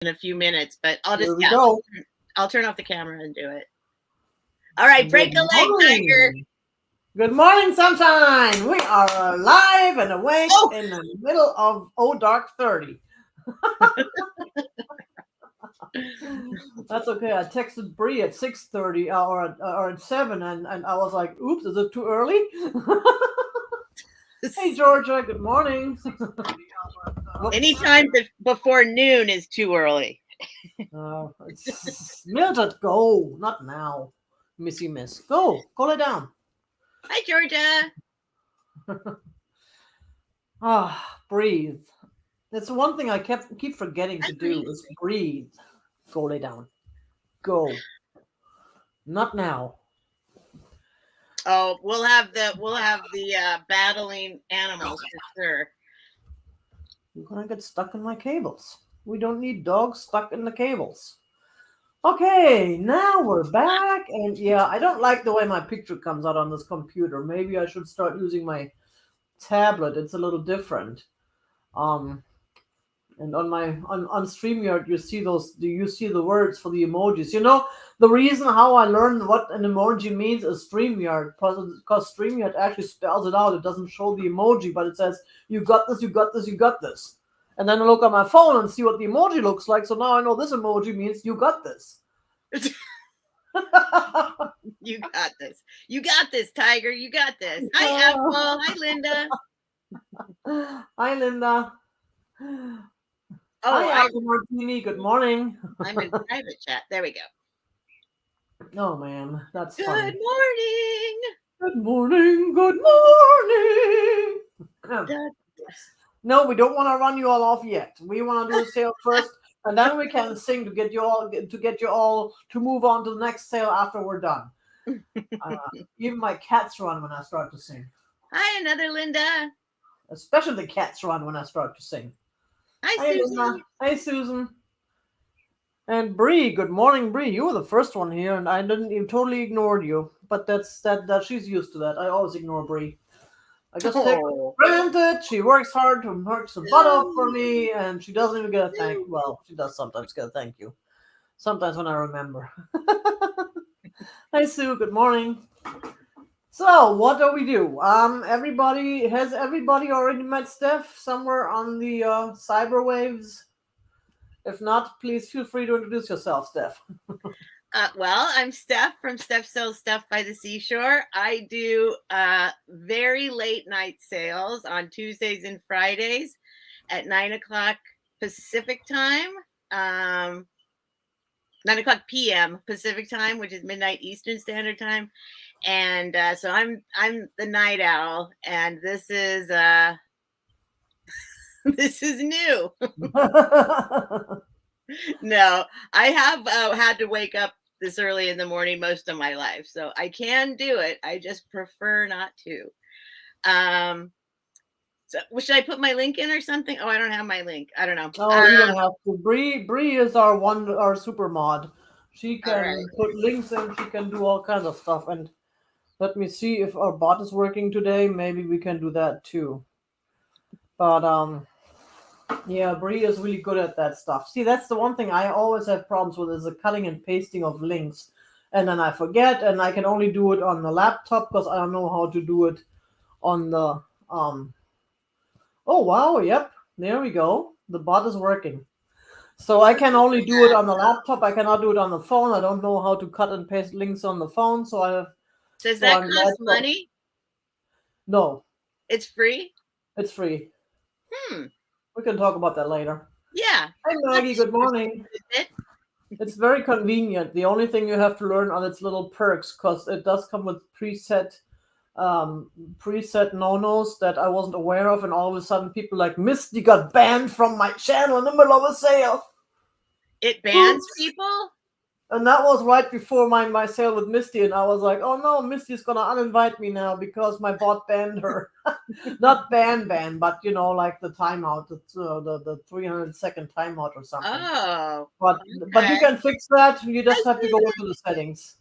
in a few minutes, but I'll Here just, we go. I'll turn off the camera and do it. All right, break a leg, Tiger. Good morning, sunshine. We are alive and awake in the middle of dark 30. That's okay. I texted Bree at 6:30 or at 7, and I was like, oops, is it too early? Hey, Georgia, good morning. Anytime before noon is too early. Mildred, go. Not now. Missy Miss. Go lay down. Hi, Georgia. Breathe. That's one thing I keep forgetting to do is breathe. Go lay down. Go. Not now. Oh, we'll have the battling animals for sure. You're gonna get stuck in my cables. We don't need dogs stuck in the cables. Okay, now we're back, and yeah, I don't like the way my picture comes out on this computer. Maybe I should start using my tablet. It's a little different. And on StreamYard, you see the words for the emojis. You know, the reason how I learned what an emoji means is StreamYard, because StreamYard actually spells it out. It doesn't show the emoji, but it says, you got this, you got this, you got this. And then I look at my phone and see what the emoji looks like. So now I know this emoji means you got this. You got this. You got this, Tiger. You got this. Hi, Apple. Hi, Linda. Hi, Linda. Oh, hi, Apple Martini. Good morning. I'm in private chat. There we go. Oh, man. That's Good funny. morning. Good morning. Good morning. No, we don't want to run you all off yet. We want to do the sale first, and then we can sing to get you all to move on to the next sale after we're done. Even my cats run when I start to sing. Hi, another Linda. Especially the cats run when I start to sing. Hi, Susan. Linda. Hey, Susan. And Bree, good morning, Bree. You were the first one here, and I didn't even totally ignored you. But that she's used to that. I always ignore Bree. I just take her for granted. She works hard to work some butt off for me, and she doesn't even get a thank you. Well, she does sometimes get a thank you. Sometimes when I remember. Hi, Sue. Good morning. So, what do we do? Has everybody already met Steph somewhere on the cyber waves? If not, please feel free to introduce yourself, Steph. Well, I'm Steph from StephSellsStuffByTheSeashore. I do very late night sales on Tuesdays and Fridays at 9 o'clock Pacific time, 9 o'clock p.m. Pacific time, which is midnight Eastern Standard Time. And so I'm the night owl, and this is this is new. No, I have had to wake up this early in the morning most of my life, so I can do it. I just prefer not to. So should I put my link in or something? Oh, I don't have my link. I don't know. Oh, you don't have to. Bree is our super mod. She can put links in. She can do all kinds of stuff. And let me see if our bot is working today. Maybe we can do that too. But yeah, Bree is really good at that stuff. See, that's the one thing I always have problems with is the cutting and pasting of links. And then I forget, and I can only do it on the laptop because I don't know how to do it on the Oh, wow. Yep. There we go. The bot is working. So I can only do it on the laptop. I cannot do it on the phone. I don't know how to cut and paste links on the phone. So I have. Does that cost money? No. It's free? It's free. We can talk about that later. Yeah. Hi, Maggie. Good morning. It's very convenient. The only thing you have to learn on its little perks, because it does come with preset no-nos that I wasn't aware of, and all of a sudden people like Misty got banned from my channel in the middle of a sale. It bans people? And that was right before my sale with Misty, and I was like, oh no, Misty's gonna uninvite me now because my bot banned her. Not ban, but you know, like the timeout, the 300-second timeout or something. Oh. But you can fix that. You just have to go into the settings.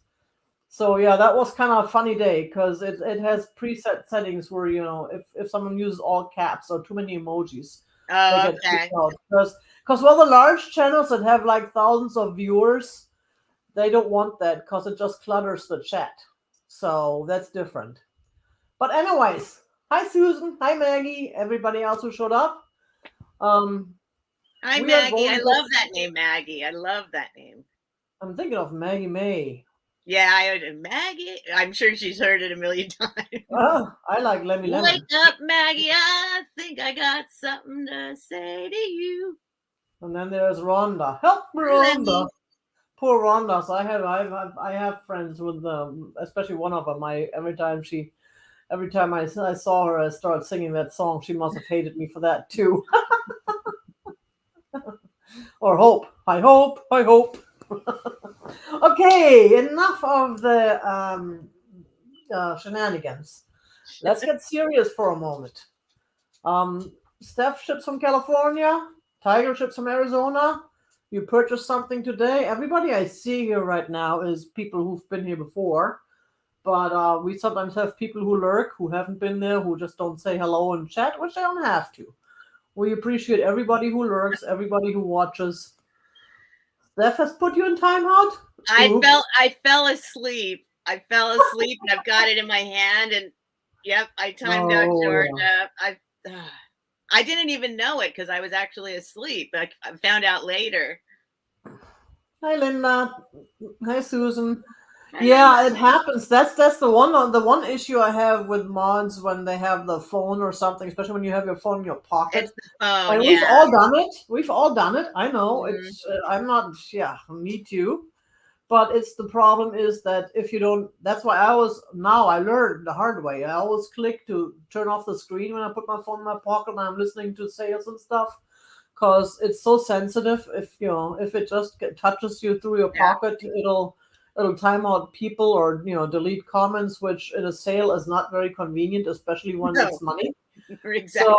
So yeah, that was kind of a funny day because it has preset settings where, you know, if someone uses all caps or too many emojis, they get kicked out. Because Because well, the large channels that have like thousands of viewers, they don't want that because it just clutters the chat. So that's different. But anyways, hi Susan, hi Maggie, everybody else who showed up. Hi, We are Maggie. going I to love that name, Maggie. I love that name. I'm thinking of Maggie May. Yeah, I heard it. Maggie. I'm sure she's heard it a million times. I like Lemmy Lemon. Wake up, Maggie. I think I got something to say to you. And then there's Rhonda. Help me, Rhonda. Lemmy. Poor Rhonda. So I have friends with especially one of them. Every time I saw her, I started singing that song. She must have hated me for that too. Or hope. I hope. I hope. Okay, enough of the shenanigans. Let's get serious for a moment. Steph ships from California. Tiger ships from Arizona. You purchased something today. Everybody I see here right now is people who've been here before. But we sometimes have people who lurk, who haven't been there, who just don't say hello and chat, which they don't have to. We appreciate everybody who lurks, everybody who watches. Steph has put you in timeout? I fell asleep. I fell asleep and I've got it in my hand and yep, I timed out short. I didn't even know it because I was actually asleep. I found out later. Hi Linda. Hi Susan. Yeah, it happens. That's the one issue I have with mods when they have the phone or something, especially when you have your phone in your pocket. It's the phone, We've all done it. We've all done it. I know. It's I'm not. Yeah, me too. But it's the problem is that if you don't, that's why I learned the hard way. I always click to turn off the screen when I put my phone in my pocket and I'm listening to sales and stuff, because it's so sensitive. If it just touches you through your pocket, it'll time out people or delete comments, which in a sale is not very convenient, especially when it's money. Exactly.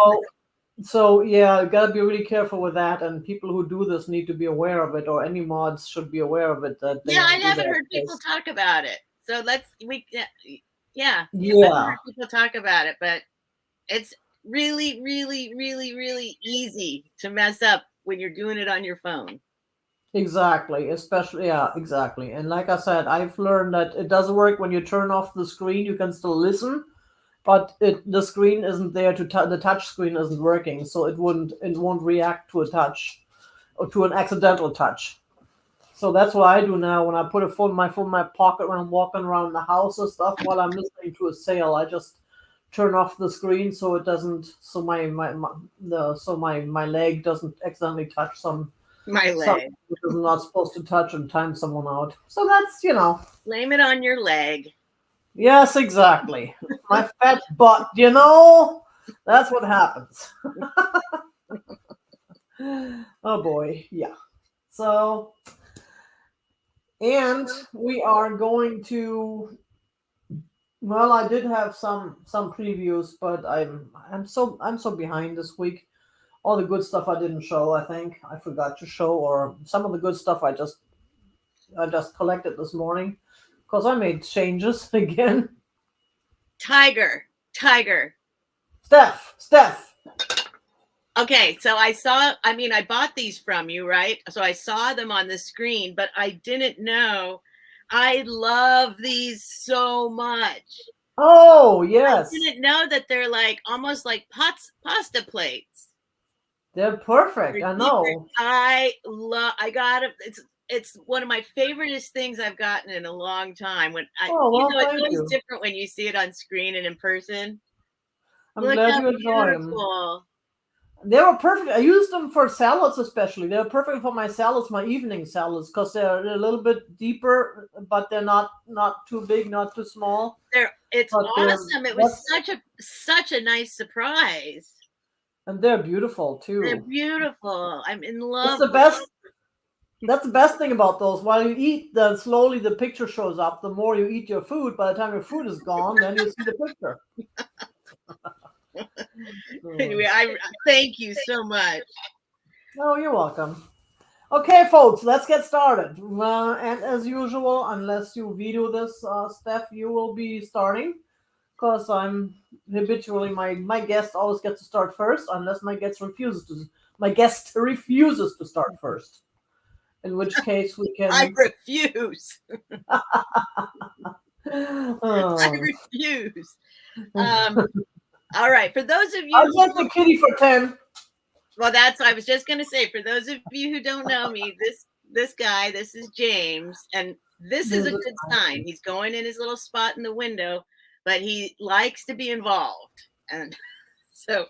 So yeah, you gotta be really careful with that, and people who do this need to be aware of it, or any mods should be aware of it. That I haven't heard people talk about it. So I've heard people talk about it, but it's really, really, really, really easy to mess up when you're doing it on your phone. Exactly, exactly. And like I said, I've learned that it doesn't work when you turn off the screen. You can still listen, but the screen isn't there the touch screen isn't working, so it won't react to a touch or to an accidental touch. So that's what I do now when I put my phone in my pocket when I'm walking around the house or stuff while I'm listening to a sale. I just turn off the screen so it doesn't my leg doesn't accidentally touch my leg it is not supposed to touch and time someone out. So that's blame it on your leg. Yes, exactly. My fat butt, that's what happens. Oh boy, yeah. So, and we are going to. Well, I did have some previews, but I'm so behind this week. All the good stuff I didn't show. I think I forgot to show, or some of the good stuff I just collected this morning because I made changes again. Tiger. Steph. Okay, so I bought these from you, right? So I saw them on the screen, but I didn't know. I love these so much. Oh, yes. I didn't know that they're like almost like pasta plates. They're perfect. I know. I got it. It's one of my favoriteest things I've gotten in a long time. It's always different when you see it on screen and in person. I'm glad you enjoy them. They were perfect. I used them for salads, especially. They're perfect for my salads, my evening salads, because they're a little bit deeper, but they're not too big, not too small. It's awesome. It was such a nice surprise. And they're beautiful too. They're beautiful. I'm in love. That's the best thing about those. While you eat, then slowly the picture shows up. The more you eat your food, by the time your food is gone, then you see the picture. Anyway, I thank you so much. Oh, you're welcome. Okay, folks, let's get started. And as usual, unless you video this, Steph, you will be starting, because I'm habitually my guest always gets to start first, unless my guest refuses my guest refuses to start first. In which case we can. I refuse. Oh. I refuse. All right. For those of you, I'll get the kitty for 10. Well, I was just going to say, for those of you who don't know me, this guy, this is James, and this is a good sign. He's going in his little spot in the window, but he likes to be involved. And so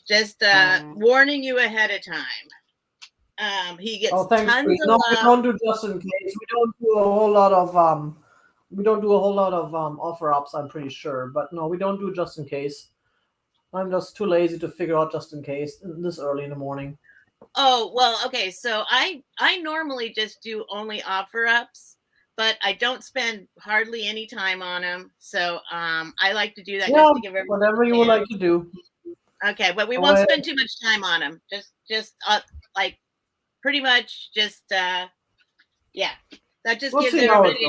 just warning you ahead of time. He gets tons of love. We don't do just in case. We don't do a whole lot of offer ups, I'm pretty sure. But no, we don't do just in case. I'm just too lazy to figure out just in case this early in the morning. Oh, well, okay. So I normally just do only offer ups, but I don't spend hardly any time on them. So I like to do that just to give everybody whatever you would like to do. Okay, but we won't spend too much time on them. Just like pretty much just yeah. That just gives everybody.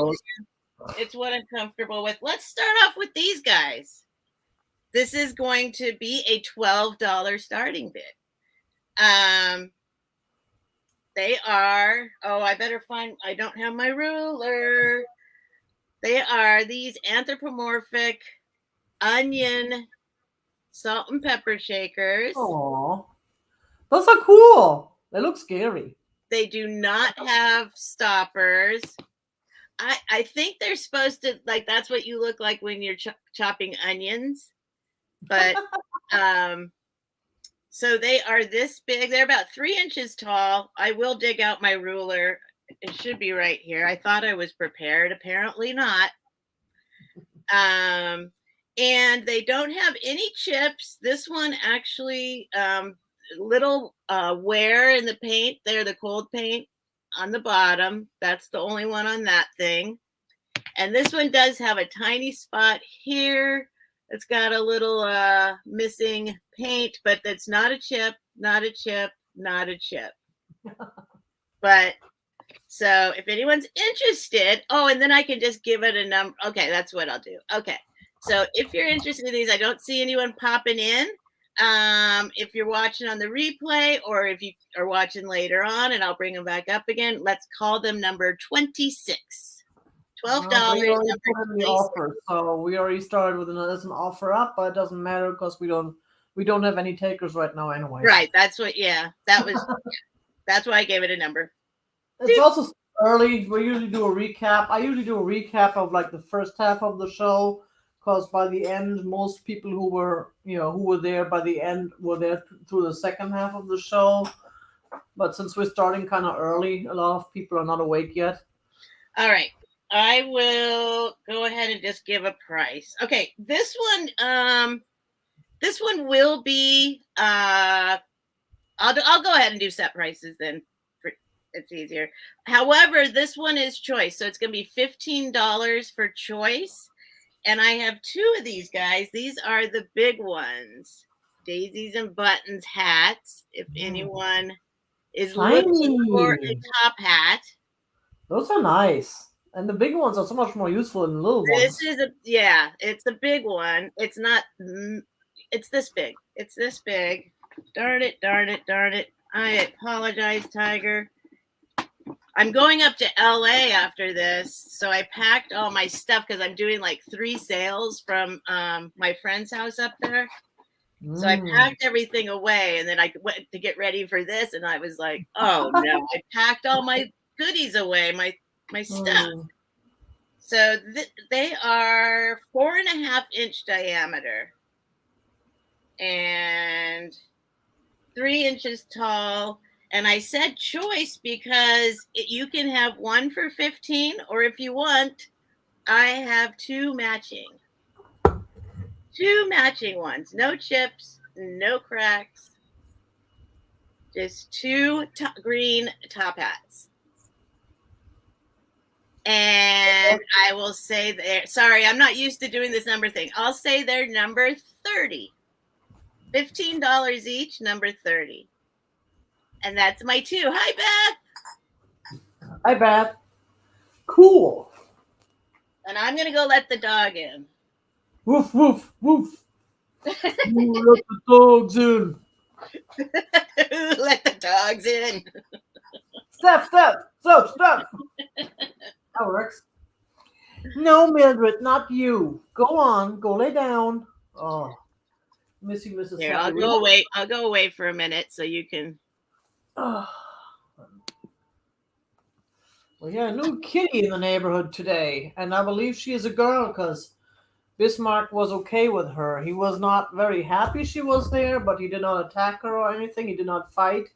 It's what I'm comfortable with. Let's start off with these guys. This is going to be a $12 starting bid. They are, I don't have my ruler. They are these anthropomorphic onion salt and pepper shakers. Oh, those are cool. They look scary. They do not have stoppers. I think they're supposed to, like, that's what you look like when you're chopping onions. But so they are this big. They're about 3 inches tall. I will dig out my ruler. It should be right here. I thought I was prepared. Apparently not. And they don't have any chips. This one actually, little wear in the paint. They're the cold paint on the bottom. That's the only one on that thing. And this one does have a tiny spot here. It's got a little missing paint, but that's not a chip, not a chip, not a chip. But so if anyone's interested, and then I can just give it a number. Okay, that's what I'll do. Okay, so if you're interested in these, I don't see anyone popping in. If you're watching on the replay or if you are watching later on, and I'll bring them back up again, let's call them number 26. $12. The offer. So we already started with an offer up, but it doesn't matter because we don't have any takers right now anyway. Right. That's what. Yeah. That was. That's why I gave it a number. It's also early. We usually do a recap. I usually do a recap of like the first half of the show because by the end, most people who were there by the end were there through the second half of the show. But since we're starting kind of early, a lot of people are not awake yet. All right. I will go ahead and just give a price. Okay, this one will be. I'll go ahead and do set prices then. It's easier. However, this one is choice, so it's going to be $15 for choice. And I have 2 of these guys. These are the big ones, daisies and buttons hats. If anyone is looking for a top hat, those are nice. And the big ones are so much more useful than the little ones. This is it's a big one. It's not, it's this big. It's this big. Darn it. I apologize, Tiger. I'm going up to LA after this. So I packed all my stuff because I'm doing like 3 sales from my friend's house up there. So I packed everything away and then I went to get ready for this. And I was like, oh no, I packed all my goodies away, my stuff. So they are 4.5 inch diameter and 3 inches tall. And I said choice because you can have one for 15, or if you want, I have 2 matching ones. No chips, no cracks, just 2 green top hats. And I will say sorry, I'm not used to doing this number thing. I'll say they're number 30. $15 each, number 30. And that's my 2. Hi, Beth. Hi, Beth. Cool. And I'm going to go let the dog in. Woof, woof, woof. Let the dogs in. Let the dogs in. Steph. That works. No, Mildred, not you. Go on, go lay down. Oh, missing Mrs. Here, Happy. I'll go away for a minute so you can. Oh. Well, yeah, a new kitty in the neighborhood today, and I believe she is a girl because Bismarck was okay with her. He was not very happy she was there, but he did not attack her or anything. He did not fight.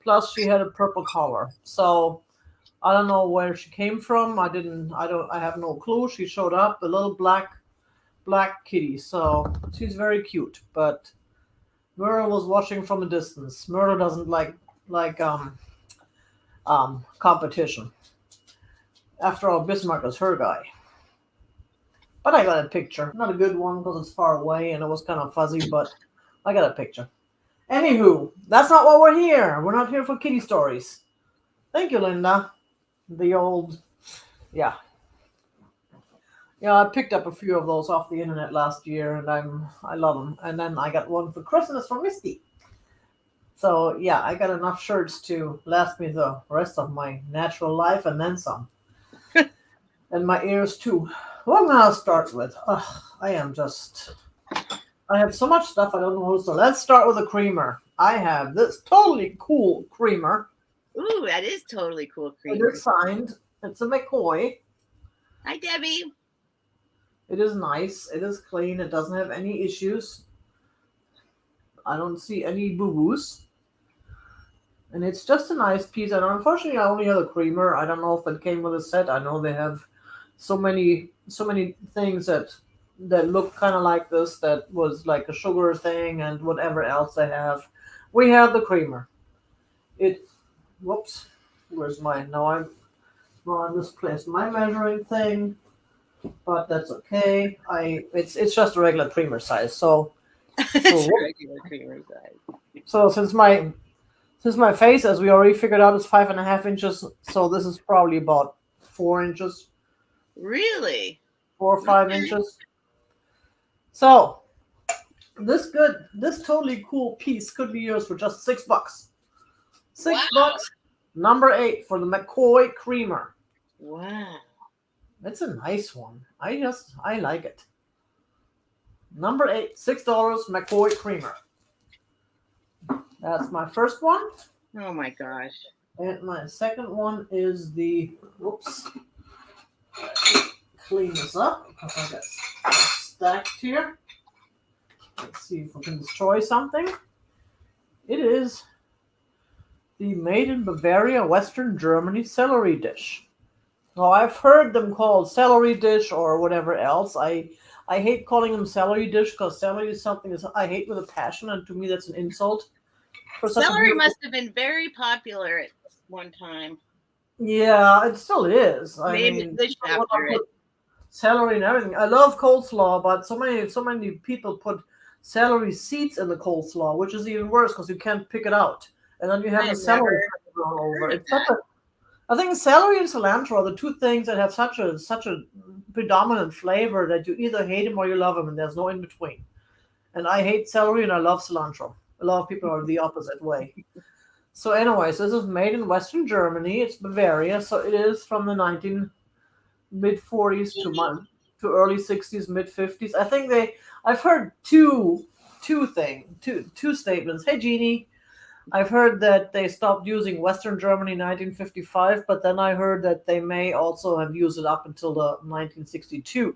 Plus, she had a purple collar. So I don't know where she came from. I have no clue. She showed up, a little black kitty. So she's very cute. But Myrtle was watching from a distance. Myrtle doesn't like competition. After all, Bismarck is her guy. But I got a picture. Not a good one because it's far away and it was kind of fuzzy, but I got a picture. Anywho, that's not what we're here. We're not here for kitty stories. Thank you, Linda. The old, yeah. Yeah, I picked up a few of those off the internet last year and I love them. And then I got one for Christmas from Misty. So yeah, I got enough shirts to last me the rest of my natural life and then some. And my ears too. What am I going to start with? I have so much stuff I don't know who to. Let's start with a creamer. I have this totally cool creamer. Ooh, that is totally cool creamer. It is signed. It's a McCoy. Hi, Debbie. It is nice. It is clean. It doesn't have any issues. I don't see any boo-boos. And it's just a nice piece. And unfortunately, I only have a creamer. I don't know if it came with a set. I know they have so many things that look kind of like this. That was like a sugar thing and whatever else they have. We have the creamer. Whoops. Where's mine? Now I misplaced my measuring thing. But that's okay. It's just a regular creamer size. So It's a regular creamer size. So since my face, as we already figured out, is 5.5 inches, so this is probably about 4 inches. Really? 4 or 5 inches. So this totally cool piece could be yours for just $6. $6. Number 8 for the McCoy creamer. Wow. That's a nice one. I like it. Number 8, $6 McCoy creamer. That's my first one. Oh my gosh. And my second one is the, whoops, clean this up because I got stacked here. Let's see if we can destroy something. It is the Made in Bavaria, Western Germany celery dish. Now, I've heard them called celery dish or whatever else. I hate calling them celery dish because celery is something I hate with a passion, and to me that's an insult. Celery must have been very popular at one time. Yeah, it still is. Maybe dish after it. Celery and everything. I love coleslaw, but so many people put celery seeds in the coleslaw, which is even worse because you can't pick it out, and then you have the celery all over. It's I think celery and cilantro are the two things that have such a predominant flavor that you either hate them or you love them, and there's no in between. And I hate celery and I love cilantro. A lot of people are the opposite way. So anyways, this is made in Western Germany. It's Bavaria, so it is from the mid-40s to early 60s, mid-50s. I think I've heard two statements. Hey, Jeannie. I've heard that they stopped using Western Germany in 1955, but then I heard that they may also have used it up until the 1962.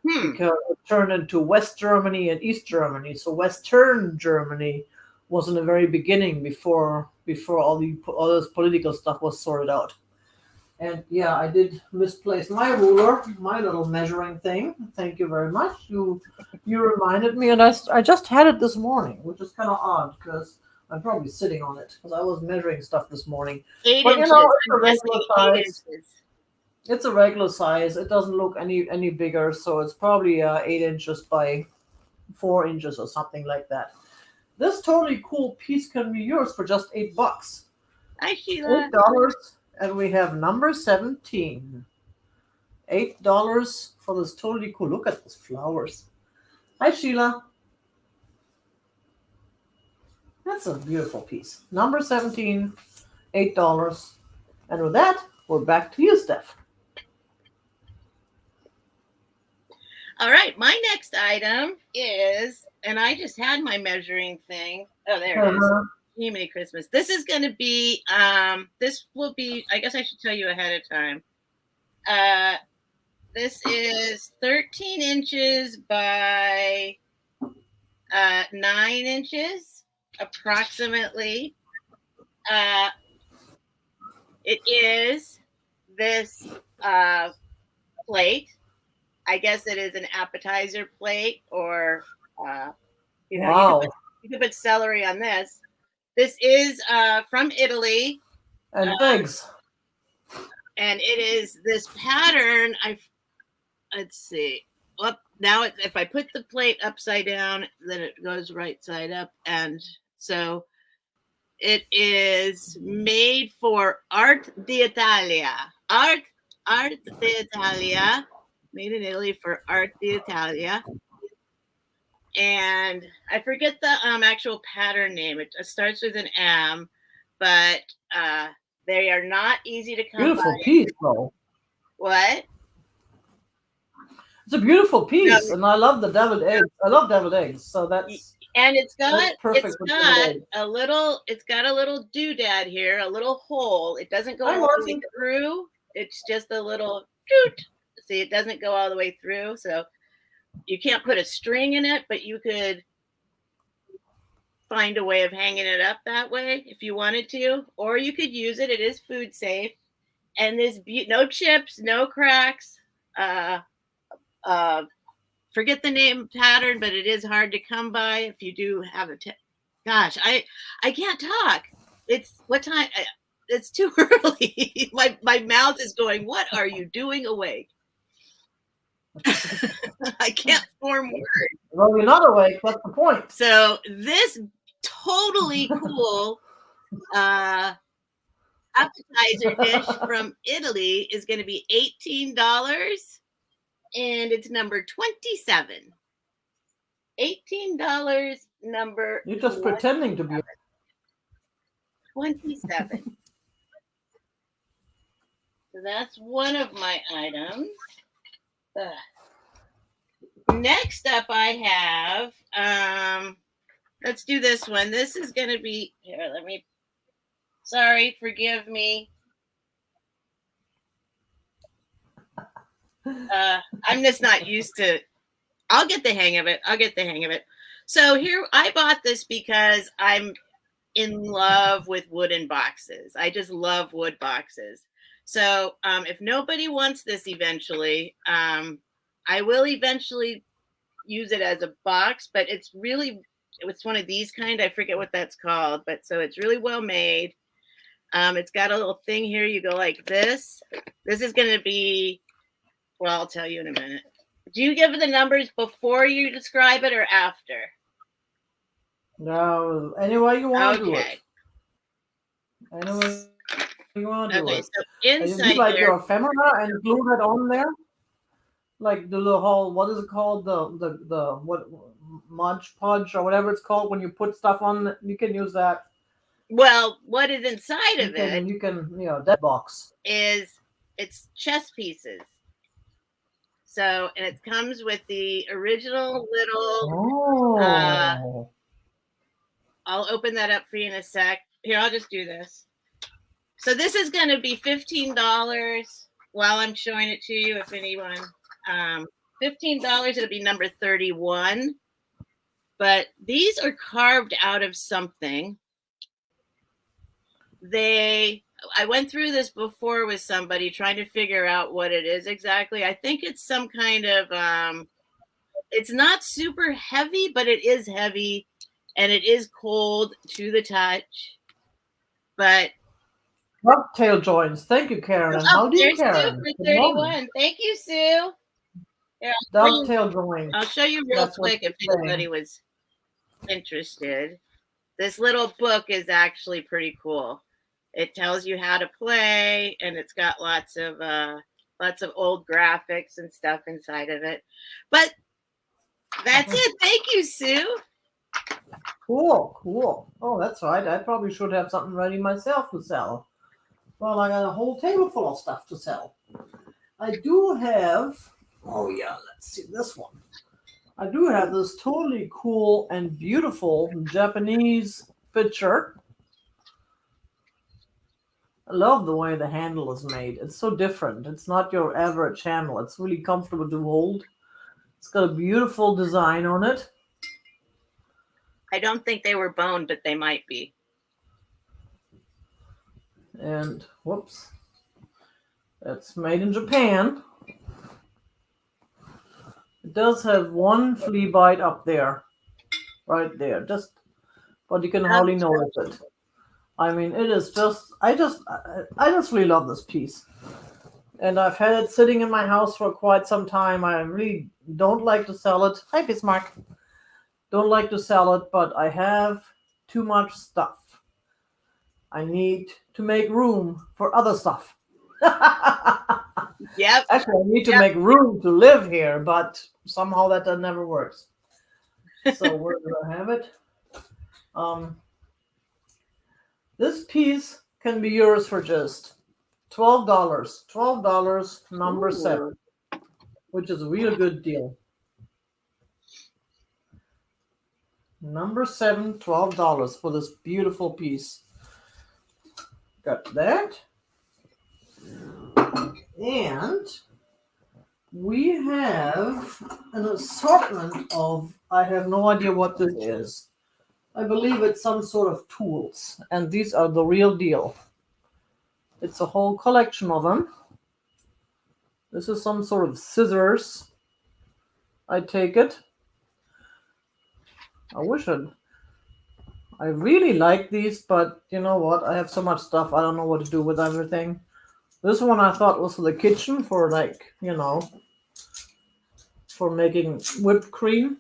Because it turned into West Germany and East Germany. So Western Germany was in the very beginning before all this political stuff was sorted out. And yeah, I did misplace my ruler, my little measuring thing. Thank you very much. You reminded me, and I just had it this morning, which is kind of odd because I'm probably sitting on it because I was measuring stuff this morning. 8 but, inches. It's a regular size. 8 inches. It's a regular size. It doesn't look any bigger, so it's probably 8 inches by 4 inches or something like that. This totally cool piece can be yours for just $8. Hi, Sheila. $8, and we have number 17. $8 for this totally cool. Look at those flowers. Hi, Sheila. That's a beautiful piece. Number 17, $8. And with that, we're back to you, Steph. All right, my next item is, and I just had my measuring thing. Oh, there it is. Mini Christmas. This is going to be, this will be, I guess I should tell you ahead of time. This is 13 inches by 9 inches, approximately. It is this plate. I guess it is an appetizer plate, or you know, wow. you could put celery on this. This is from Italy, and pigs. And it is this pattern. Let's see. Well, now if I put the plate upside down, then it goes right side up, and so it is made for Art d'Italia. Art d'Italia. Made in Italy for Art d'Italia. And I forget the actual pattern name. It starts with an M, but they are not easy to come Beautiful by. piece, though. What? It's a beautiful piece, and I love the deviled eggs. I love deviled eggs, so that's it's got a little doodad here, a little hole. It doesn't go all the way through. It's just a little doot. See, it doesn't go all the way through, so you can't put a string in it, but you could find a way of hanging it up that way if you wanted to, or you could use it. It is food safe, and there's no chips, no cracks. Forget the name pattern, but it is hard to come by if you do have a. Gosh, I can't talk. It's what time? It's too early. My mouth is going. What are you doing awake? I can't form words. Well, you're not awake. What's the point? So this totally cool appetizer dish from Italy is going to be $18, and it's number 27. $18, number. You're just pretending to be 27. So that's one of my items. Next up, I have. Let's do this one. This is going to be here. Sorry, forgive me. I'm just not used to. I'll get the hang of it. So here, I bought this because I'm in love with wooden boxes. I just love wood boxes. So if nobody wants this eventually, I will eventually use it as a box, but it's one of these kind. I forget what that's called, but so it's really well made. It's got a little thing here. You go like this. This is going to be, well, I'll tell you in a minute. Do you give the numbers before you describe it or after? No, any way you want to do it. Any way you want to do it. So inside you like your ephemera and glue that on there? Like the little whole, what is it called? The what, Mod Podge or whatever it's called when you put stuff on. You can use that. Well, what is inside of it? You can, that box it's chess pieces. So, and it comes with the original little. I'll open that up for you in a sec. Here, I'll just do this. So this is going to be $15 while I'm showing it to you. If anyone, $15. It'll be number 31. But these are carved out of something. I went through this before with somebody trying to figure out what it is exactly. I think it's some kind of, it's not super heavy, but it is heavy and it is cold to the touch. But dovetail joints. Thank you, Karen. How do you, Karen? Sue for 31. Thank you, Sue. Here, dovetail joints. I'll show you real quick if anybody was interested. This little book is actually pretty cool. It tells you how to play, and it's got lots of old graphics and stuff inside of it. But that's it. Thank you, Sue. Cool, cool. Oh, that's right. I probably should have something ready myself to sell. Well, I got a whole table full of stuff to sell. I do have, oh yeah, let's see this one. I do have this totally cool and beautiful Japanese picture. I love the way the handle is made. It's so different. It's not your average handle. It's really comfortable to hold. It's got a beautiful design on it. I don't think they were boned, but they might be. And whoops, that's made in Japan. It does have one flea bite up there, right there, but you can hardly notice it. I mean, it is I just really love this piece. And I've had it sitting in my house for quite some time. I really don't like to sell it. Hi, Bismarck. Don't like to sell it, but I have too much stuff. I need to make room for other stuff. Yep. Actually, I need to make room to live here, but somehow that never works. So where do I have it? This piece can be yours for just $12. $12, number 7, which is a real good deal. Number 7, $12 for this beautiful piece. Got that. And we have an assortment of, I have no idea what this is. I believe it's some sort of tools, and these are the real deal. It's a whole collection of them. This is some sort of scissors. I take it. I really like these, but you know what? I have so much stuff. I don't know what to do with everything. This one I thought was for the kitchen, for like, for making whipped cream.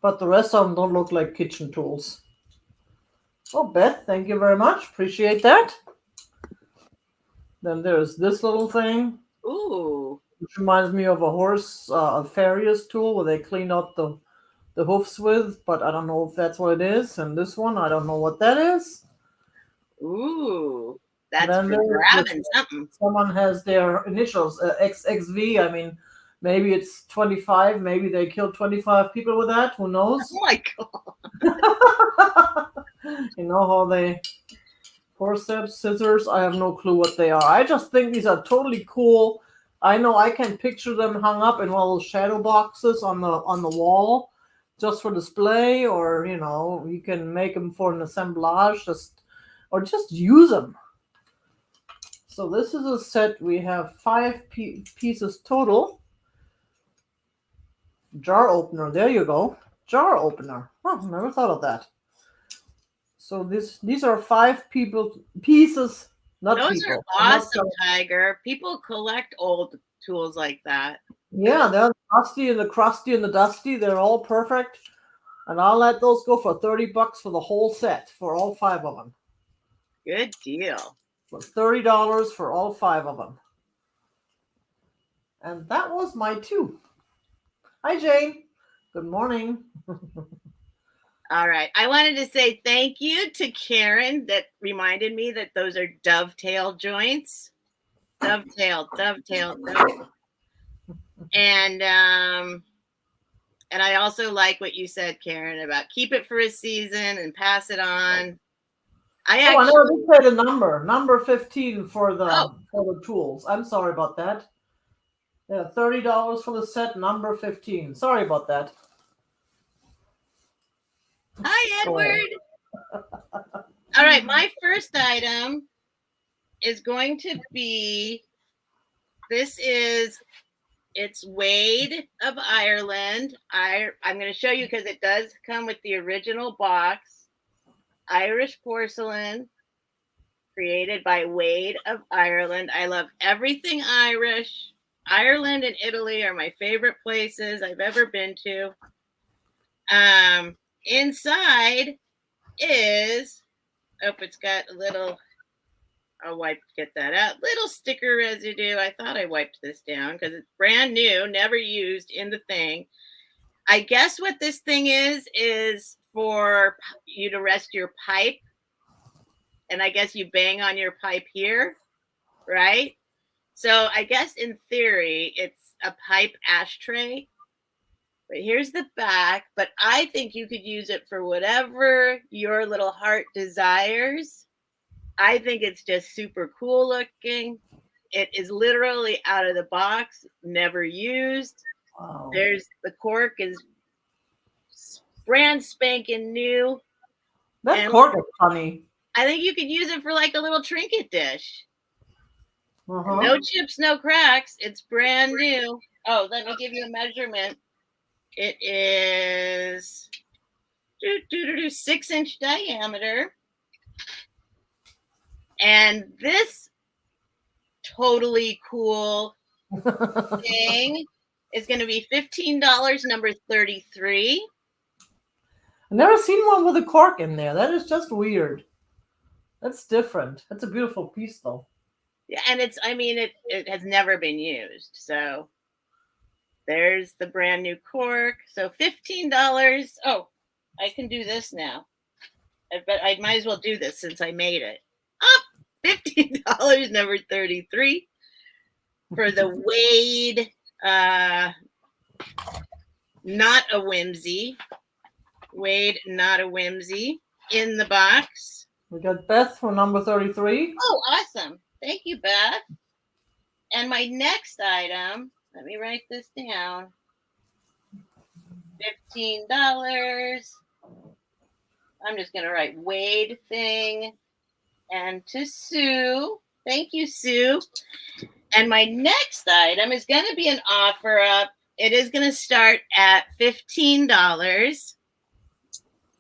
But the rest of them don't look like kitchen tools. Oh, Beth, thank you very much. Appreciate that. Then there's this little thing. Ooh. Which reminds me of a farrier's tool where they clean up the hoofs with, but I don't know if that's what it is. And this one, I don't know what that is. Ooh. That's for grabbing something. Someone has their initials, XXV. I mean, maybe it's 25. Maybe they killed 25 people with that. Who knows? Oh my God. You know how they... Forceps, scissors, I have no clue what they are. I just think these are totally cool. I know I can picture them hung up in one of those shadow boxes on the wall just for display, or you can make them for an assemblage, or just use them. So this is a set. We have 5 pieces total. Jar opener, there you go. Jar opener. Oh, never thought of that. So these are 5 pieces. Those are awesome, Tiger. People collect old tools like that. Yeah, they're the rusty and the crusty and the dusty. They're all perfect. And I'll let those go for $30 for the whole set, for all 5 of them. Good deal. For $30 for all 5 of them. And that was my 2. Hi, Jane. Good morning. All right. I wanted to say thank you to Karen that reminded me that those are dovetail joints. Dovetail. And I also like what you said, Karen, about keep it for a season and pass it on. I know they said a number 15 for the tools. I'm sorry about that. Yeah, $30 for the set, number 15. Sorry about that. Hi, Edward. All right, my first item is going to be, it's Wade of Ireland. I'm going to show you because it does come with the original box. Irish porcelain, created by Wade of Ireland. I love everything Irish. Ireland and Italy are my favorite places I've ever been to. Inside is, it's got a little, I'll get that out. Little sticker residue. I thought I wiped this down because it's brand new, never used in the thing. I guess what this thing is for you to rest your pipe. And I guess you bang on your pipe here, right? So I guess in theory, it's a pipe ashtray. But here's the back. But I think you could use it for whatever your little heart desires. I think it's just super cool looking. It is literally out of the box, never used. Wow. There's the cork is brand spanking new. That cork is funny. I think you could use it for like a little trinket dish. Uh-huh. No chips, no cracks. It's brand new. Oh, let me give you a measurement. It is 6-inch diameter. And this totally cool thing is going to be $15, number 33. I've never seen one with a cork in there. That is just weird. That's different. That's a beautiful piece, though. Yeah, and it has never been used. So there's the brand new cork. So $15. Oh, I can do this now. But I might as well do this since I made it. Oh, $15, number 33 for the Wade. Not a whimsy. Wade, not a whimsy in the box. We got Beth for number 33. Oh, awesome. Thank you, Beth. And my next item, let me write this down. $15. I'm just going to write Wade thing. And to Sue. Thank you, Sue. And my next item is going to be an offer up. It is going to start at $15.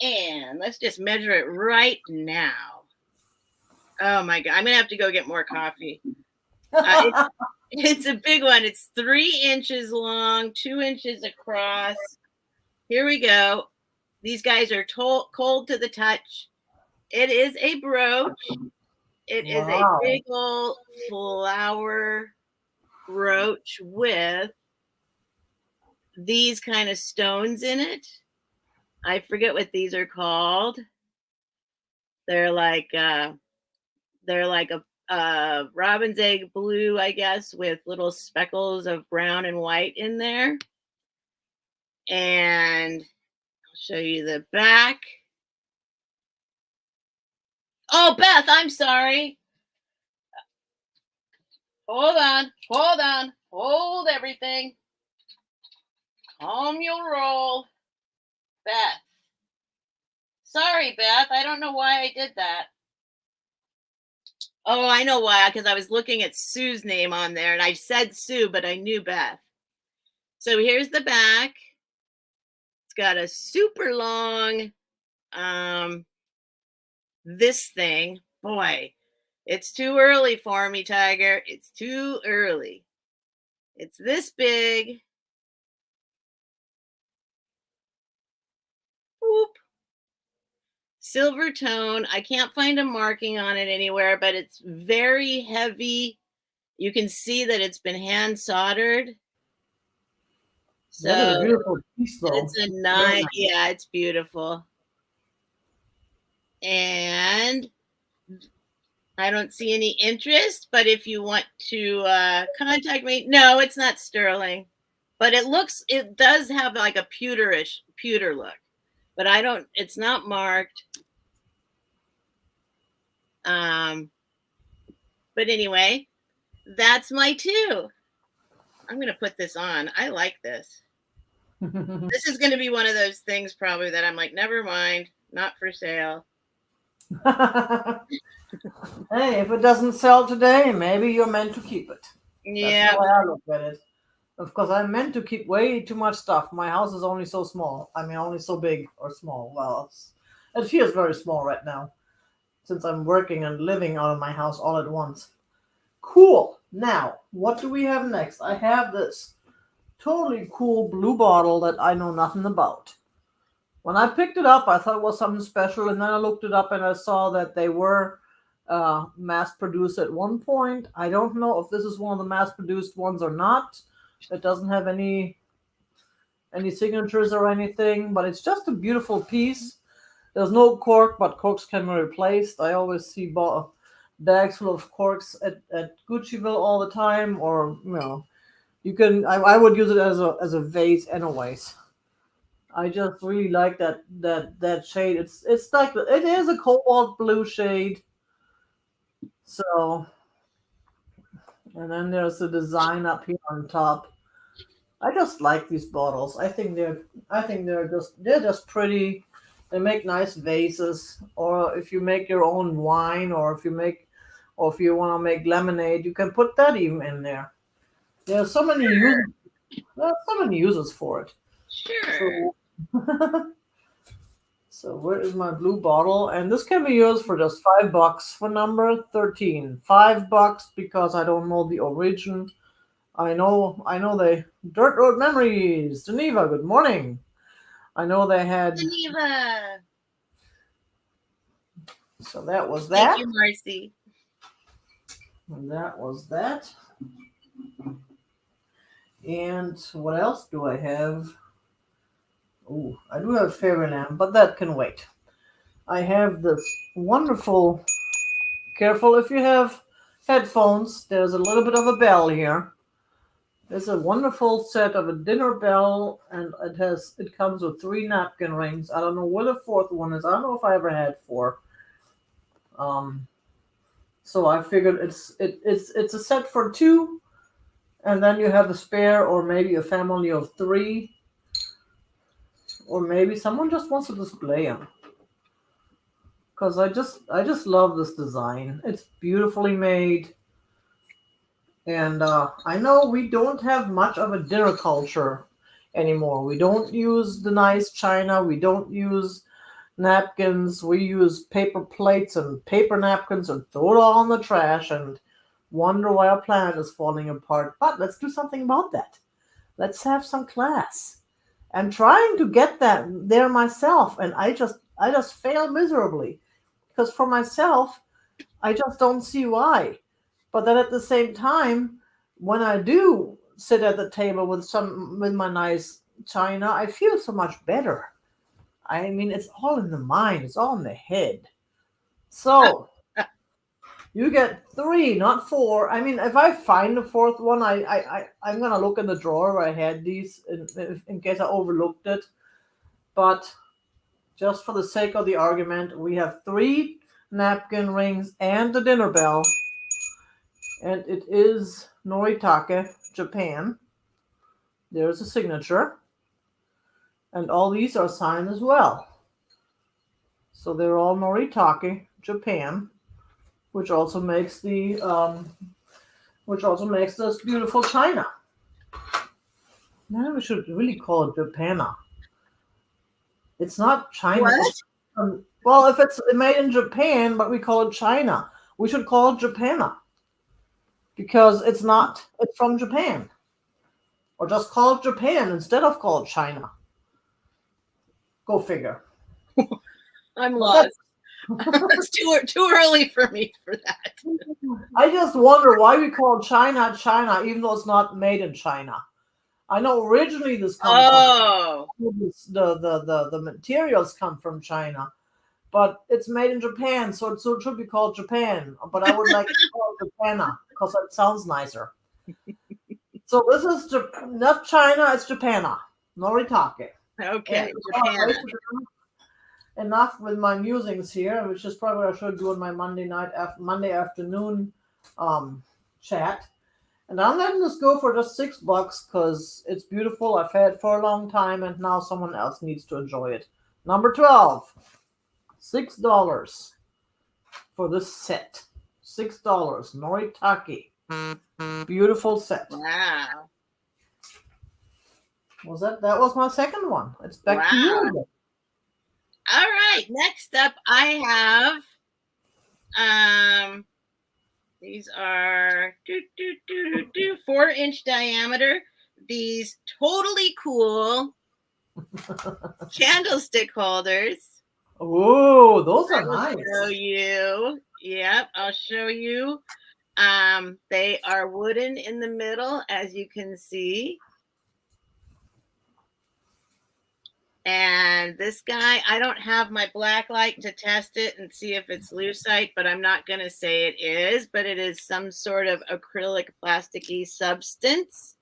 And let's just measure it right now. Oh, my God. I'm going to have to go get more coffee. It's a big one. It's 3 inches long, 2 inches across. Here we go. These guys are cold to the touch. It is a brooch. It is a big old flower brooch with these kind of stones in it. I forget what these are called. They're like a robin's egg blue, I guess, with little speckles of brown and white in there. And I'll show you the back. Oh, Beth, I'm sorry. Hold on. Hold everything. Calm your roll. Beth. Sorry, Beth. I don't know why I did that. Oh, I know why. Because I was looking at Sue's name on there, and I said Sue, but I knew Beth. So here's the back. It's got a super long, this thing. Boy, it's too early for me, Tiger. It's too early. It's this big. Whoop. Silver tone. I can't find a marking on it anywhere, but it's very heavy. You can see that it's been hand soldered. So that is a beautiful piece, though. It's a nice, yeah, it's beautiful. And I don't see any interest, but if you want to contact me, no, it's not sterling, but it does have like a pewter look, but it's not marked. But anyway, that's my 2. I'm going to put this on. I like this. This is going to be one of those things probably that I'm like, never mind, not for sale. Hey, if it doesn't sell today, maybe you're meant to keep it. Yeah. That's the way I look at it. Of course, I'm meant to keep way too much stuff. My house is only so small. I mean, only so big or small. Well, it feels very small right now since I'm working and living out of my house all at once. Cool. Now, what do we have next? I have this totally cool blue bottle that I know nothing about. When I picked it up, I thought it was something special, and then I looked it up and I saw that they were mass-produced at one point. I don't know if this is one of the mass-produced ones or not. It doesn't have any any signatures or anything, but it's just a beautiful piece. There's no cork, but corks can be replaced. I always see bags full of corks at Guccieville all the time, or you can. I would use it as a vase anyways. I just really like that shade. It's like it is a cobalt blue shade. So, and then there's the design up here on top. I just like these bottles. I think they're just pretty. They make nice vases, or if you make your own wine, or if you want to make lemonade, you can put that even in there. There's so many uses. There's so many uses for it. Sure. So, so where is my blue bottle? And this can be used for just $5 for number 13. $5 because I don't know the origin. I know they Dirt Road Memories. Geneva, good morning. I know they had. Geneva. So that was Thank that. you, Marcy. And that was that. And what else do I have? Oh, I do have Fairy Lamb, but that can wait. I have this wonderful. Careful if you have headphones. There's a little bit of a bell here. There's a wonderful set of a dinner bell, and it comes with 3 napkin rings. I don't know where the 4th one is. I don't know if I ever had 4. So I figured it's a set for 2, and then you have a spare, or maybe a family of 3, or maybe someone just wants to display them. Because I just love this design. It's beautifully made. And I know we don't have much of a dinner culture anymore. We don't use the nice china. We don't use napkins. We use paper plates and paper napkins and throw it all in the trash and wonder why our planet is falling apart. But let's do something about that. Let's have some class. I'm trying to get that there myself, and I just fail miserably. Because for myself, I just don't see why. But then at the same time, when I do sit at the table with my nice china, I feel so much better. I mean, it's all in the mind. It's all in the head. So you get 3, not 4. I mean, if I find the 4th one, I'm gonna look in the drawer where I had these in case I overlooked it. But just for the sake of the argument, we have 3 napkin rings and the dinner bell. And it is Noritake, Japan. There's a signature. And all these are signed as well. So they're all Noritake, Japan, which also makes this beautiful china. Now we should really call it Japana. It's not China. What? Well, if it's made in Japan, but we call it China, we should call it Japana. Because it's not. It's from Japan. Or just call it Japan instead of call it China. Go figure. I'm lost. It's too early for me for that. I just wonder why we call China China, even though it's not made in China. I know originally this comes from the materials come from China, but it's made in Japan, so it should be called Japan. But I would like to call it Japana because it sounds nicer. So this is not China, it's Japana. Noritake. Okay, Japan. Enough with my musings here, which is probably what I should do on my Monday afternoon chat. And I'm letting this go for just $6 because it's beautiful. I've had it for a long time, and now someone else needs to enjoy it. Number 12, $6 for this set. $6, Noritake. Beautiful set. wow. That was my second one. It's back to you again. All right. Next up, I have these are 4-inch diameter. These totally cool candlestick holders. Oh, those are nice. I'll show you. Yep, I'll show you. They are wooden in the middle, as you can see. And this guy, I don't have my black light to test it and see if it's lucite, but I'm not going to say it is, but it is some sort of acrylic plasticky substance.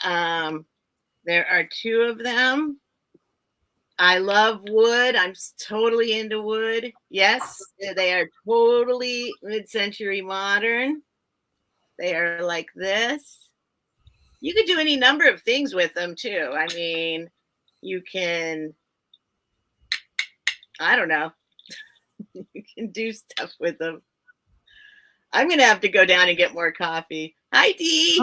There are 2 of them. I love wood. I'm totally into wood. Yes, they are totally mid-century modern. They are like this. You could do any number of things with them too. I mean, you can, I don't know, you can do stuff with them. I'm going to have to go down and get more coffee. Hi, Dee.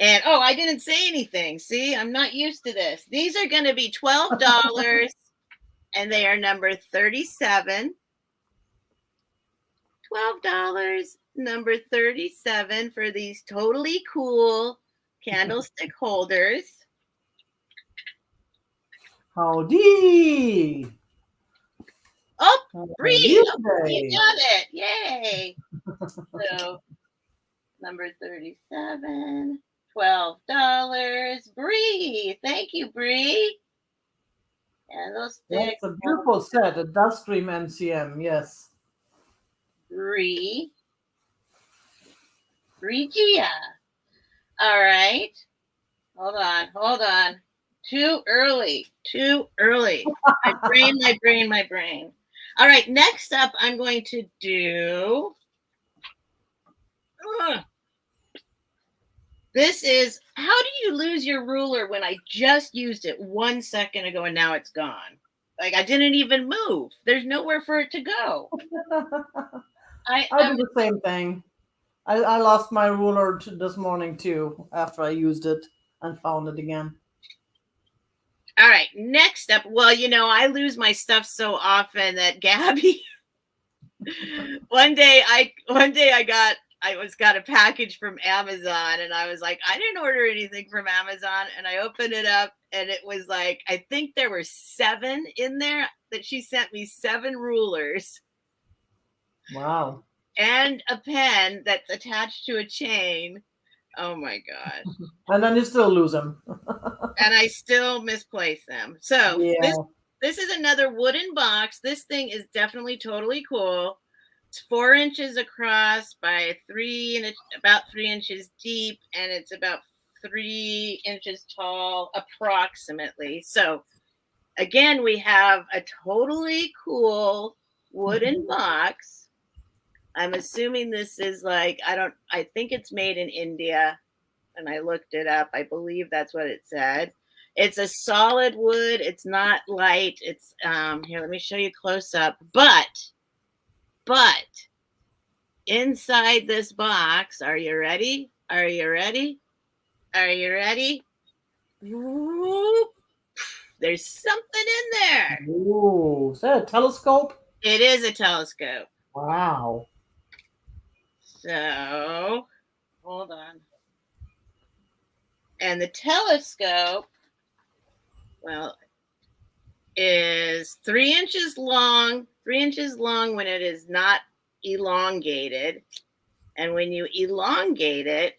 And, oh, I didn't say anything. See, I'm not used to this. These are going to be $12, and they are number 37. $12, number 37 for these totally cool candlestick holders. Howdy. Oh, Bree, you got it. Yay. So, number 37, $12. Bree, thank you, Bree. And those sticks. That's a beautiful set, a Dust Stream NCM, yes. Bree Gia. All right. Hold on. Too early. My brain. All right, next up, I'm going to do. This is, how do you lose your ruler when I just used it 1 second ago and now it's gone? Like, I didn't even move. There's nowhere for it to go. I do the same thing. I lost my ruler this morning too after I used it and found it again. All right, next up. Well, I lose my stuff so often that Gabby. one day I got a package from Amazon, and I was like, I didn't order anything from Amazon, and I opened it up, and it was like, I think there were 7 in there, that she sent me 7 rulers. Wow. And a pen that's attached to a chain. Oh my gosh. And then you still lose them. And I still misplace them. So yeah. This is another wooden box. This thing is definitely totally cool. It's 4 inches across by about 3 inches deep, and it's about 3 inches tall approximately. So again, we have a totally cool wooden box. I'm assuming this is like, I think it's made in India, and I looked it up. I believe that's what it said. It's a solid wood. It's not light. It's, here, let me show you close up. But inside this box, are you ready? Whoop. There's something in there. Ooh, is that a telescope? It is a telescope. Wow. So, hold on. And the telescope, well, is 3 inches long. 3 inches long when it is not elongated. And when you elongate it,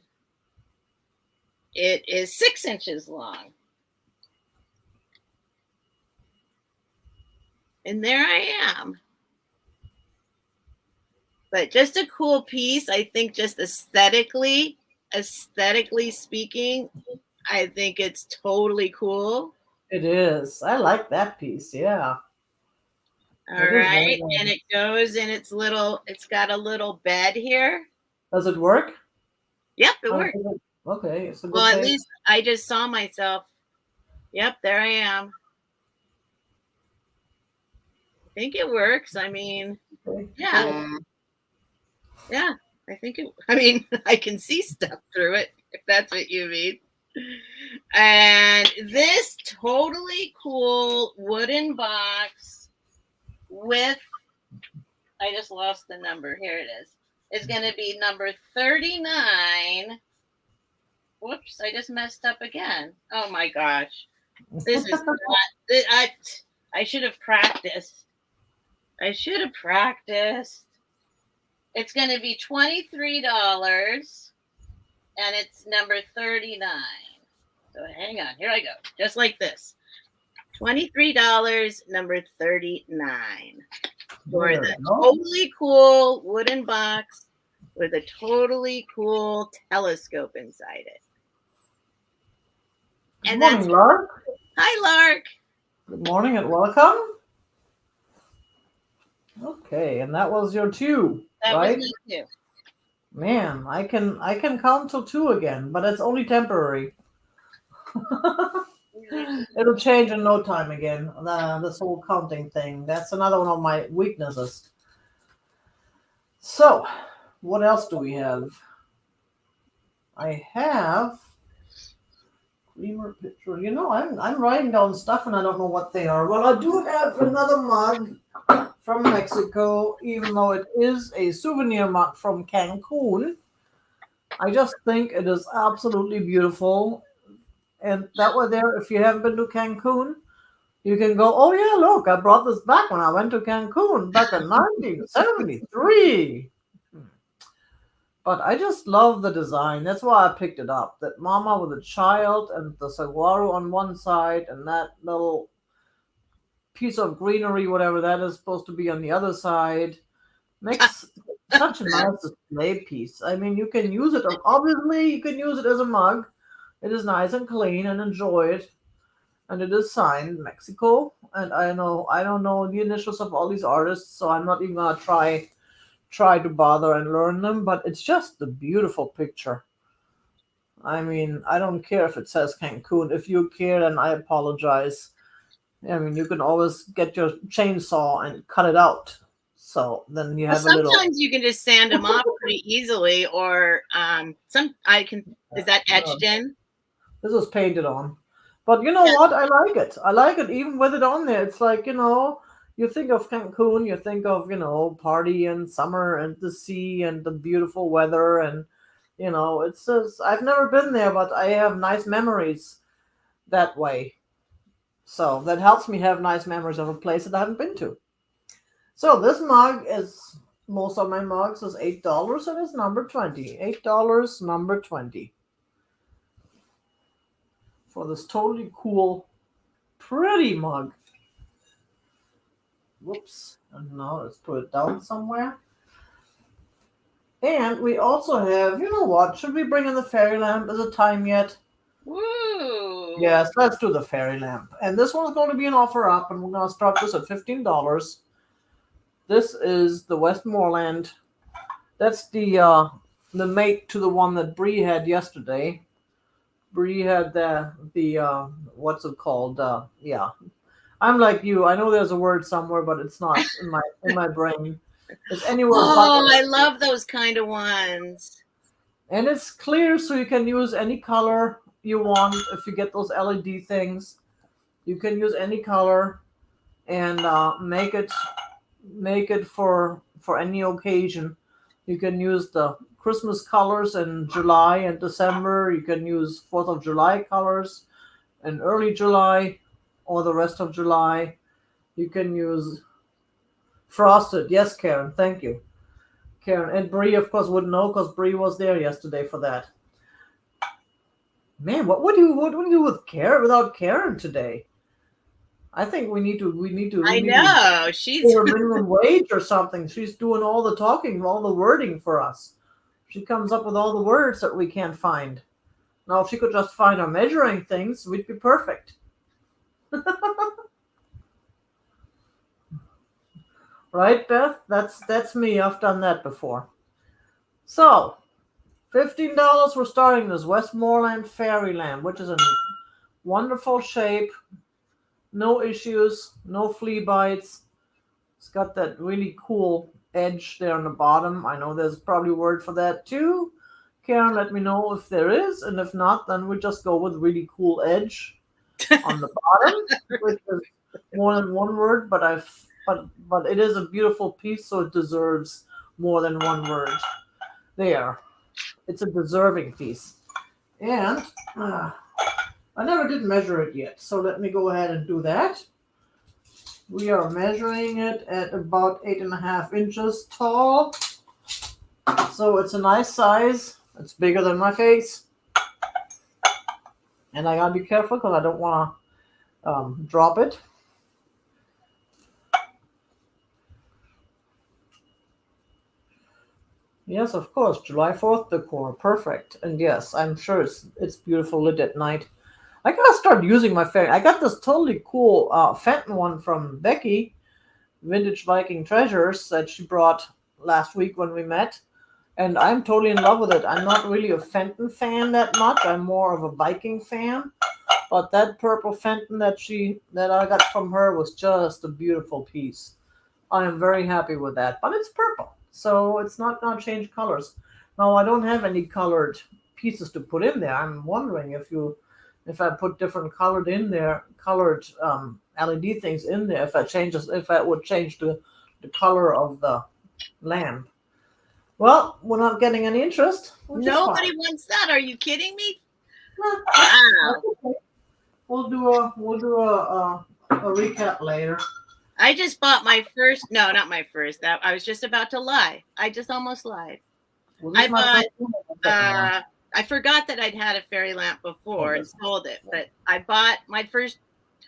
it is 6 inches long. And there I am. But just a cool piece. I think just aesthetically speaking, I think it's totally cool. It is. I like that piece. Yeah. All right. And it goes in it's got a little bed here. Does it work? Yep, it works. Okay. It's a good well, thing. At least I just saw myself. Yep, there I am. I think it works. I mean, okay. Yeah. Yeah, I can see stuff through it, if that's what you mean. And this totally cool wooden box with, I just lost the number. Here it is. It's going to be number 39. Whoops, I just messed up again. Oh my gosh. This is not, I should have practiced. It's going to be $23, and it's number 39. So hang on. Here I go. Just like this. $23, number 39. For the totally cool wooden box with a totally cool telescope inside it. Good morning, Lark. Hi, Lark. Good morning and welcome. Okay, and that was your 2, right? Was my 2. Man, I can count till 2 again, but it's only temporary. It'll change in no time again. This whole counting thing. That's another one of my weaknesses. So, what else do we have? I have creamer picture. You know, I'm writing down stuff and I don't know what they are. Well, I do have another mug from Mexico, even though it is a souvenir mug from Cancun. I just think it is absolutely beautiful. And that way there, if you haven't been to Cancun, you can go, oh yeah, look, I brought this back when I went to Cancun back in 1973. But I just love the design. That's why I picked it up. That mama with a child and the saguaro on one side and that little piece of greenery, whatever that is supposed to be on the other side, makes such a nice display piece. I mean, you can use it. Obviously, you can use it as a mug. It is nice and clean and enjoy it. And it is signed Mexico. And I don't know the initials of all these artists, so I'm not even gonna try to bother and learn them, but it's just a beautiful picture. I mean, I don't care if it says Cancun. If you care, then I apologize. I mean, you can always get your chainsaw and cut it out. So then you have a little. Sometimes you can just sand them off pretty easily, or is that etched in? This was painted on. But you know what? I like it. I like it even with it on there. It's like, you think of Cancun, you think of, party and summer and the sea and the beautiful weather. And, it's just, I've never been there, but I have nice memories that way. So that helps me have nice memories of a place that I haven't been to. So this mug is, most of my mugs is $8 and it's number 20. $8, number 20. For this totally cool, pretty mug. Whoops. And now let's put it down somewhere. And we also have, you know what? Should we bring in the fairy lamp? Is it time yet? Woo! Yes, let's do the fairy lamp. And this one's going to be an offer up, and we're going to start this at $15. This is the Westmoreland. That's the mate to the one that Bree had yesterday. Bree had the what's it called? Yeah. I'm like you. I know there's a word somewhere, but it's not in my brain. It's anywhere. Oh, I love those kind of ones. And it's clear, so you can use any color you want. If you get those LED things, you can use any color and make it for any occasion. You can use the Christmas colors in July and December. You can use 4th of July colors in early July or the rest of July. You can use frosted. Yes, Karen. Thank you. Karen. And Bree, of course, would know because Bree was there yesterday for that. Man, what would you do with Karen without Karen today? I think we need to. I know she's minimum wage or something. She's doing all the talking, all the wording for us. She comes up with all the words that we can't find. Now, if she could just find our measuring things, we'd be perfect. Right, Beth? That's me. I've done that before. So, $15. We're starting this Westmoreland Fairy Lamp, which is a wonderful shape. No issues, no flea bites. It's got that really cool edge there on the bottom. I know there's probably a word for that too. Karen, let me know if there is, and if not, then we just go with really cool edge on the bottom, which is more than one word. But it is a beautiful piece, so it deserves more than one word. There, it's a deserving piece, and. I never did measure it yet, so let me go ahead and do that. We are measuring it at about 8.5 inches tall. So it's a nice size. It's bigger than my face. And I gotta be careful because I don't want to drop it. Yes, of course, July 4th decor, perfect. And yes, I'm sure it's beautiful lit at night. I gotta start using my Fenton. I got this totally cool Fenton one from Becky, Vintage Viking Treasures, that she brought last week when we met. And I'm totally in love with it. I'm not really a Fenton fan that much. I'm more of a Viking fan. But that purple Fenton that I got from her was just a beautiful piece. I am very happy with that. But it's purple, so it's not gonna change colors. Now I don't have any colored pieces to put in there. I'm wondering if I put different colored in there, colored LED things in there, if that would change the color of the lamp. Well, we're not getting any interest, which is fine. Nobody wants that. Are you kidding me? That's Wow. okay. We'll do a recap later. I just bought my first. No, not my first. That I was just about to lie. I just almost lied. Was I this my bought. first one or the second one? I forgot that I'd had a fairy lamp Oh, before and this sold it, but I bought my first.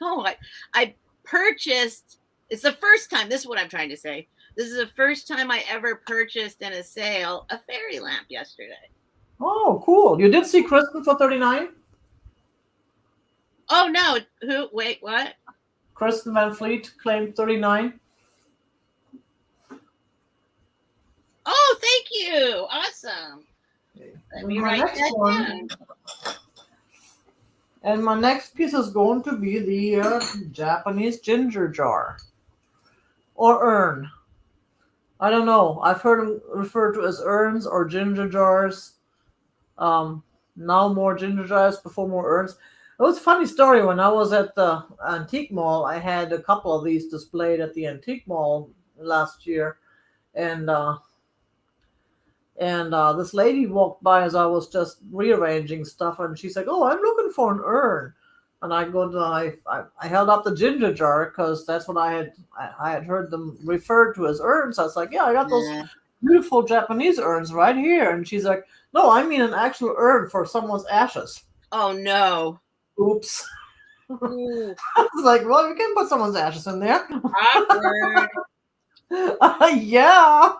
Oh, I purchased. It's the first time. This is what I'm trying to say. This is the first time I ever purchased in a sale a fairy lamp yesterday. Oh, cool. You did see Kristen for 39? Oh no! Who? Wait, what? Kristen Van Fleet claimed 39. Oh, thank you! Awesome. Let me My write next that one, down. and my next piece is going to be the Japanese ginger jar or urn. I don't know. I've heard them referred to as urns or ginger jars. Um, Now more ginger jars, before more urns. It was a funny story. When I was at the antique mall, I had a couple of these displayed at the antique mall last year, and this lady walked by as I was just rearranging stuff, and she's like, "Oh, I'm looking for an urn." And I held up the ginger jar because that's what I had heard them referred to as urns. I was like, "Yeah, I got those Yeah. beautiful Japanese urns right here." And she's like, "No, I mean an actual urn for someone's ashes." Oh no! Oops. Ooh, I was like, "Well, you can put someone's ashes in there." awkward. Yeah.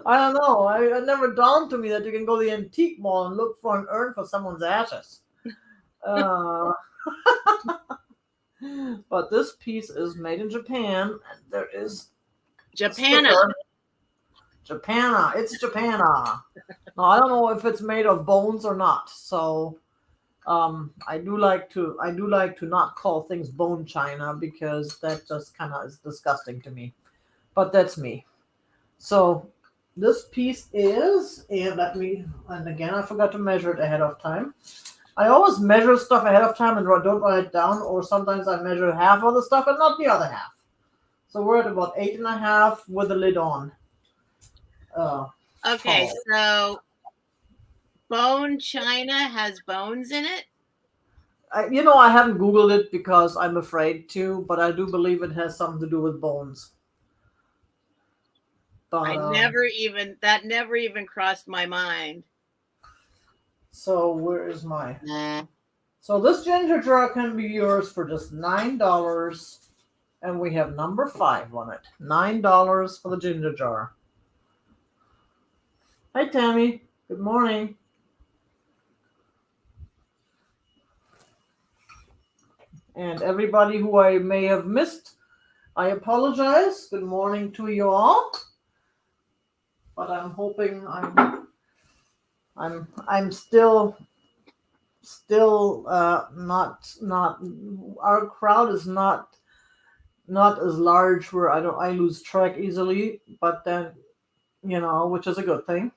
I don't know. It never dawned to me that you can go to the antique mall and look for an urn for someone's ashes. Uh, but this piece is made in Japan, and there is a Japana. sticker. Japana. It's Japana. Now, I don't know if it's made of bones or not. So I do like to not call things bone china because that just kind of is disgusting to me. But that's me. So this piece is, and again, I forgot to measure it ahead of time. I always measure stuff ahead of time and don't write it down, or sometimes I measure half of the stuff and not the other half. So we're at about 8.5 with the lid on. Okay, Tall. so bone china has bones in it. I haven't Googled it because I'm afraid to, but I do believe it has something to do with bones. But That never even crossed my mind. so where is my? Nah. So this ginger jar can be yours for just $9. And we have number 5 on it. $9 for the ginger jar. Hi, Tammy. Good morning. And everybody who I may have missed, I apologize. Good morning to you all. But I'm hoping I'm still not our crowd is not as large where I lose track easily, but then which is a good thing.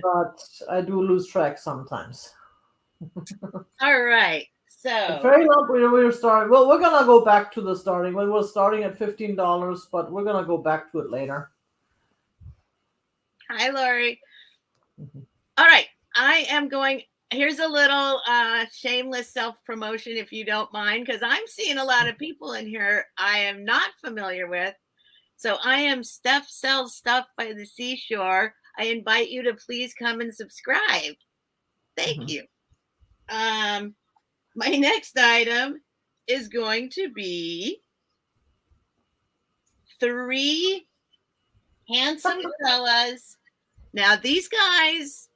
But I do lose track sometimes. All right. But So very well, we're starting. Well, we're gonna go back to the starting. We were starting at $15, but we're gonna go back to it later. hi, Lori. Mhm. All right. I am going. Here's a little shameless self promotion, if you don't mind, because I'm seeing a lot of people in here I am not familiar with. So I am Steph Sells Stuff by the Seashore. I invite you to please come and subscribe. Thank Mhm. you. My next item is going to be 3 handsome fellas. Now, these guys,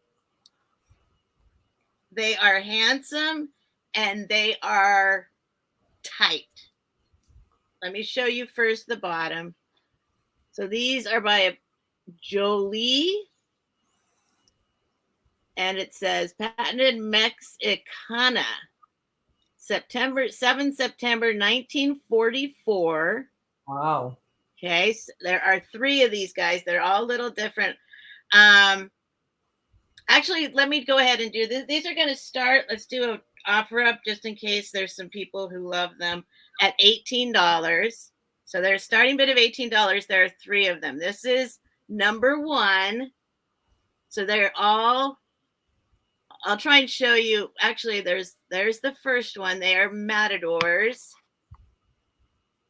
they are handsome and they are tight. Let me show you first the bottom. So these are by Jolie, and it says patented Mexicana, September 7 September 1944. Wow. Okay, so there are 3 of these guys. They're all a little different. Actually, let me go ahead and do this. These are going to start. Let's do an offer up just in case there's some people who love them at $18. So they're starting bid of $18. There are 3 of them. This is number 1. So they're all. I'll try and show you. Actually, there's the first one. They are matadors,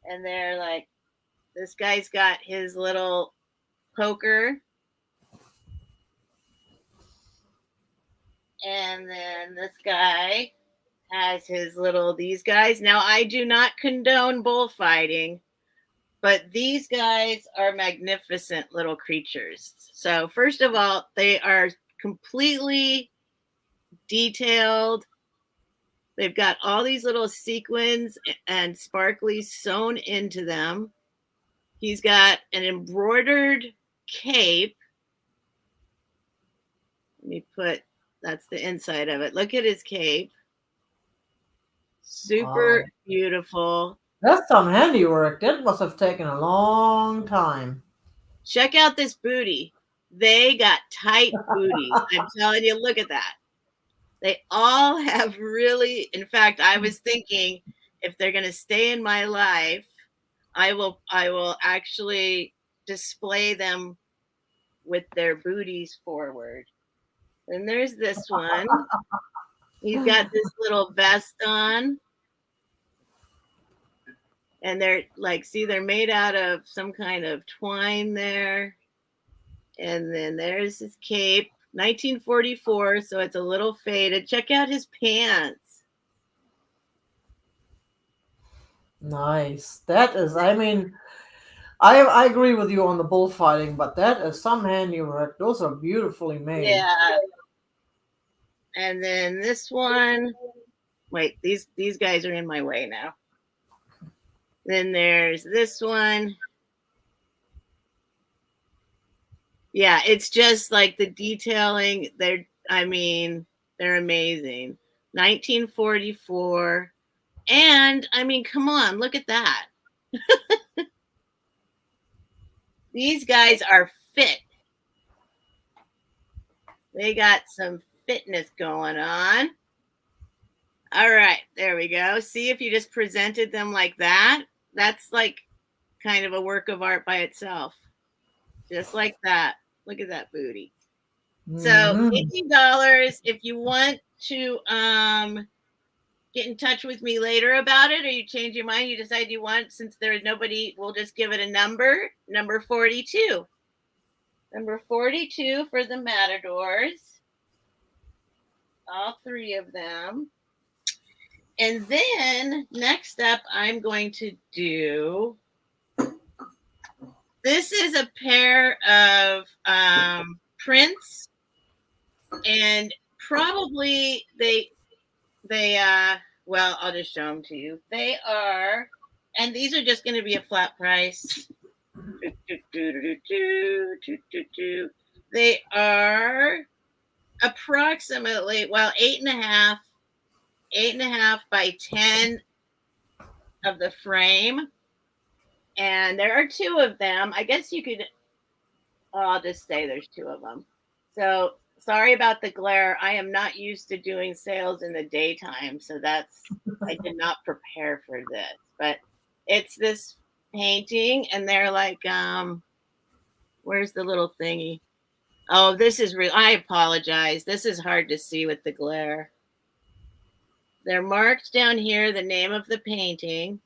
and they're like, this guy's got his little poker. And then this guy has his little, these guys. Now, I do not condone bullfighting, but these guys are magnificent little creatures. So first of all, they are completely detailed. They've got all these little sequins and sparklies sewn into them. He's got an embroidered cape. Let me put, that's the inside of it. Look at his cape. Super beautiful. That's some handiwork. That must have taken a long time. Check out this booty. They got tight booties. I'm telling you, look at that. They all have really, in fact, I was thinking if they're going to stay in my life, I will actually display them with their booties forward. And there's this one. He's got this little vest on. And they're like, see, they're made out of some kind of twine there. And then there's his cape, 1944, so it's a little faded. Check out his pants. Nice. That is, I mean, I agree with you on the bullfighting, but that is some handiwork. Those are beautifully made. Yeah. And then this one, wait, these guys are in my way now. Then there's this one. Yeah, it's just like the detailing. They're amazing. 1944. And I mean, come on, look at that. These guys are fit. They got some fitness going on. All right, there we go. See, if you just presented them like that, that's like kind of a work of art by itself. Just like that. Look at that booty. So $18. If you want to get in touch with me later about it, or you change your mind, you decide you want, since there is nobody, we'll just give it a number 42. Number 42 for the matadors. All 3 of them. And then next up, I'm going to do, this is a pair of prints, and probably they well, I'll just show them to you. They are, and these are just going to be a flat price. They are approximately, well, 8.5 by 10 of the frame. And there are 2 of them. I guess you could, I'll just say there's 2 of them. So sorry about the glare. I am not used to doing sales in the daytime. So I did not prepare for this. But it's this painting, and they're like, where's the little thingy? Oh, this is real. I apologize. This is hard to see with the glare. They're marked down here, the name of the painting.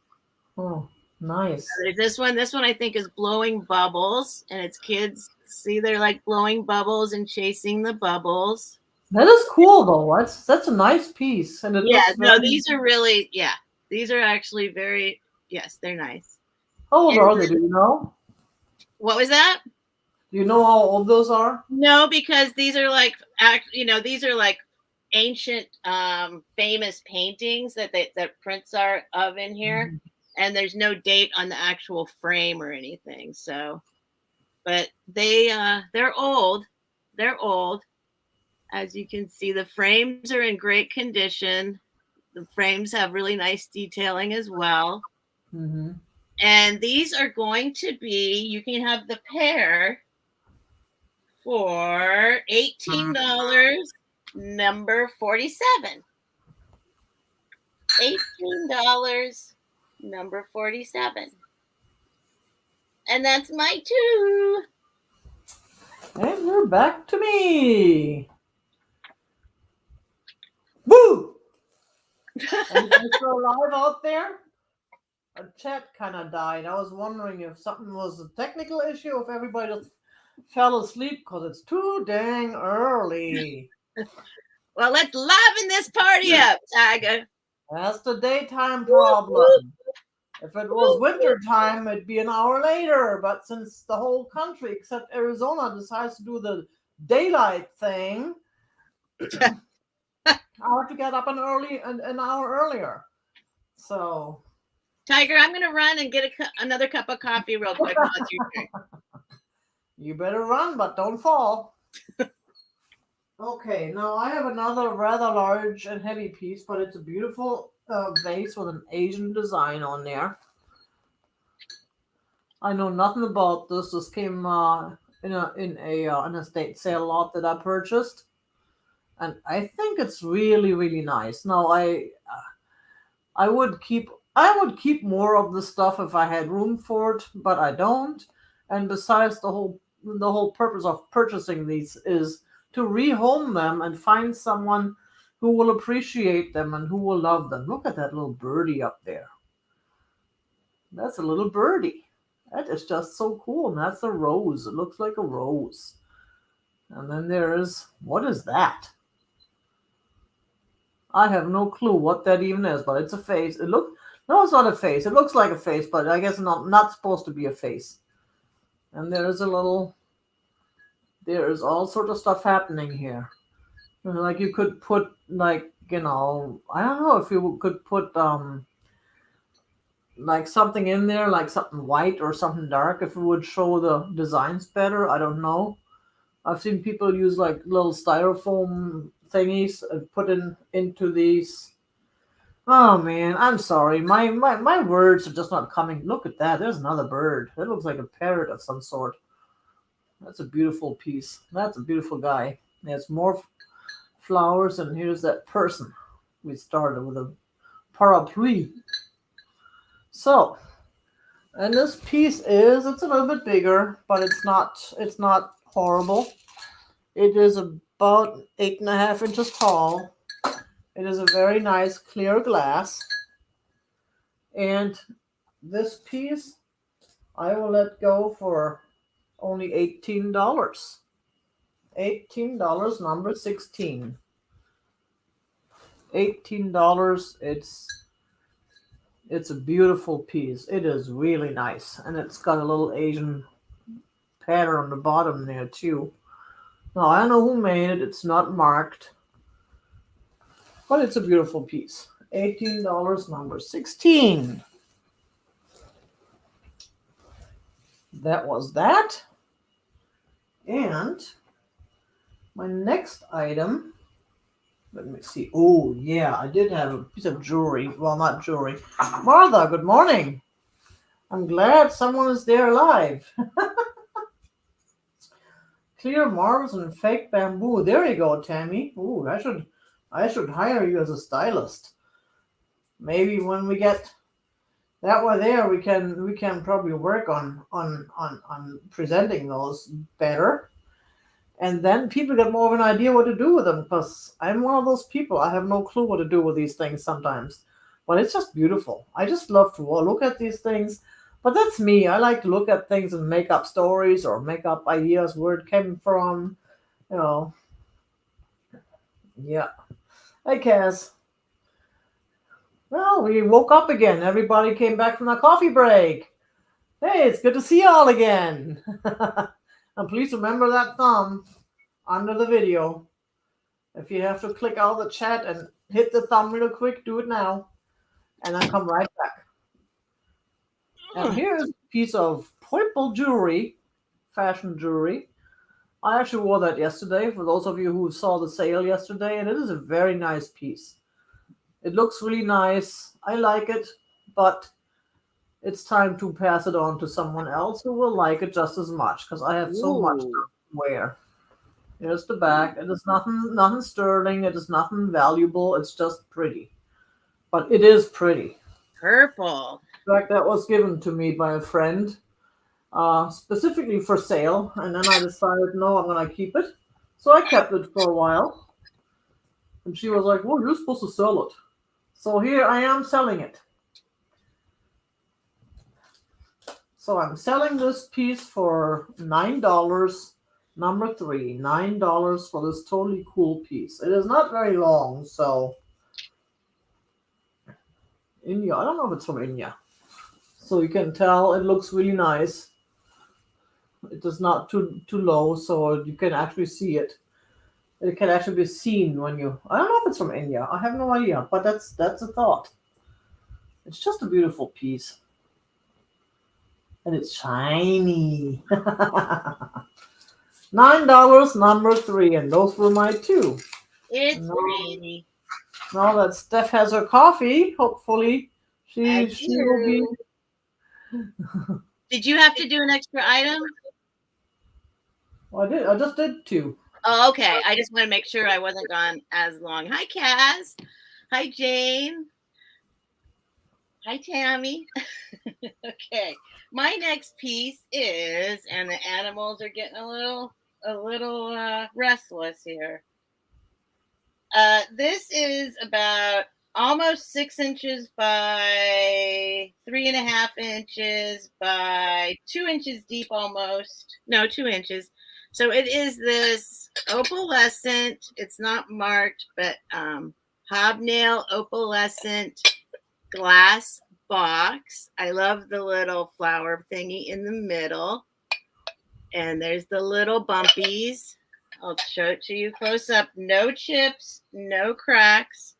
Oh, nice. This one I think is blowing bubbles, and it's kids. See, they're like blowing bubbles and chasing the bubbles. That is cool though. That's a nice piece, and it Yeah, looks no, very. these are really, yeah, these are actually very, yes, they're nice. How old And are they? Do you know? what was that? Do you know how old those are? No, because these are like these are like ancient famous paintings that prints are of in here, Mhm. and there's no date on the actual frame or anything. So, but they're old. They're old. As you can see, the frames are in great condition. The frames have really nice detailing as well. Mm-hmm. And these are going to be, you can have the pair for $18, number 47. $18, number 47. And that's my two. And we're back to me. Woo! Are you guys still alive out there? Our chat kind of died. I was wondering if something was a technical issue, if everybody just fell asleep because it's too dang early. Well, let's liven this party up, Tiger. That's the daytime problem. If it was winter time, it'd be an hour later. But since the whole country except Arizona decides to do the daylight thing, I have to get up an hour earlier. So Tiger, I'm going to run and get another cup of coffee real quick while it's your turn. you better run, but don't fall. Okay, now I have another rather large and heavy piece, but it's a beautiful vase with an Asian design on there. I know nothing about this. This came in an estate sale lot that I purchased, and I think it's really nice. Now I would keep more of the stuff if I had room for it, but I don't. And besides, the whole purpose of purchasing these is to rehome them and find someone who will appreciate them and who will love them. Look at that little birdie up there. That's a little birdie. That is just so cool. And that's a rose. It looks like a rose. And then there's, what is that? I have no clue what that even is, but it's a face. No, it's not a face. It looks like a face, but I guess not supposed to be a face. And there's all sort of stuff happening here. Like you could put I don't know if you could put like something in there, like something white or something dark, if it would show the designs better. I don't know. I've seen people use like little styrofoam thingies and put into these. Oh man, I'm sorry. My words are just not coming. Look at that. There's another bird. That looks like a parrot of some sort. That's a beautiful piece. That's a beautiful guy. There's more flowers, and here's that person. We started with a parapluie. So, and this piece it's a little bit bigger, but it's not horrible. It is about 8.5 inches tall. It is a very nice clear glass. And this piece I will let go for only $18. $18, number 16. $18. It's a beautiful piece. It is really nice. And it's got a little Asian pattern on the bottom there too. Now I don't know who made it. It's not marked. But it's a beautiful piece. $18, number 16. That was that. And my next item, let me see. Oh, yeah, I did have a piece of jewelry. Well, not jewelry. Martha, good morning. I'm glad someone is there alive. Clear marbles and fake bamboo. There you go, Tammy. Ooh, I should hire you as a stylist. Maybe when we get that one there, we can probably work on presenting those better, and then people get more of an idea what to do with them. Because I'm one of those people, I have no clue what to do with these things sometimes, but it's just beautiful. I just love to look at these things. But that's me. I like to look at things and make up stories or make up ideas where it came from. You know, Yeah. Hey, Cass. Well, we woke up again. Everybody came back from the coffee break. Hey, it's good to see you all again. And please remember that thumb under the video. If you have to click out of the chat and hit the thumb real quick, do it now. And then come right back. And here's a piece of purple jewelry, fashion jewelry. I actually wore that yesterday, for those of you who saw the sale yesterday, and it is a very nice piece. It looks really nice. I like it, but it's time to pass it on to someone else who will like it just as much, because I have so much to wear. Here's the back. It is nothing sterling. It is nothing valuable. It's just pretty. But it is pretty. Purple. In fact, that was given to me by a friend, specifically for sale. And then I decided, no, I'm going to keep it. So I kept it for a while. And she was like, well, you're supposed to sell it. So here I am selling it. So I'm selling this piece for $9. Number 3, $9 for this totally cool piece. It is not very long, so India. I don't know if it's from India. So you can tell it looks really nice. It is not too low, so you can actually see it. It can actually be seen when you. I don't know if it's from India. I have no idea, but that's a thought. It's just a beautiful piece, and it's shiny. $9, number 3, and those were my 2. It's pretty. Now that Steph has her coffee, hopefully she will be. Did you have to do an extra item? Well, I did. I just did 2. Oh, okay. I just want to make sure I wasn't gone as long. Hi, Cass. Hi, Jane. Hi, Tammy. Okay. My next piece is, and the animals are getting a little restless here. This is about almost 6 inches by 3.5 inches by 2 inches deep, almost. No, 2 inches. So it is this opalescent. It's not marked, but hobnail opalescent glass box. I love the little flower thingy in the middle. And there's the little bumpies. I'll show it to you close up. No chips, no cracks.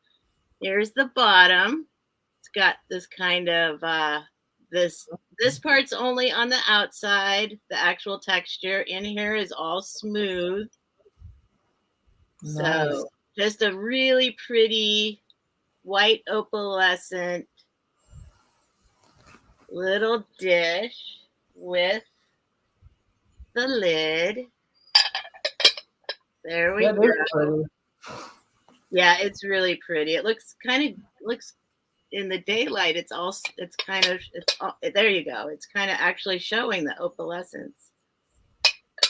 Here's the bottom. It's got this kind of this part's only on the outside. The actual texture in here is all smooth. Nice. So just a really pretty white opalescent little dish with the lid. There we go. Yeah, it's really pretty. It looks in the daylight. It's all there you go. It's kind of actually showing the opalescence.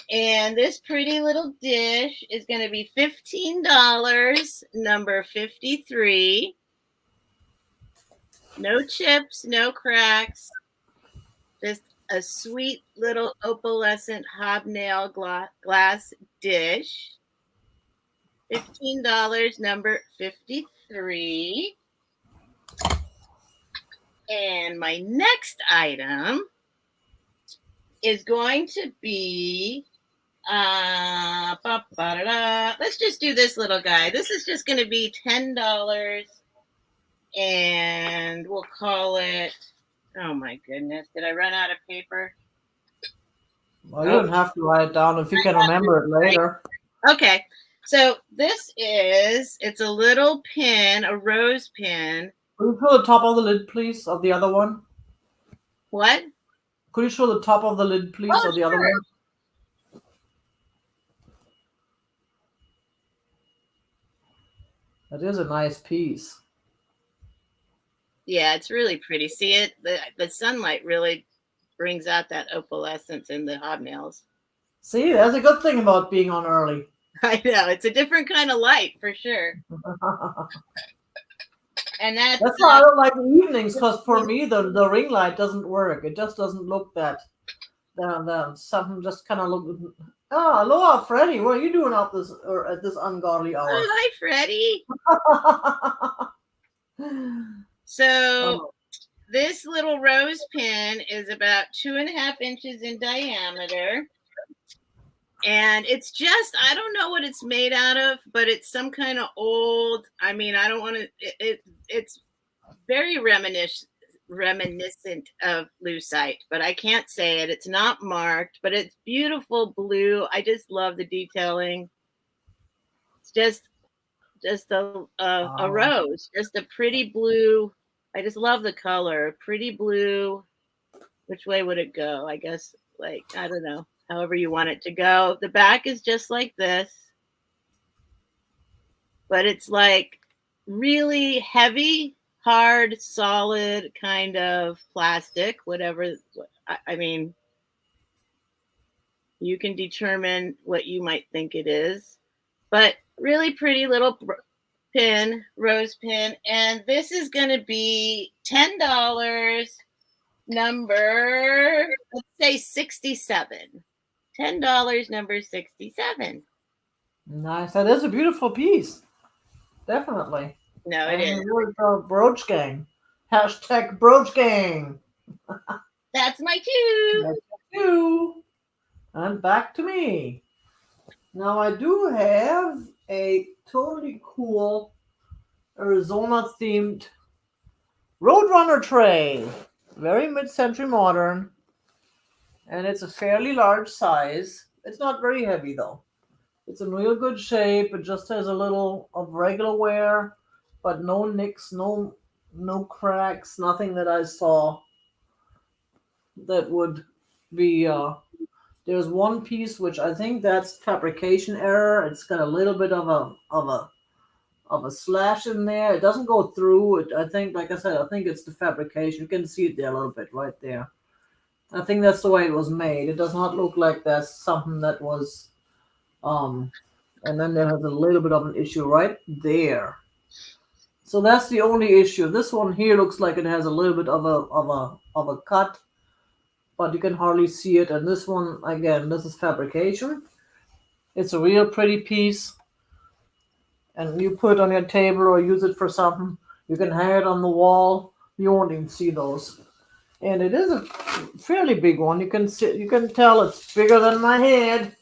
And this pretty little dish is going to be $15, number 53. No chips, no cracks. Just a sweet little opalescent hobnail glass dish. $15, number 53. And my next item is going to be let's just do this little guy. This is just going to be $10, and we'll call it, oh my goodness, did I run out of paper? Well, you don't have to write it down if you can remember it later. Okay, so this it's a little pin, a rose pin. Could you show the top of the lid, please, of the other one? What? Could you show the top of the lid, please, of the other one? That is a nice piece. Yeah, it's really pretty. See it? The sunlight really brings out that opalescence in the hobnails. See, that's a good thing about being on early. I know. It's a different kind of light, for sure. And that's why I don't like the evenings, because for me, the ring light doesn't work. It just doesn't look that. Something just kind of look. Ah, aloha, Freddie. What are you doing up this or at this ungodly hour? Oh, hi, Freddie. Oh, So this little rose pin is about 2.5 inches in diameter. And it's just, I don't know what it's made out of, but it's some kind of old, I mean, I don't want to, it's very reminiscent of lucite, but I can't say it. It's not marked, but it's beautiful blue. I just love the detailing. It's just a rose, just a pretty blue. I just love the color. Pretty blue. Which way would it go? I guess, like, I don't know, however you want it to go. The back is just like this, but it's like really heavy, hard, solid kind of plastic, whatever. I mean, you can determine what you might think it is, but really pretty little pin, rose pin. And this is going to be $10, number, let's say 67. $10, number 67. nice. That is a beautiful piece. Definitely. No, it And is. here's the brooch gang. Hashtag brooch gang. That's my two. That's you. And back to me. Now I do have a totally cool Arizona themed Roadrunner tray. Very mid-century modern. And it's a fairly large size. It's not very heavy though. It's in real good shape. It just has a little of regular wear, but no nicks, no cracks, nothing that I saw that would be there's one piece which I think that's fabrication error. It's got a little bit of a slash in there. It doesn't go through it. I think, like I said, I think it's the fabrication. You can see it there a little bit right there. I think that's the way it was made. It does not look like that's something that was and then there has a little bit of an issue right there. So that's the only issue. This one here looks like it has a little bit of a cut, but you can hardly see it. And this one, again, this is fabrication. It's a real pretty piece, and you put it on your table or use it for something. You can hang it on the wall. You won't even see those. And it is a fairly big one. You can see, you can tell it's bigger than my head.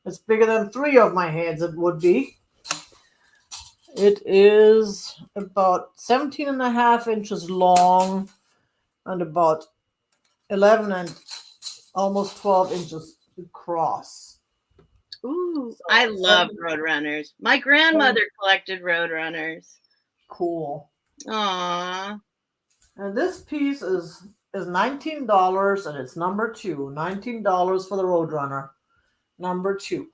It's bigger than 3 of my heads. It would be. It is about 17.5 inches long and about 11 and almost 12 inches across. Ooh, so, I love Roadrunners. My grandmother collected Roadrunners. Cool. Aww. And this piece is $19 and it's number 2. $19 for the Roadrunner. Number 2.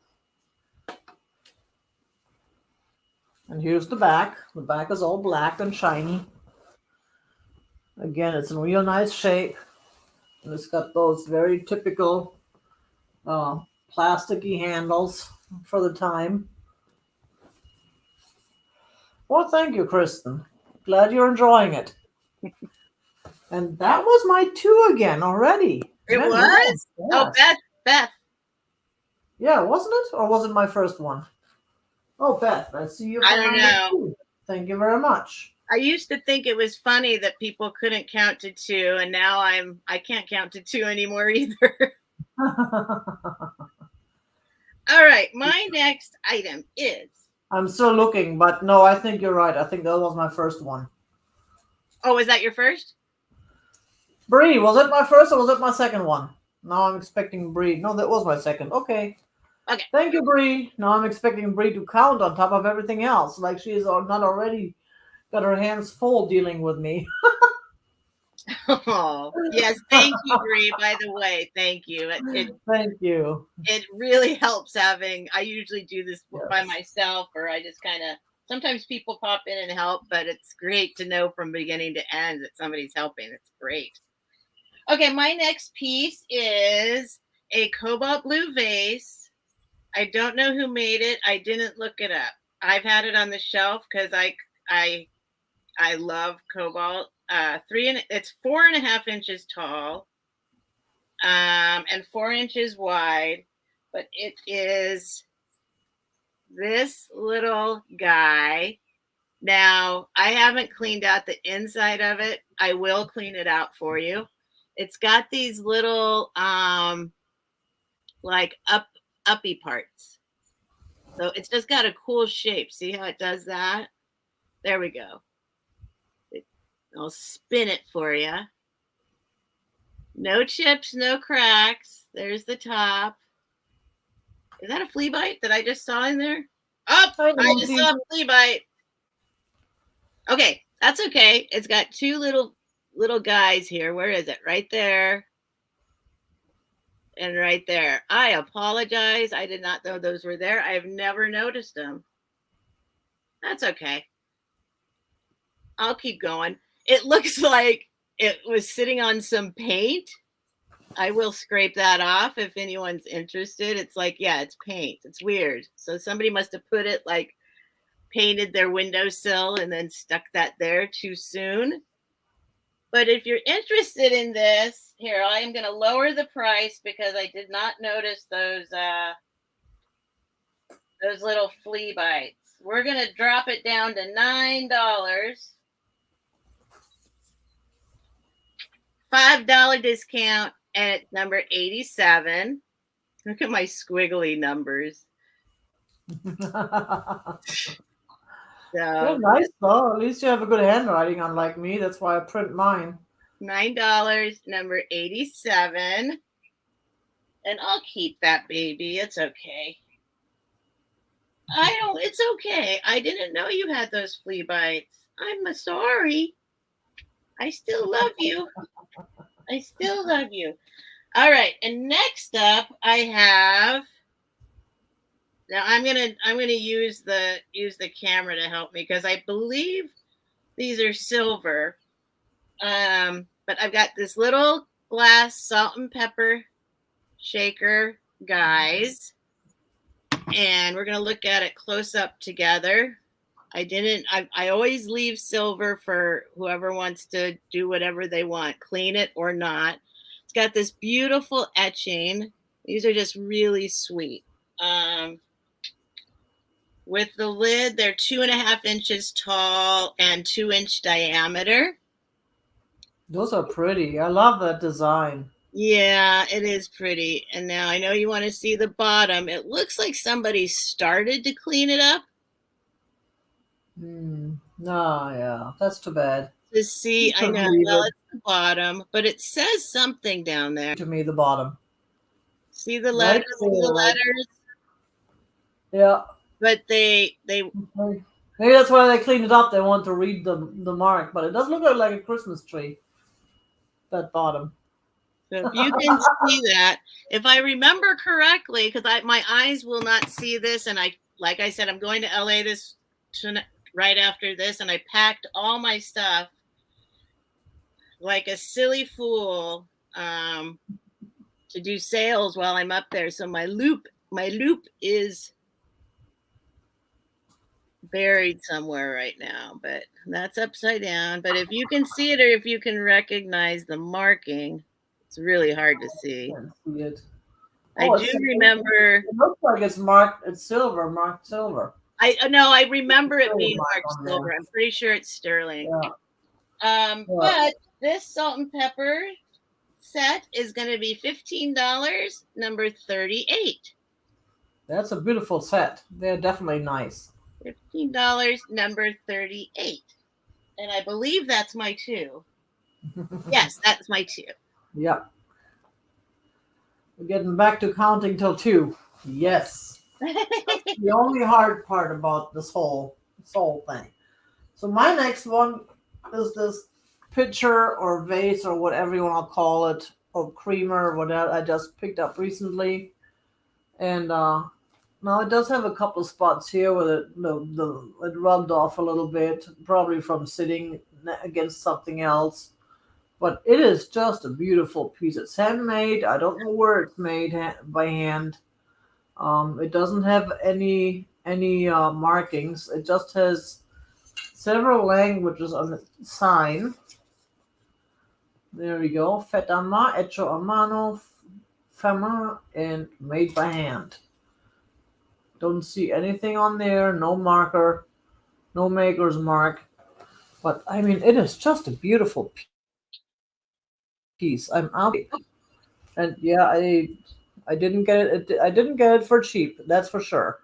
And here's the back. The back is all black and shiny. Again, it's in real nice shape. And it's got those very typical plasticky handles for the time. Well, thank you, Kristen. Glad you're enjoying it. And that was my 2 again already. It was? Yes. Oh, Beth. Yeah, wasn't it? Or was it my first one? Oh, Beth, I see you. I don't know. 2. Thank you very much. I used to think it was funny that people couldn't count to 2, and now I can't count to 2 anymore either. All right, my next item is. I'm still looking, but no, I think you're right. I think that was my first one. Oh, was that your first? Bree, was it my first or was it my second one? Now I'm expecting Bree. No, that was my second. Okay. Okay. Thank you, Bree. Now I'm expecting Bree to count on top of everything else, like she is not already got her hands full dealing with me. Oh, yes. Thank you, Bree, by the way. Thank you. Thank you. It really helps having, I usually do this by myself, or I just kind of, sometimes people pop in and help, but it's great to know from beginning to end that somebody's helping. It's great. Okay, my next piece is a cobalt blue vase. I don't know who made it. I didn't look it up. I've had it on the shelf because I love cobalt. It's 4.5 inches tall, and 4 inches wide. but it is this little guy. Now, I haven't cleaned out the inside of it. I will clean it out for you. It's got these little like uppy parts. So it's just got a cool shape. See how it does that? There we go. I'll spin it for you. No chips, no cracks. There's the top. Is that a flea bite that I just saw in there? Oh, I just saw a flea bite. Okay, that's okay. It's got two little guys here. Where is it? Right there. And right there. I apologize. I did not know those were there. I have never noticed them. That's okay. I'll keep going. It looks like it was sitting on some paint. I will scrape that off if anyone's interested. It's like, yeah, it's paint. It's weird. So somebody must have put it like painted their windowsill and then stuck that there too soon. But if you're interested in this, here, I am going to lower the price because I did not notice those little flea bites. We're going to drop it down to $9. $5 discount, and it's number 87. Look at my squiggly numbers. So nice though. At least you have a good handwriting, unlike me. That's why I print mine. $9, number 87. And I'll keep that baby. It's okay. It's okay. I didn't know you had those flea bites. I'm sorry. I still love you. I still love you. All right. And next up I have, now I'm gonna use the camera to help me because I believe these are silver. But I've got this little glass salt and pepper shaker, guys, and we're gonna look at it close up together. I always leave silver for whoever wants to do whatever they want, clean it or not. It's got this beautiful etching. These are just really sweet. With the lid, they're 2.5 inches tall and 2-inch diameter. Those are pretty. I love that design. Yeah, it is pretty. And now I know you want to see the bottom. It looks like somebody started to clean it up. No, yeah, that's too bad. To see, I know, well, it's the bottom, but it says something down there. To me, the bottom. See the letters? Right there, the letters? Yeah. But they maybe that's why they cleaned it up. They want to read the mark, but it does look like a Christmas tree. That bottom. So if you can see that, if I remember correctly, because my eyes will not see this, and like I said, I'm going to LA right after this, and I packed all my stuff like a silly fool to do sales while I'm up there. So my loop is buried somewhere right now, but that's upside down. But if you can see it, or if you can recognize the marking, it's really hard to see. I can't see it. I do remember. It looks like it's marked. It's silver, marked silver. I remember it being marked silver. I'm pretty sure it's sterling. Yeah. But this salt and pepper set is going to be $15, number 38. That's a beautiful set. They're definitely nice. $15, number 38. And I believe that's my 2. Yes, that's my 2. Yep. We're getting back to counting till 2. Yes. That's the only hard part about this whole thing. So my next one is this pitcher or vase or whatever you want to call it, or creamer or whatever I just picked up recently. And now it does have a couple of spots here where it rubbed off a little bit, probably from sitting against something else. But it is just a beautiful piece. It's handmade. I don't know where it's made by hand. It doesn't have any markings. It just has several languages on the sign. There we go. Fet a hecho a mano, ephemera and made by hand. Don't see anything on there, no marker, no maker's mark. But I mean, it is just a beautiful piece. I'm out, and yeah, I didn't get it. I didn't get it for cheap. That's for sure.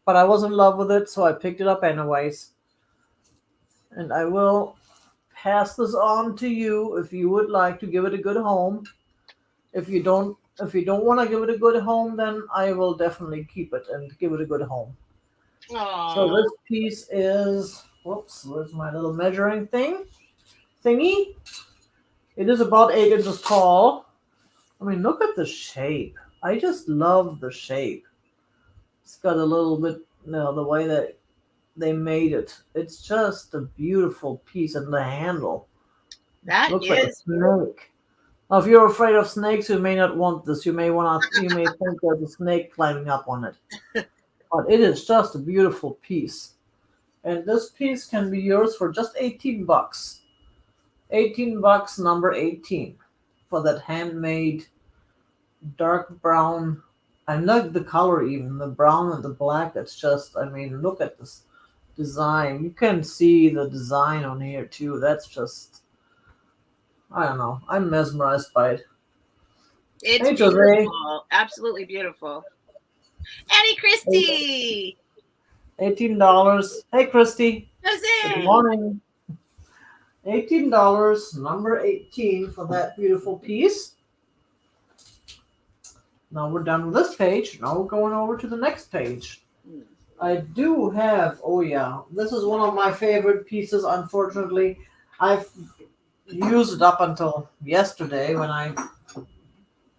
But I was in love with it, so I picked it up anyways. And I will pass this on to you if you would like to give it a good home. If you don't want to give it a good home, then I will definitely keep it and give it a good home. So Aww. this piece is, whoops, where's my little measuring thingy? It is about 8 inches tall. I mean, look at the shape. I just love the shape. It's got a little bit, the way that they made it. It's just a beautiful piece, and the handle That looks like a is, snake. Now, if you're afraid of snakes, you may not want this. You may think there's a snake climbing up on it. But it is just a beautiful piece. And this piece can be yours for just 18 bucks. 18 bucks, number 18, for that handmade dark brown. I like the color, even the brown and the black. It's just, I mean, look at this design. You can see the design on here too. That's just, I don't know. I'm mesmerized by it. it's Hey, Jose. beautiful. Absolutely beautiful. Annie Christie. $18. Hey, Christy. Good Jose. morning. $18, number 18, for that beautiful piece. Now we're done with this page. Now we're going over to the next page. I do have, oh yeah, this is one of my favorite pieces. Unfortunately, I've used it up until yesterday when I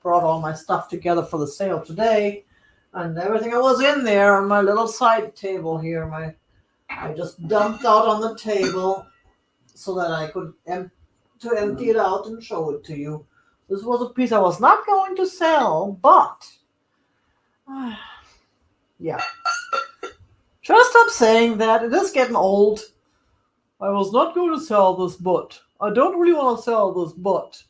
brought all my stuff together for the sale today. And everything that was in there on my little side table here, I just dumped out on the table so that I could empty it out and show it to you. This was a piece I was not going to sell, but yeah. Just stop saying that. It is getting old. I was not going to sell this, but I don't really want to sell this, but.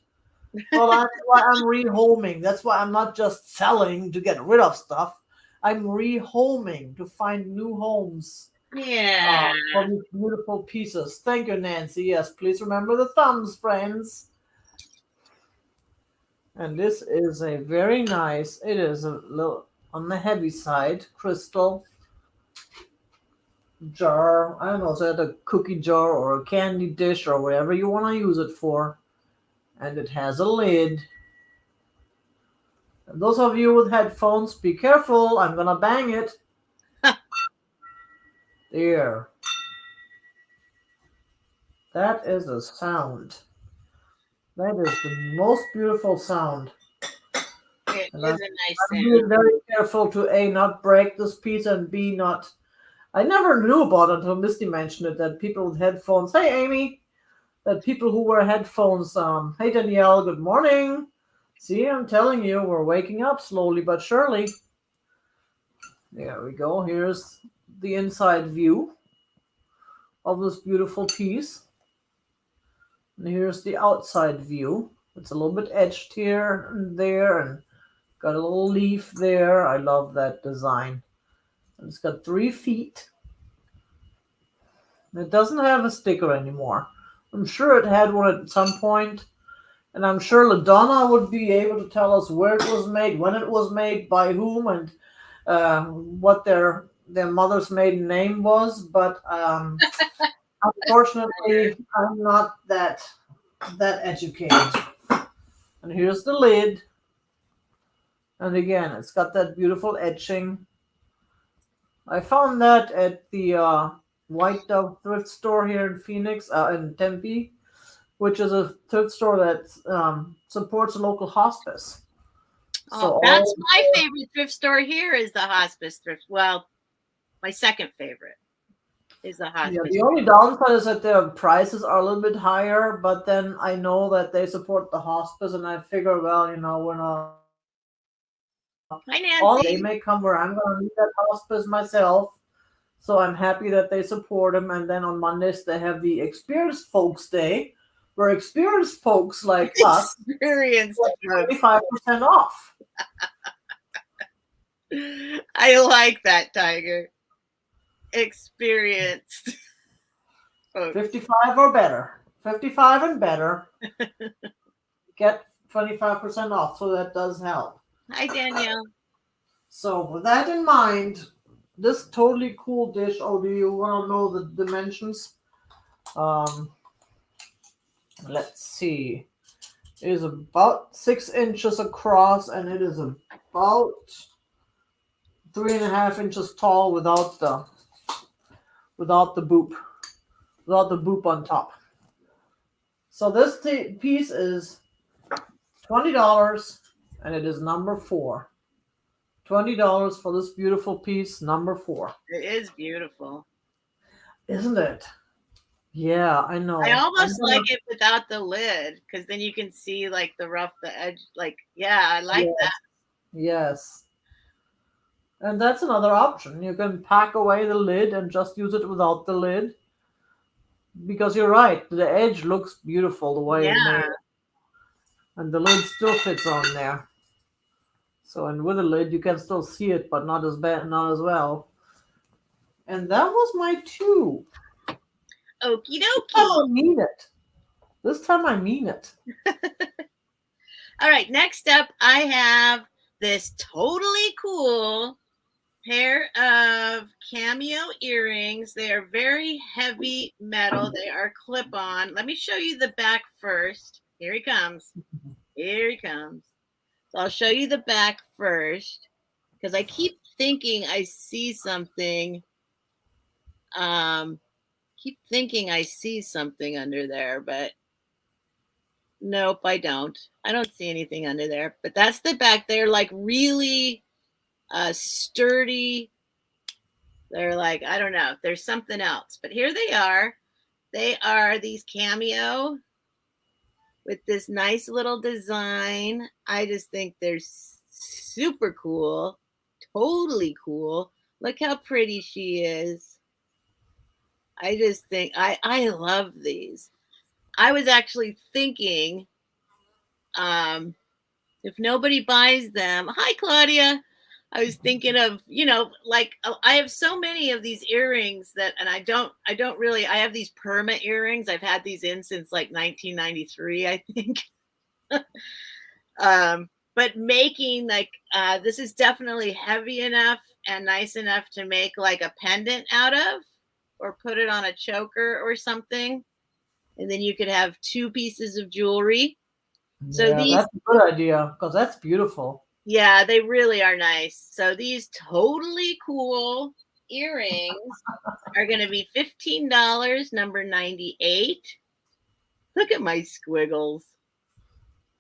Well, that's why I'm rehoming. That's why I'm not just selling to get rid of stuff. I'm rehoming to find new homes. Yeah. For these beautiful pieces. Thank you, Nancy. Yes, please remember the thumbs, friends. And this is a very nice, it is a little on the heavy side, crystal jar. I don't know, is that a cookie jar or a candy dish or whatever you want to use it for. And it has a lid. And those of you with headphones, be careful. I'm going to bang it. There. That is a sound. That is the most beautiful sound. It And is a nice I'm sound. being very careful to A, not break this piece, and B, not. I never knew about it until Misty mentioned it, that people with headphones. Hey, Amy. That people who wear headphones. Hey, Danielle. Good morning. See, I'm telling you, we're waking up slowly but surely. There we go. Here's the inside view of this beautiful piece. And here's the outside view. It's a little bit etched here and there, and got a little leaf there. I love that design. And it's got 3 feet. It doesn't have a sticker anymore. I'm sure it had one at some point, and I'm sure LaDonna would be able to tell us where it was made, when it was made, by whom, and what their mother's maiden name was. But unfortunately, I'm not that educated. And here's the lid. And again, it's got that beautiful etching. I found that at the White Dove thrift store here in Phoenix, in Tempe, which is a thrift store that supports a local hospice. Oh, that's my favorite thrift store here is the hospice thrift. Well, my second favorite is the hospice. Yeah, the only downside is that their prices are a little bit higher, but then I know that they support the hospice, and I figure, well, we're not. Hi, Nancy. They may come where I'm going to need that hospice myself. So I'm happy that they support them. And then on Mondays, they have the Experienced Folks Day, where experienced folks like us get 25% off. I like that, Tiger. Experienced. Folks. 55 or better. 55 and better. Get 25% off, so that does help. Hi, Danielle. So with that in mind, this totally cool dish, oh, do you want to know the dimensions? Let's see. It is about 6 inches across, and it is about 3.5 inches tall without the boop, without the boop on top. So this piece is $20, and it is number 4. $20 for this beautiful piece, number 4. It is beautiful. Isn't it? Yeah, I know. I almost like it without the lid, because then you can see like the edge. Like, yeah, I like that. Yes. And that's another option. You can pack away the lid and just use it without the lid. Because you're right, the edge looks beautiful the way it's made. And the lid still fits on there. So, and with a lid, you can still see it, but not as well. And that was my 2. Okie dokie. I mean it. This time I mean it. All right, next up, I have this totally cool pair of cameo earrings. They are very heavy metal. They are clip-on. Let me show you the back first. Here he comes. Here he comes. So I'll show you the back first, because I keep thinking I see something. Keep thinking I see something under there, but nope, I don't. I don't see anything under there. But that's the back. They're like really sturdy. They're like, I don't know. There's something else. But here they are. They are these cameo with this nice little design. I just think they're super cool. Totally cool. Look how pretty she is. I just think I love these. I was actually thinking, if nobody buys them, hi Claudia. I was thinking of, like I have so many of these earrings and I have these perma earrings. I've had these in since like 1993, I think. But making like, this is definitely heavy enough and nice enough to make like a pendant out of, or put it on a choker or something. And then you could have 2 pieces of jewelry. So yeah, that's a good idea, because that's beautiful. Yeah, they really are nice. So these totally cool earrings are going to be $15, number 98. Look at my squiggles.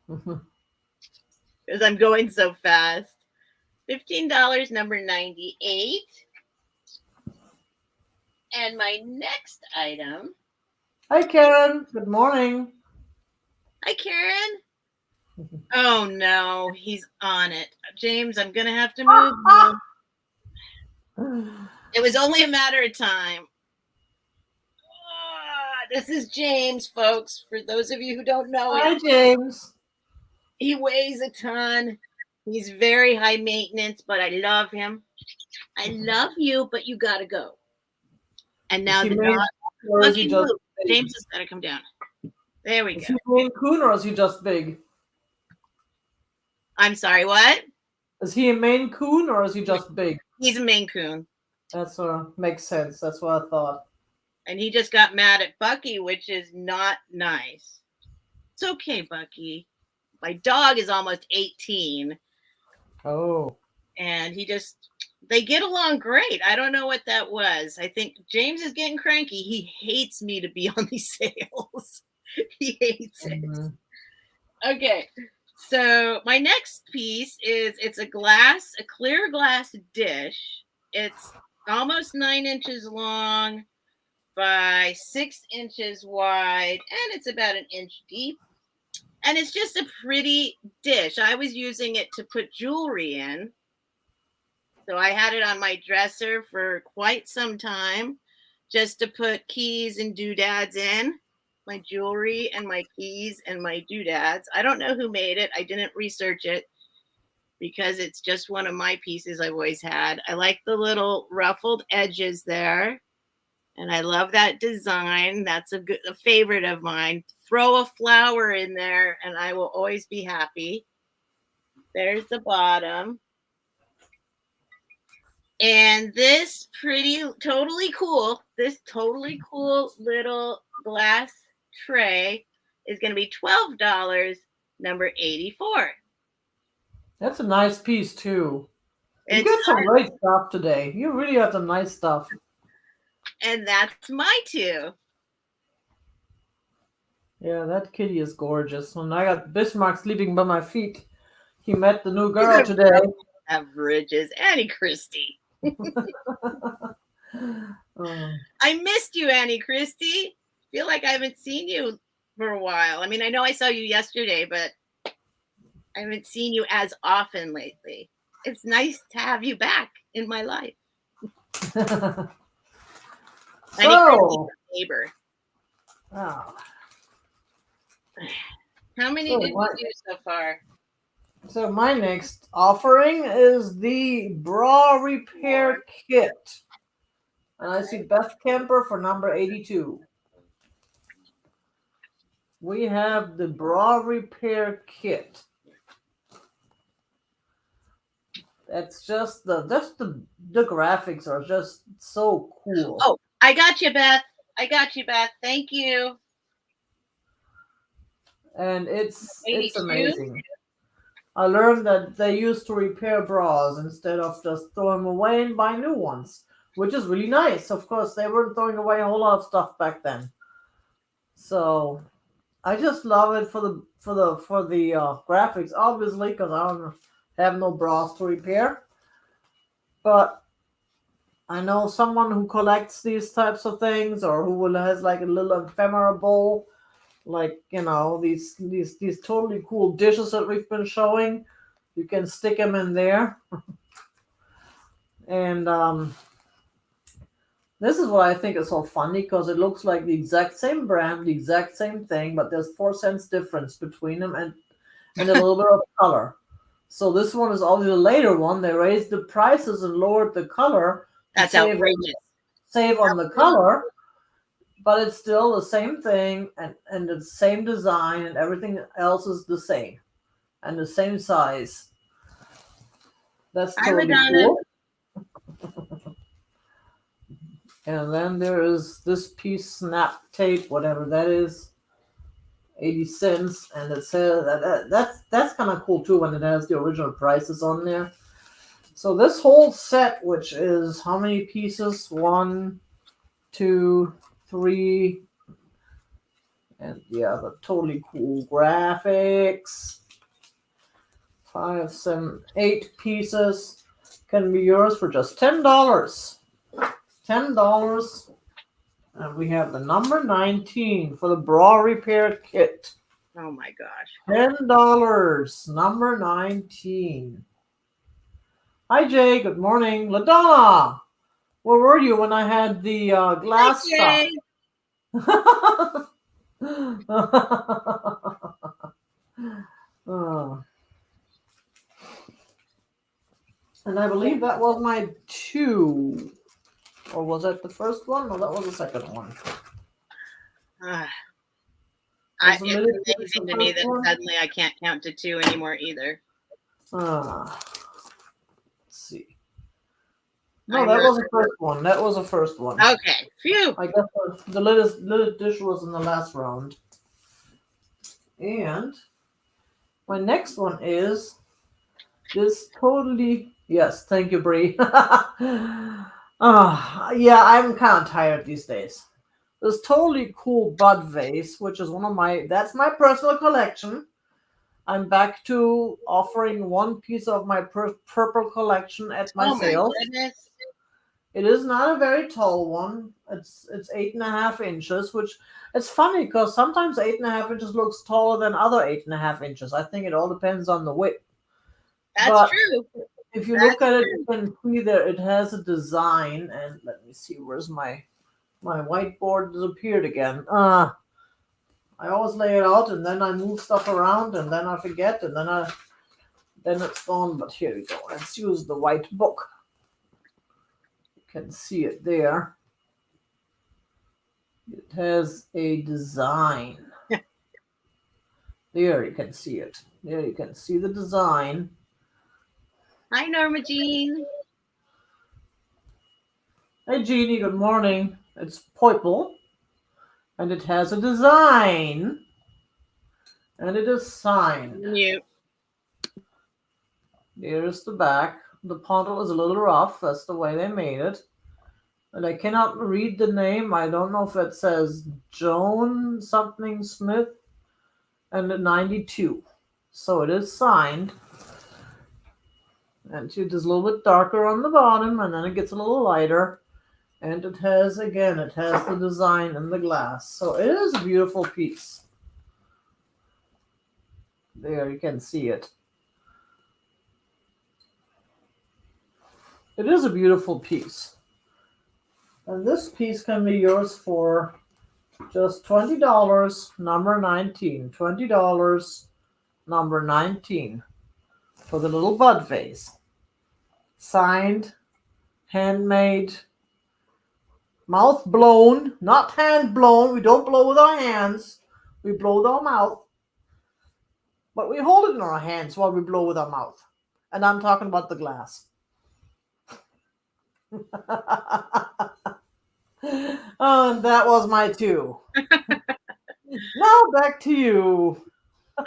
Because I'm going so fast. $15, number 98. And my next item. Hi, Karen. Good morning. Hi, Karen. Oh, no. He's on it. James, I'm going to have to move him. It was only a matter of time. This is James, folks. For those of you who don't know him. Hi, James. He weighs a ton. He's very high maintenance, but I love him. I love you, but you got to go. And now the dog. James has got to come down. There we go. Is he Maine Coon or is he just big? I'm sorry, what? Is he a Maine Coon or is he just big? He's a Maine Coon. That's makes sense. That's what I thought. And he just got mad at Bucky, which is not nice. It's okay, Bucky. My dog is almost 18. Oh. And they get along great. I don't know what that was. I think James is getting cranky. He hates me to be on these sales. He hates it. Okay. So my next piece it's a clear glass dish. It's almost 9 inches long by 6 inches wide, and it's about 1 inch deep. And it's just a pretty dish. I was using it to put jewelry in. So I had it on my dresser for quite some time, just to put keys and doodads in. My jewelry and my keys and my doodads. I don't know who made it. I didn't research it. because it's just one of my pieces I've always had. I like the little ruffled edges there. And I love that design. That's a favorite of mine. Throw a flower in there and I will always be happy. There's the bottom. And this totally cool little glass tray is going to be $12, number 84. That's a nice piece too. You get some great stuff today. You really have some nice stuff. And that's my two. Yeah, that kitty is gorgeous. When I got Bismarck sleeping by my feet, he met the new girl today. Bridges, Annie Christie. I missed you, Annie Christie. Feel like I haven't seen you for a while. I mean, I know I saw you yesterday, but I haven't seen you as often lately. It's nice to have you back in my life. So, neighbor. Oh. How many did you do so far? So my next offering is the bra repair kit. And I see Beth Kemper for number 82. We have the bra repair kit. That's just the graphics are just so cool. Oh, I got you, Beth. Thank you. And it's amazing. I learned that they used to repair bras instead of just throw them away and buy new ones, which is really nice. Of course, they weren't throwing away a whole lot of stuff back then. So I just love it for the graphics, obviously, because I don't have no bras to repair. But I know someone who collects these types of things, or who has like a little ephemera bowl, like, you know, these totally cool dishes that we've been showing. You can stick them in there. And this is what I think is so funny, because it looks like the exact same brand, the exact same thing, but there's 4 cents difference between them and a little bit of color. So this one is obviously the later one. They raised the prices and lowered the color. That's outrageous. Save on the color, but it's still the same thing and the same design, and everything else is the same and the same size. That's totally cool. And then there is this piece, snap tape, whatever that is, 80 cents, and it says that's kind of cool too when it has the original prices on there. So this whole set, which is how many pieces? 1, 2, 3, and yeah, the totally cool graphics. 5, 7, 8 pieces can be yours for just $10. $10. And we have the number 19 for the bra repair kit. Oh my gosh. $10. Number 19. Hi, Jay. Good morning. LaDonna, where were you when I had the glass stuff? And I believe that was my 2. Or was that the first one? No, that was the second one. It's amazing to me that suddenly I can't count to 2 anymore either. Let's see. No, that was the first one. That was the first one. Okay. Phew. I guess the little dish was in the last round. And my next one is this totally... Yes, thank you, Bree. Yeah, I'm kind of tired these days. This totally cool bud vase, which is that's my personal collection. I'm back to offering one piece of my purple collection at my sales. Goodness. It is not a very tall one. It's 8.5 inches, which it's funny because sometimes 8.5 inches looks taller than other 8.5 inches. I think it all depends on the width. That's true. If you look at it, you can see that it has a design. And let me see, where's my whiteboard disappeared again. I always lay it out and then I move stuff around and then I forget and then Then it's gone, but here we go. Let's use the white book. You can see it there. It has a design. There you can see it. There you can see the design. Hi, Norma Jean. Hey, Jeannie, good morning. It's purple, and it has a design, and it is signed. Mute. Here's the back. The panel is a little rough. That's the way they made it. And I cannot read the name. I don't know if it says Joan something Smith and 92. So it is signed. And it is a little bit darker on the bottom, and then it gets a little lighter. And it has, again, it has the design in the glass. So it is a beautiful piece. There, you can see it. It is a beautiful piece. And this piece can be yours for just $20, number 19. $20, number 19. For the little bud vase. Signed, handmade, mouth blown, not hand blown. We don't blow with our hands. We blow with our mouth. But we hold it in our hands while we blow with our mouth. And I'm talking about the glass. Oh, and that was my two. Now back to you.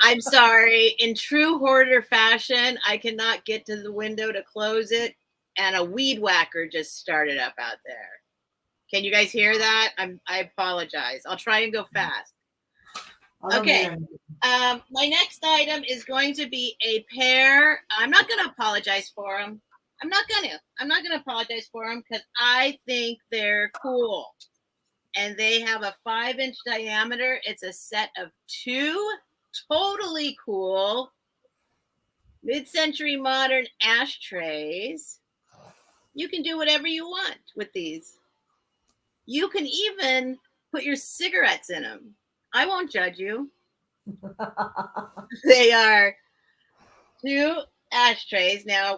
I'm sorry. In true hoarder fashion, I cannot get to the window to close it, and a weed whacker just started up out there. Can you guys hear that? I apologize. I'll try and go fast. Okay. My next item is going to be a pair. I'm not going to apologize for them. I'm not going to apologize for them because I think they're cool. And they have a 5-inch diameter. It's a set of 2 totally cool mid-century modern ashtrays. You can do whatever you want with these. You can even put your cigarettes in them. I won't judge you. They are 2 ashtrays. Now,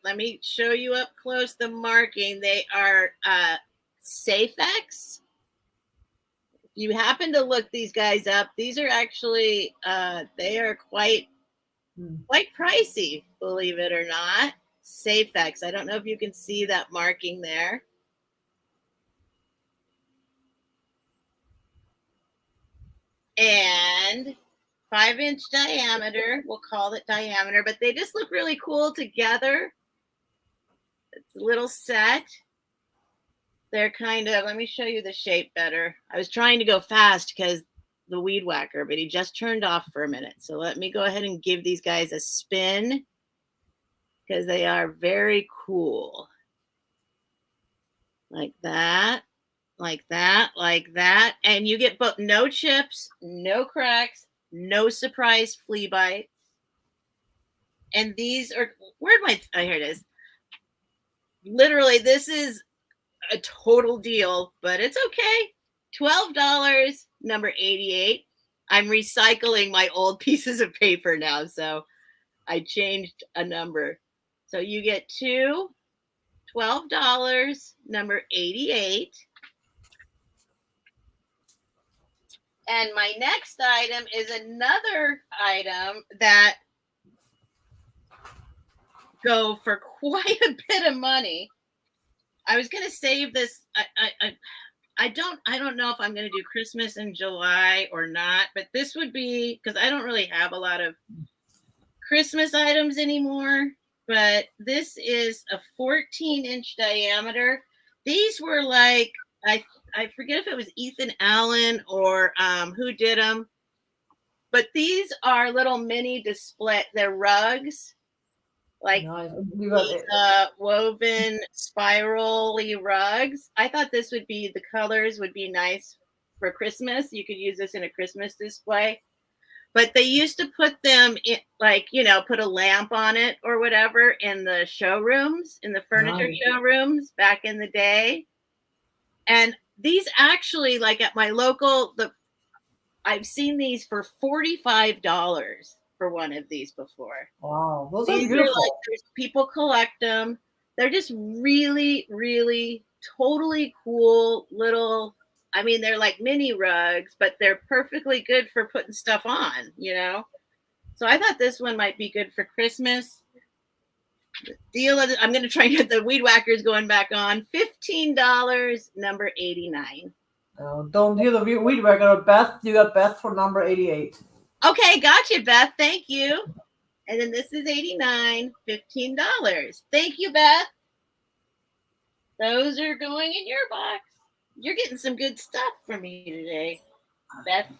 let me show you up close the marking. They are Safex. If you happen to look these guys up, these are actually they are quite pricey, believe it or not. Safex. I don't know if you can see that marking there. And 5-inch diameter, we'll call it diameter, but they just look really cool together. It's a little set. They're kind of, let me show you the shape better. I was trying to go fast because the weed whacker, but he just turned off for a minute. So let me go ahead and give these guys a spin because they are very cool. Like that, like that, like that. And you get both no chips, no cracks, no surprise flea bites. And these are, here it is. Literally, this is a total deal, but it's okay. $12, number 88. I'm recycling my old pieces of paper now, so I changed a number. So you get 2, $12, number 88. And my next item is another item that go for quite a bit of money. I was going to save this. I don't know if I'm going to do Christmas in July or not, but this would be, because I don't really have a lot of Christmas items anymore, but this is a 14-inch diameter. These were like, I forget if it was Ethan Allen or who did them, but these are little mini display. They're rugs, like woven spirally rugs. I thought this would be, the colors would be nice for Christmas. You could use this in a Christmas display. But they used to put them in, like, put a lamp on it or whatever in the showrooms, in the furniture showrooms back in the day. And these actually, like at my local, I've seen these for $45 for one of these before. Wow, those are These are beautiful. like, there's people collect them. They're just really, really totally cool little, I mean, they're like mini rugs, but they're perfectly good for putting stuff on, you know? So I thought this one might be good for Christmas. Deal of I'm going to try and get the weed whackers going back on. $15, number 89. Don't hear the weed whacker. Beth, you got Beth for number 88. Okay, gotcha, Beth. Thank you. And then this is 89, $15. Thank you, Beth. Those are going in your box. You're getting some good stuff from me today, Beth.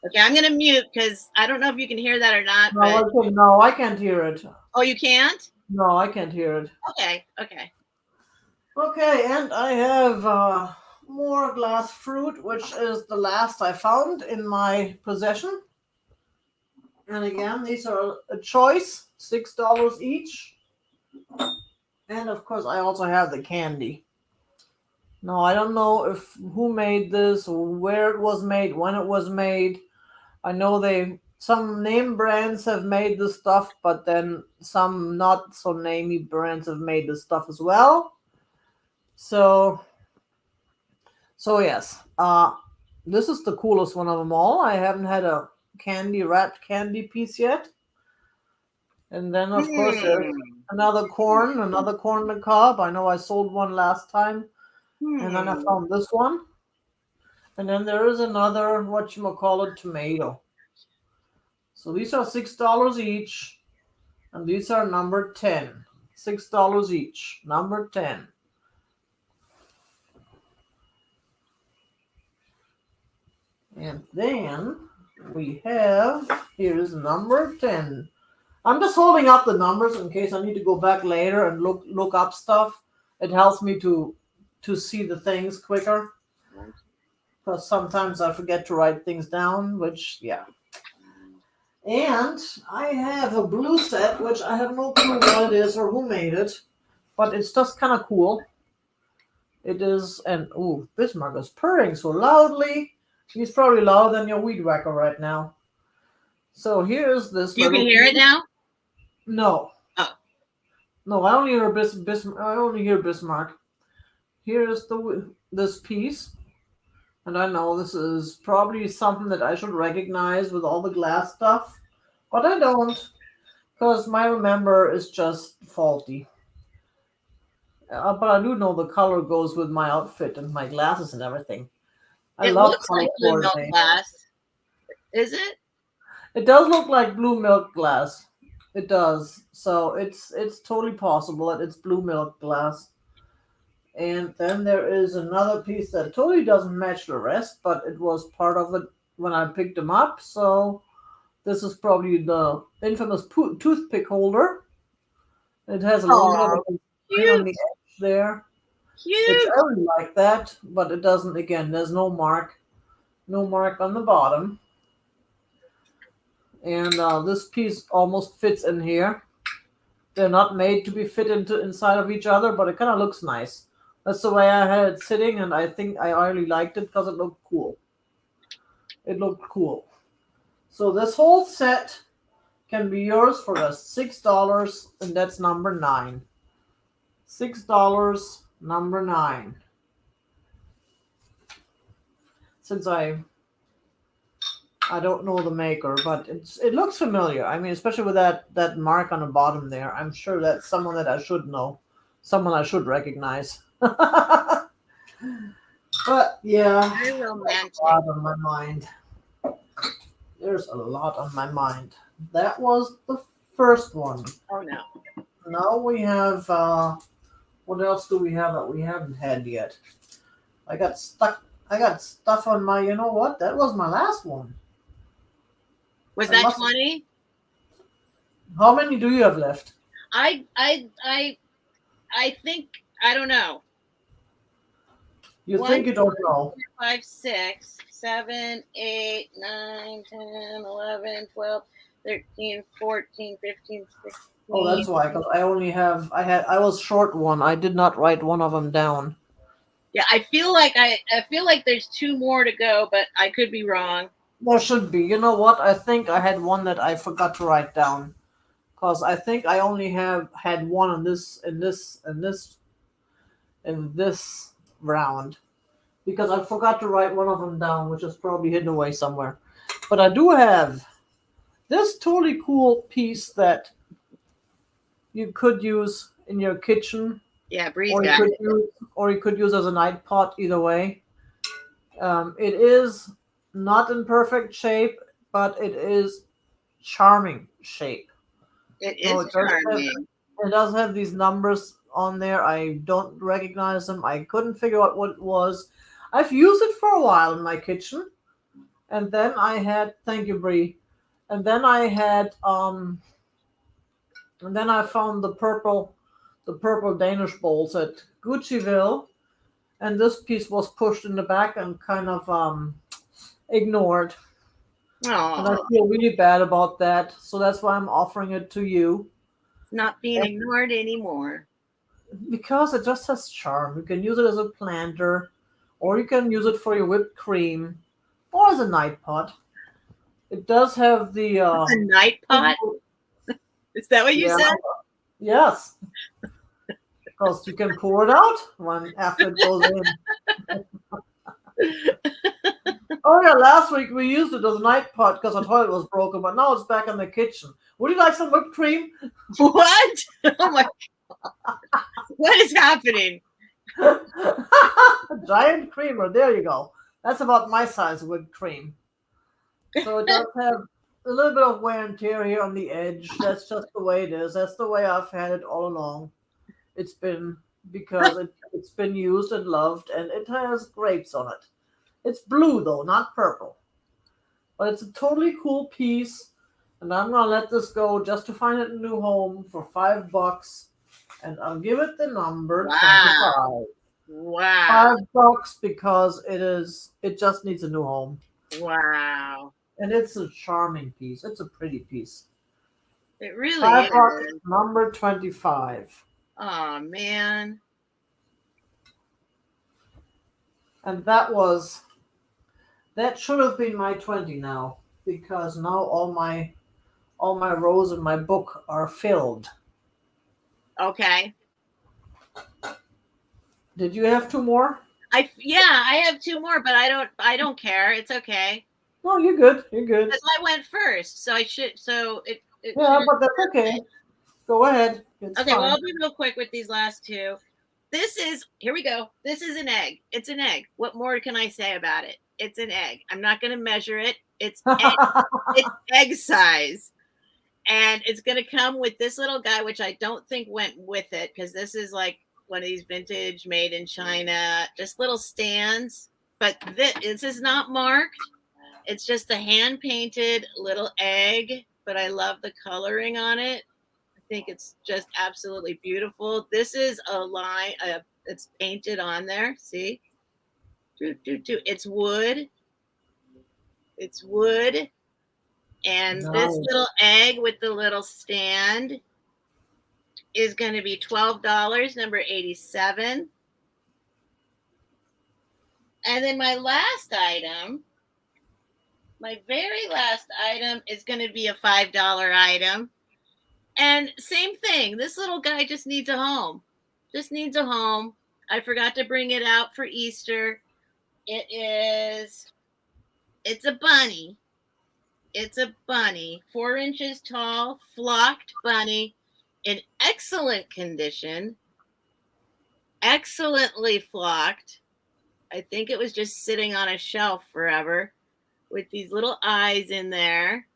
Okay, I'm going to mute because I don't know if you can hear that or not. No, I can't hear it. Oh, you can't? No, I can't hear it. Okay. Okay, and I have more glass fruit, which is the last I found in my possession. And again, these are a choice, $6 each. And of course, I also have the candy. Now, I don't know who made this, or where it was made, when it was made. I know some name brands have made this stuff, but then some not so namey brands have made this stuff as well. So yes, this is the coolest one of them all. I haven't had a wrapped candy piece yet. And then of course there's another corn on the cob. I know I sold one last time. And then I found this one. And then there is another, tomato. So these are $6 each. And these are number 10. $6 each. Number 10. And then we have, here's number 10. I'm just holding up the numbers in case I need to go back later and look up stuff. It helps me to see the things quicker. Because sometimes I forget to write things down, which, yeah. And I have a blue set, which I have no clue what it is or who made it. But it's just kind of cool. It is, and Bismarck is purring so loudly. He's probably louder than your weed whacker right now. So here's this. You can hear it now? No. Oh. No, I only hear Bismarck. Here's this piece. And I know this is probably something that I should recognize with all the glass stuff. But I don't. Because my remember is just faulty. But I do know the color goes with my outfit and my glasses and everything. It looks like blue milk glass. Is it? It does look like blue milk glass. It does. So it's totally possible that it's blue milk glass. And then there is another piece that totally doesn't match the rest, but it was part of it when I picked them up. So this is probably the infamous toothpick holder. It has a little bit of a on the edge there. Cute. Which I really like that, but it doesn't, again, there's no mark. No mark on the bottom. And this piece almost fits in here. They're not made to be fit inside of each other, but it kind of looks nice. That's the way I had it sitting, and I think I really liked it because it looked cool. It looked cool. So this whole set can be yours for just $6, and that's number 9. $6, number 9. Since I don't know the maker, but it looks familiar. I mean, especially with that mark on the bottom there. I'm sure that's someone that I should know. Someone I should recognize. But yeah, very romantic. A lot on my mind. There's a lot on my mind. That was the first one. Oh no. Now we have what else do we have that we haven't had yet? I got stuff on my, you know what? That was my last one. Was that 20? How many do you have left? I think, I don't know. You think you don't know? 5, 6, 7, 8, 9, 10, 11, 12, 13, 14, 15, 16. Oh, that's why, because I was short one. I did not write one of them down. Yeah, I feel like there's 2 more to go, but I could be wrong. There should be. You know what? I think I had one that I forgot to write down because I think I only have had one in this round because I forgot to write one of them down, which is probably hidden away somewhere. But I do have this totally cool piece that you could use in your kitchen, Yeah, Bree's or you got could it. use, or you could use as a night pot. Either way, it is not in perfect shape, but it is charming shape. It So is charming. it does have these numbers on there. I don't recognize them. I couldn't figure out what it was. I've used it for a while in my kitchen, and then I had thank you, Bree. And then I had and then I found the purple Danish bowls at Guccieville, and this piece was pushed in the back and kind of ignored. And I Oh, feel really bad about that. So that's why I'm offering it to you. it's not being ignored anymore. Because it just has charm. You can use it as a planter, or you can use it for your whipped cream, or as a night pot. It does have the A night pot? Is that what you yeah, said? yes, because you can pour it out when after it goes in. Oh yeah, last week we used it as a night pot because the toilet was broken, but now it's back in the kitchen. Would you like some whipped cream? What? Oh my! What is happening? Giant creamer. There you go. That's about my size whipped cream. So it does have a little bit of wear and tear here on the edge. That's just the way it is. That's the way I've had it all along. It's been because it's been used and loved, and it has grapes on it. It's blue though, not purple. But it's a totally cool piece, and I'm gonna let this go just to find it a new home for $5, and I'll give it the number Wow! 25. Wow! $5 because it just needs a new home. Wow! And it's a charming piece. It's a pretty piece. It really $5, is. number 25. Oh man! And that should have been my 20 now, because now all my rows in my book are filled. Okay. Did you have two more? I have two more, but I don't care. It's okay. No, you're good. You're good. Because I went first, so I should. So it Yeah, should. but that's okay. Go ahead. It's Okay. Well, fine. I'll be real quick with these last two. Here we go. This is an egg. It's an egg. What more can I say about it? It's an egg. I'm not going to measure it. It's egg size. And it's going to come with this little guy, which I don't think went with it, because this is like one of these vintage made in China, just little stands. But this is not marked. It's just a hand painted little egg, but I love the coloring on it. I think it's just absolutely beautiful. This is a line, it's painted on there. See? It's wood. It's wood. And this Nice. little egg with the little stand is going to be $12, number 87. And then my very last item is going to be a $5 item. And same thing. This little guy just needs a home. Just needs a home. I forgot to bring it out for Easter. It's a bunny. It's a bunny, 4 inches tall, flocked bunny in excellent condition, excellently flocked. I think it was just sitting on a shelf forever with these little eyes in there.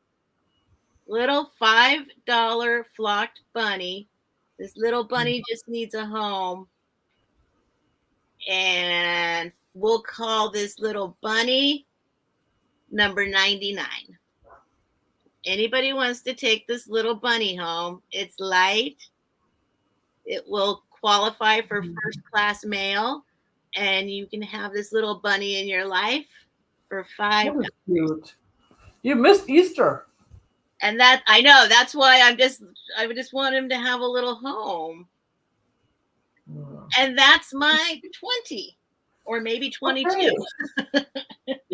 Little $5 flocked bunny. This little bunny just needs a home. And we'll call this little bunny number 99. Anybody wants to take this little bunny home, it's light. It will qualify for first class mail, and you can have this little bunny in your life for $5. That is cute. You missed Easter. And that I know, that's why I just want him to have a little home. And that's my 20 or maybe 22. Okay.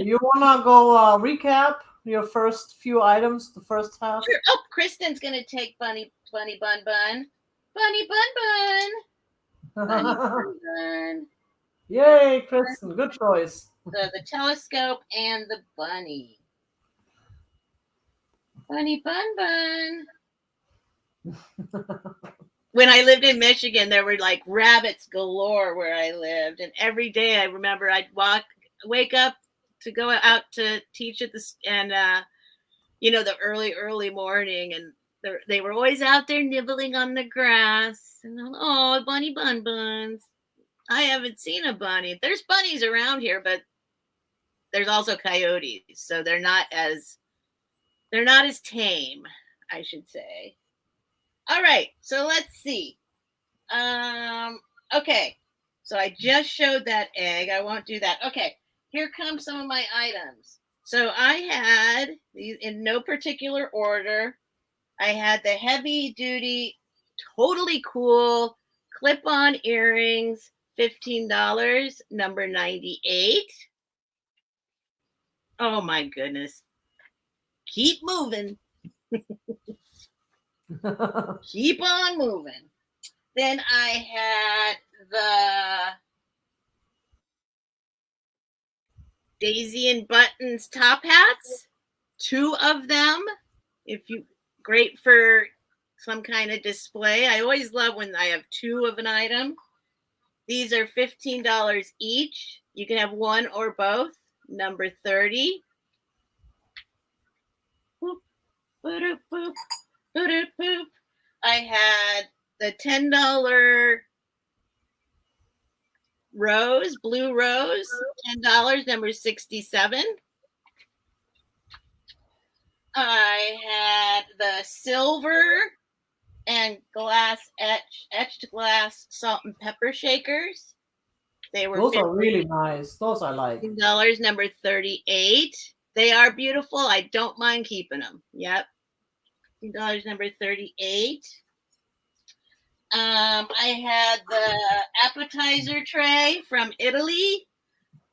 You wanna go recap your first few items, the first half? Sure. Oh, Kristen's gonna take Bunny Bun Bun, Bunny Bun Bun, Bunny Bun Bun. Yay, Kristen, good choice. The telescope and the bunny. Bunny Bun Bun. When I lived in Michigan, there were like rabbits galore where I lived, and every day I remember I'd wake up to go out to teach at the and the early morning, and they were always out there nibbling on the grass. And oh, bunny bun buns. I haven't seen a bunny. There's bunnies around here, but there's also coyotes, so they're not as tame, I should say. All right, so let's see. Okay, so I just showed that egg. I won't do that. Okay, here come some of my items. So I had these in no particular order. I had the heavy duty, totally cool clip-on earrings, $15, number 98. Oh my goodness. Keep moving. Keep on moving. Then I had the Daisy and Buttons top hats, 2 of them. Great for some kind of display. I always love when I have 2 of an item. These are $15 each. You can have 1 or both. Number 30. Boop, boop, boop, boop, boop. I had the $10 rose, blue rose, $10, number 67. I had the silver and etched glass salt and pepper shakers. Those are really nice. Those I like. $15, number 38. They are beautiful. I don't mind keeping them. Yep. $15, number 38. I had the appetizer tray from Italy.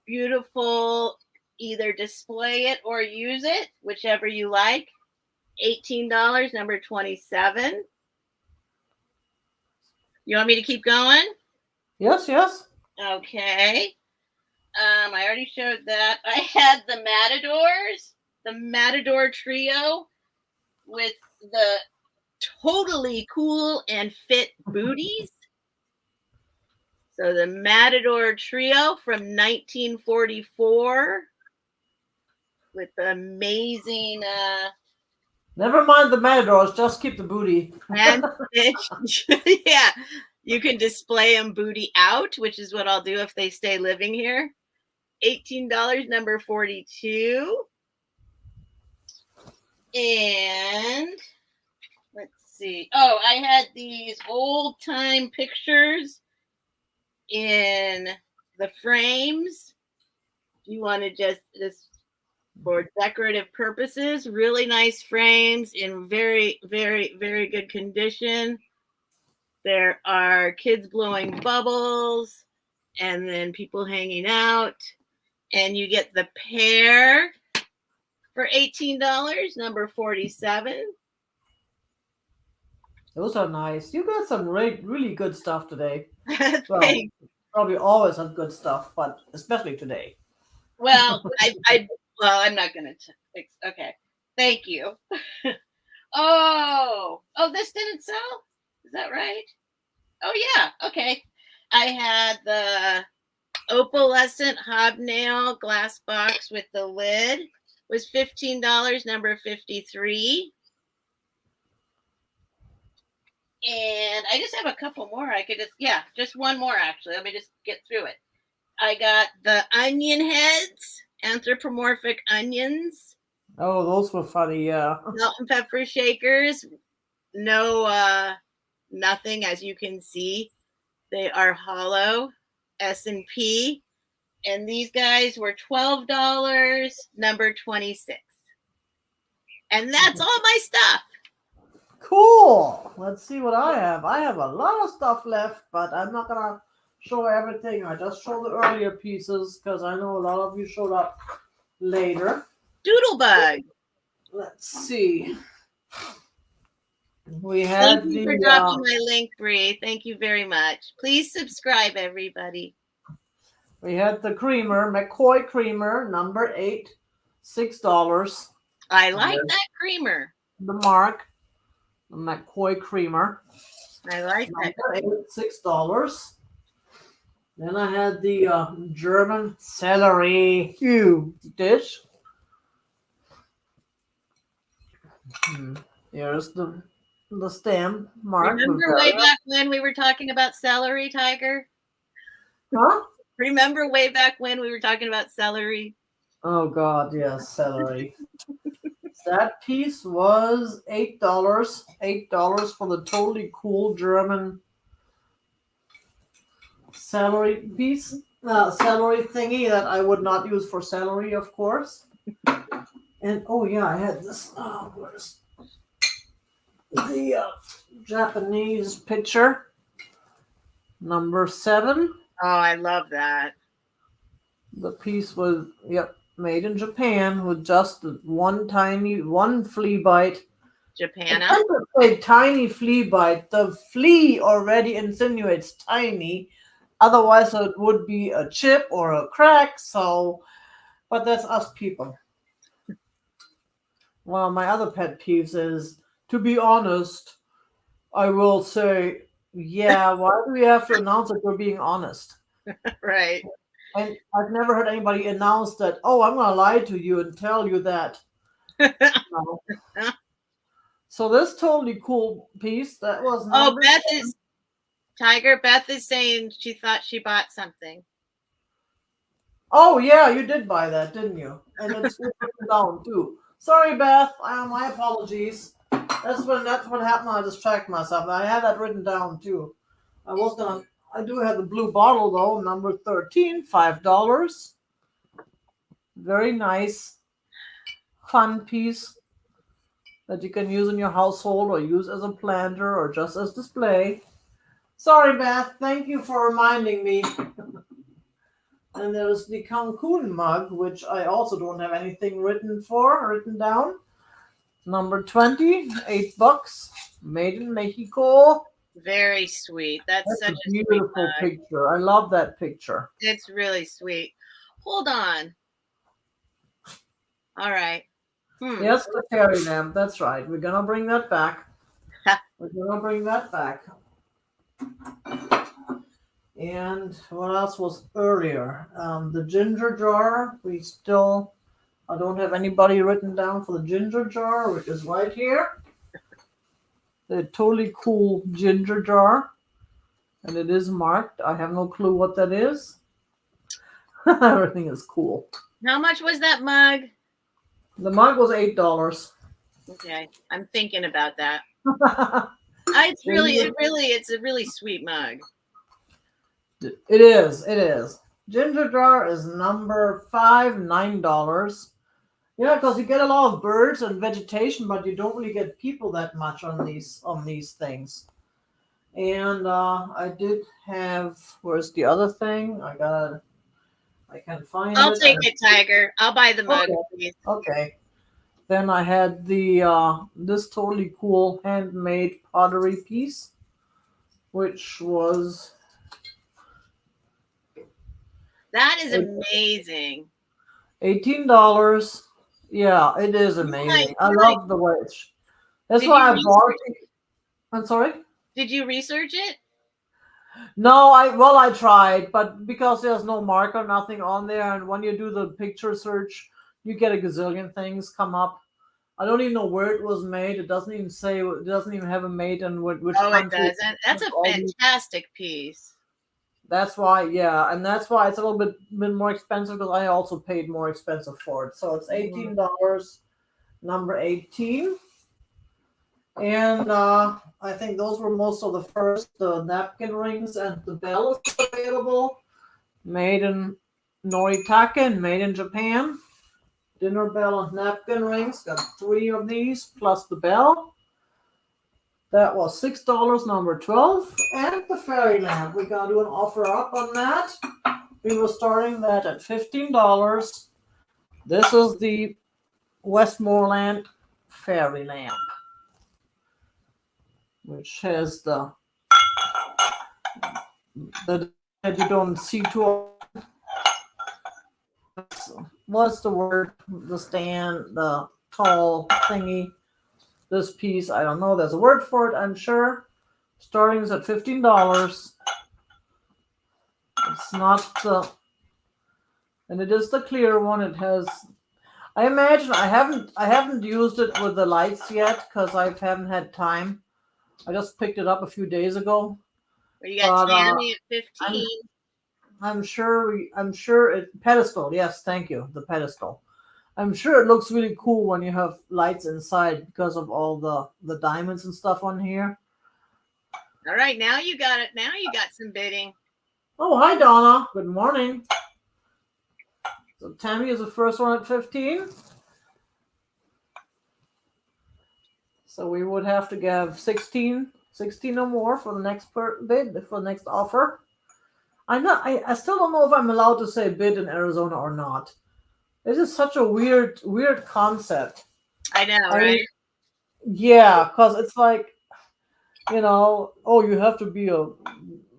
Beautiful. Either display it or use it, whichever you like. $18, number 27. You want me to keep going? Yes. Okay. I already showed that. I had the Matadors, the Matador trio with the totally cool and fit booties. So the Matador trio from 1944 with the amazing never mind the Matadors, just keep the booty. And yeah, you can display them booty out, which is what I'll do if they stay living here. $18, number 42. And let's see. Oh, I had these old time pictures in the frames. You want to just for decorative purposes, really nice frames in very, very, very good condition. There are kids blowing bubbles and then people hanging out. And you get the pair for $18, number 47. Those are nice. You got some really good stuff today. Well, Thanks. probably always have good stuff, but especially today. Well, I'm not going to fix. Okay. Thank you. Oh, this didn't sell? Is that right? Oh, yeah. Okay. I had the opalescent hobnail glass box with the lid. Was $15, number 53. And I just have a couple more. I could just one more actually. Let me just get through it. I got the onion heads, anthropomorphic onions. Oh, those were funny, yeah. Salt and pepper shakers. No, nothing, as you can see. They are hollow, S&P. And these guys were $12, number 26. And that's all my stuff. Cool. Let's see what I have. I have a lot of stuff left, but I'm not gonna show everything. I just show the earlier pieces because I know a lot of you showed up later. Doodlebug. Let's see. We Thank had you for dropping my link, Bree. Thank you very much. Please subscribe, everybody. We had the creamer, McCoy creamer, number 8, $6. I like that creamer. The mark, the McCoy creamer. I like that. Number 8, $6. Then I had the German celery dish. Here's the stem mark. Remember way back when we were talking about celery, Tiger? Huh? Remember way back when we were talking about celery? Oh God, yes, celery. That piece was $8. $8 for the totally cool German celery piece. Celery thingy that I would not use for celery, of course. And oh yeah, I had this. Where's the Japanese picture? Number 7. Oh, I love that. The piece was, made in Japan with just one flea bite. Japana? A tiny flea bite. The flea already insinuates tiny. Otherwise, it would be a chip or a crack. But that's us people. One of my other pet peeves is, to be honest, I will say, yeah, why do we have to announce that we're being honest? Right. And I've never heard anybody announce that, oh, I'm going to lie to you and tell you that. No. So this totally cool piece, that was Oh, Beth is saying she thought she bought something. Oh, yeah, you did buy that, didn't you? And it's written down, too. Sorry, Beth. My apologies. That's what happened when I distracted myself. I had that written down, too. I do have the blue bottle, though, number 13, $5. Very nice, fun piece that you can use in your household or use as a planter or just as display. Sorry, Beth. Thank you for reminding me. And there's the Cancun mug, which I also don't have anything written down. Number 20, $8, made in Mexico. Very sweet. That's such a beautiful picture. I love that picture. It's really sweet. Hold on. All right. Yes, the fairy lamp. That's right. We're gonna bring that back. And what else was earlier? The ginger jar. I don't have anybody written down for the ginger jar, which is right here. The totally cool ginger jar. And it is marked. I have no clue what that is. Everything is cool. How much was that mug? The mug was $8. Okay. I'm thinking about that. It's a really sweet mug. It is. Ginger jar is number 5, $9. Yeah, because you get a lot of birds and vegetation, but you don't really get people that much on these things. And I did have. Where's the other thing? I can find it. I'll take it, Tiger. I'll buy the mug, please. Okay. Then I had this totally cool handmade pottery piece, which was. That is amazing. $18. Yeah, it is amazing. I love the way it's. That's why I bought it. I'm sorry? Did you research it? No, I tried, but because there's no marker, nothing on there, and when you do the picture search, you get a gazillion things come up. I don't even know where it was made. It doesn't even say. It doesn't even have a mate and which country. It doesn't. That's a fantastic piece. That's why, and that's why it's a little bit more expensive because I also paid more expensive for it. So it's $18, number 18. And I think those were most of the first napkin rings, and the bell is available. Made in Noritake and made in Japan. Dinner bell and napkin rings. Got 3 of these plus the bell. That was $6, number 12. And the fairy lamp. We got to do an offer up on that. We were starting that at $15. This is the Westmoreland fairy lamp, which has the that you don't see too often. What's the word? The stand, the tall thingy. This piece, I don't know. There's a word for it, I'm sure. Starting is at $15. It's not the, and it is the clear one. It has. I imagine I haven't used it with the lights yet because I haven't had time. I just picked it up a few days ago. Well, you got But Tammy at 15. I'm sure it pedestal. Yes, thank you. The pedestal. I'm sure it looks really cool when you have lights inside because of all the diamonds and stuff on here. All right, now you got it. Now you got some bidding. Oh, hi Donna. Good morning. So Tammy is the first one at 15. So we would have to give 16 or more for the next bid, for the next offer. I still don't know if I'm allowed to say bid in Arizona or not. This is such a weird concept. I know, right? Yeah, because it's like, you have to be a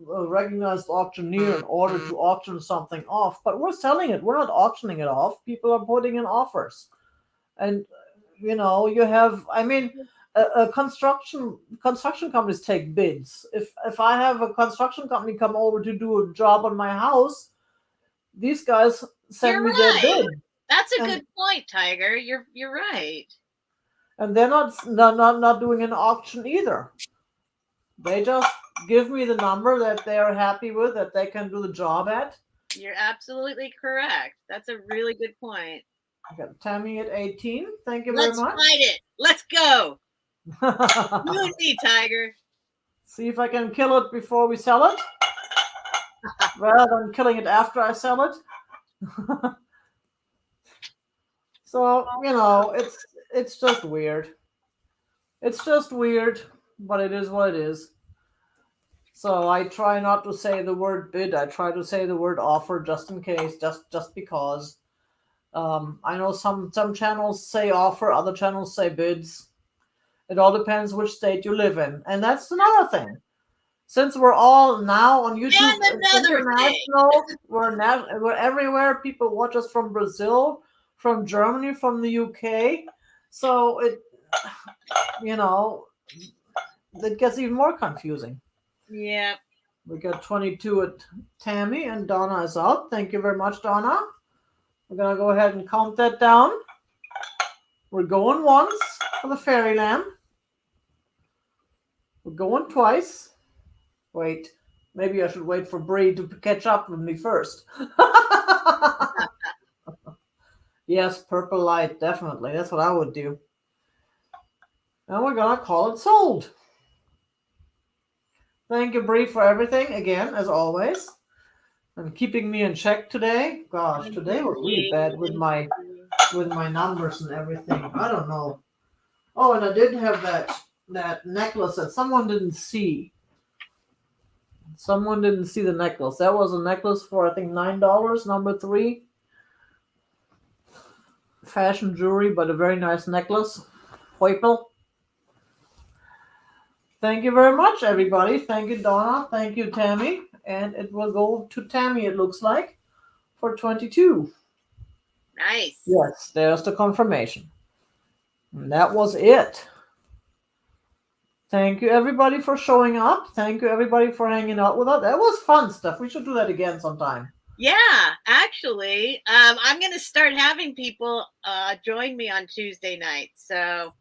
recognized auctioneer in order to auction something off. But we're selling it. We're not auctioning it off. People are putting in offers. And, you have, I mean, construction companies take bids. If I have a construction company come over to do a job on my house, these guys send me their bid. That's a good point, Tiger. You're right. And they're not doing an auction either. They just give me the number that they're happy with, that they can do the job at. You're absolutely correct. That's a really good point. I got Tammy at 18. Thank you very much. Let's fight it. Let's go. You and me, Tiger. See if I can kill it before we sell it, rather than killing it after I sell it. So, it's just weird. It's just weird, but it is what it is. So I try not to say the word bid. I try to say the word offer just in case, just because. I know some channels say offer, other channels say bids. It all depends which state you live in. And that's another thing. Since we're all now on YouTube international, we're everywhere. People watch us from Brazil, from Germany, from the UK. So it gets even more confusing. Yeah. We got 22 at Tammy, and Donna is out. Thank you very much, Donna. We're going to go ahead and count that down. We're going once for the fairy lamp. We're going twice. Wait, maybe I should wait for Bree to catch up with me first. Yes, purple light, definitely. That's what I would do. And we're going to call it sold. Thank you, Bree, for everything, again, as always. And keeping me in check today. Gosh, today was really bad with my numbers and everything. I don't know. Oh, and I did have that necklace that someone didn't see. Someone didn't see the necklace. That was a necklace for, I think, $9, number 3. Fashion jewelry, but a very nice necklace. Hoipel. Thank you very much, everybody. Thank you, Donna. Thank you, Tammy. And it will go to Tammy, it looks like, for 22. Nice. Yes, there's the confirmation. And that was it. Thank you, everybody, for showing up. Thank you, everybody, for hanging out with us. That was fun stuff. We should do that again sometime. Yeah, actually, I'm going to start having people join me on Tuesday night. So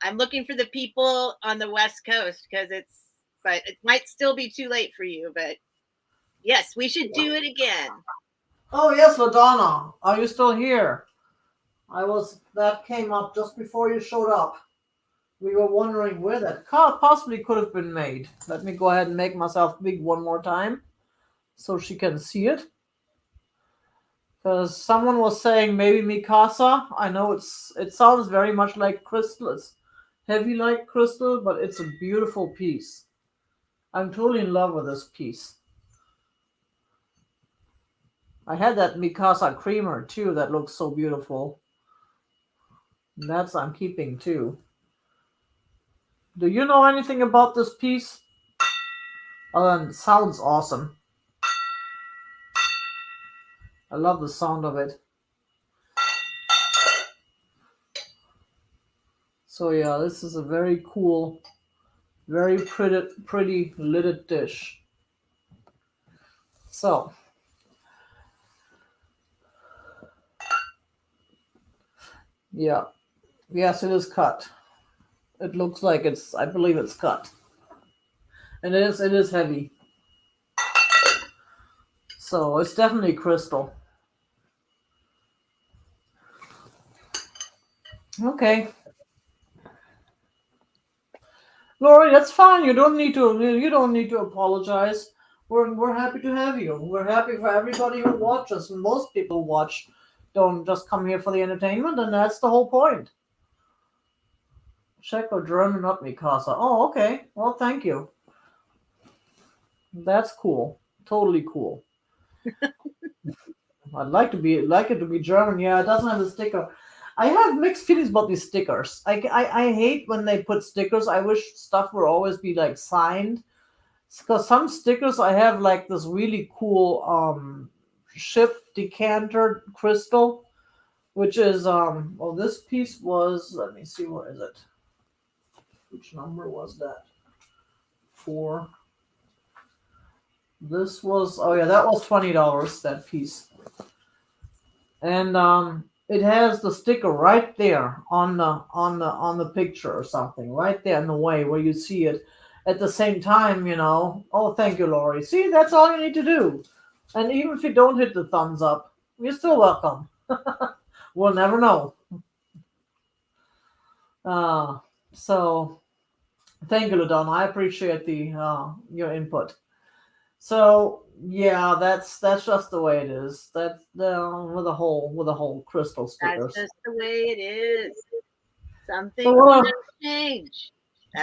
I'm looking for the people on the West Coast but it might still be too late for you. But yes, we should do it again. Oh, yes, LaDonna. Are you still here? That came up just before you showed up. We were wondering where that possibly could have been made. Let me go ahead and make myself big one more time so she can see it. Because someone was saying maybe Mikasa. I know it sounds very much like crystal. It's heavy like crystal, but it's a beautiful piece. I'm totally in love with this piece. I had that Mikasa creamer too that looks so beautiful. That's I'm keeping too. Do you know anything about this piece? Oh, it sounds awesome. I love the sound of it. So yeah, this is a very cool, very pretty lidded dish. So yeah, yes, it is cut. It looks like it's. I believe it's cut, and it is. It is heavy. So it's definitely crystal. Okay, Lori, that's fine. You don't need to. You don't need to apologize. We're happy to have you. We're happy for everybody who watches. And most people who watch don't just come here for the entertainment, and that's the whole point. Czech or German, not Mikasa. Oh, okay. Well, thank you. That's cool. Totally cool. I'd like it to be German. Yeah, it doesn't have a sticker. I have mixed feelings about these stickers. I hate when they put stickers. I wish stuff would always be like signed. Because some stickers I have like this really cool ship decanter crystal, which is well, this piece was, let me see, where is it? Which number was that? 4. This was, oh yeah, that was $20, that piece. And it has the sticker right there on the picture or something, right there in the way where you see it. At the same time, oh, thank you, Lori. See, that's all you need to do. And even if you don't hit the thumbs up, you're still welcome. We'll never know. So thank you, Ladonna. I appreciate the your input. So yeah, that's just the way it is. That's with the whole crystal That's stickers. just the way it is. Some So things will never change.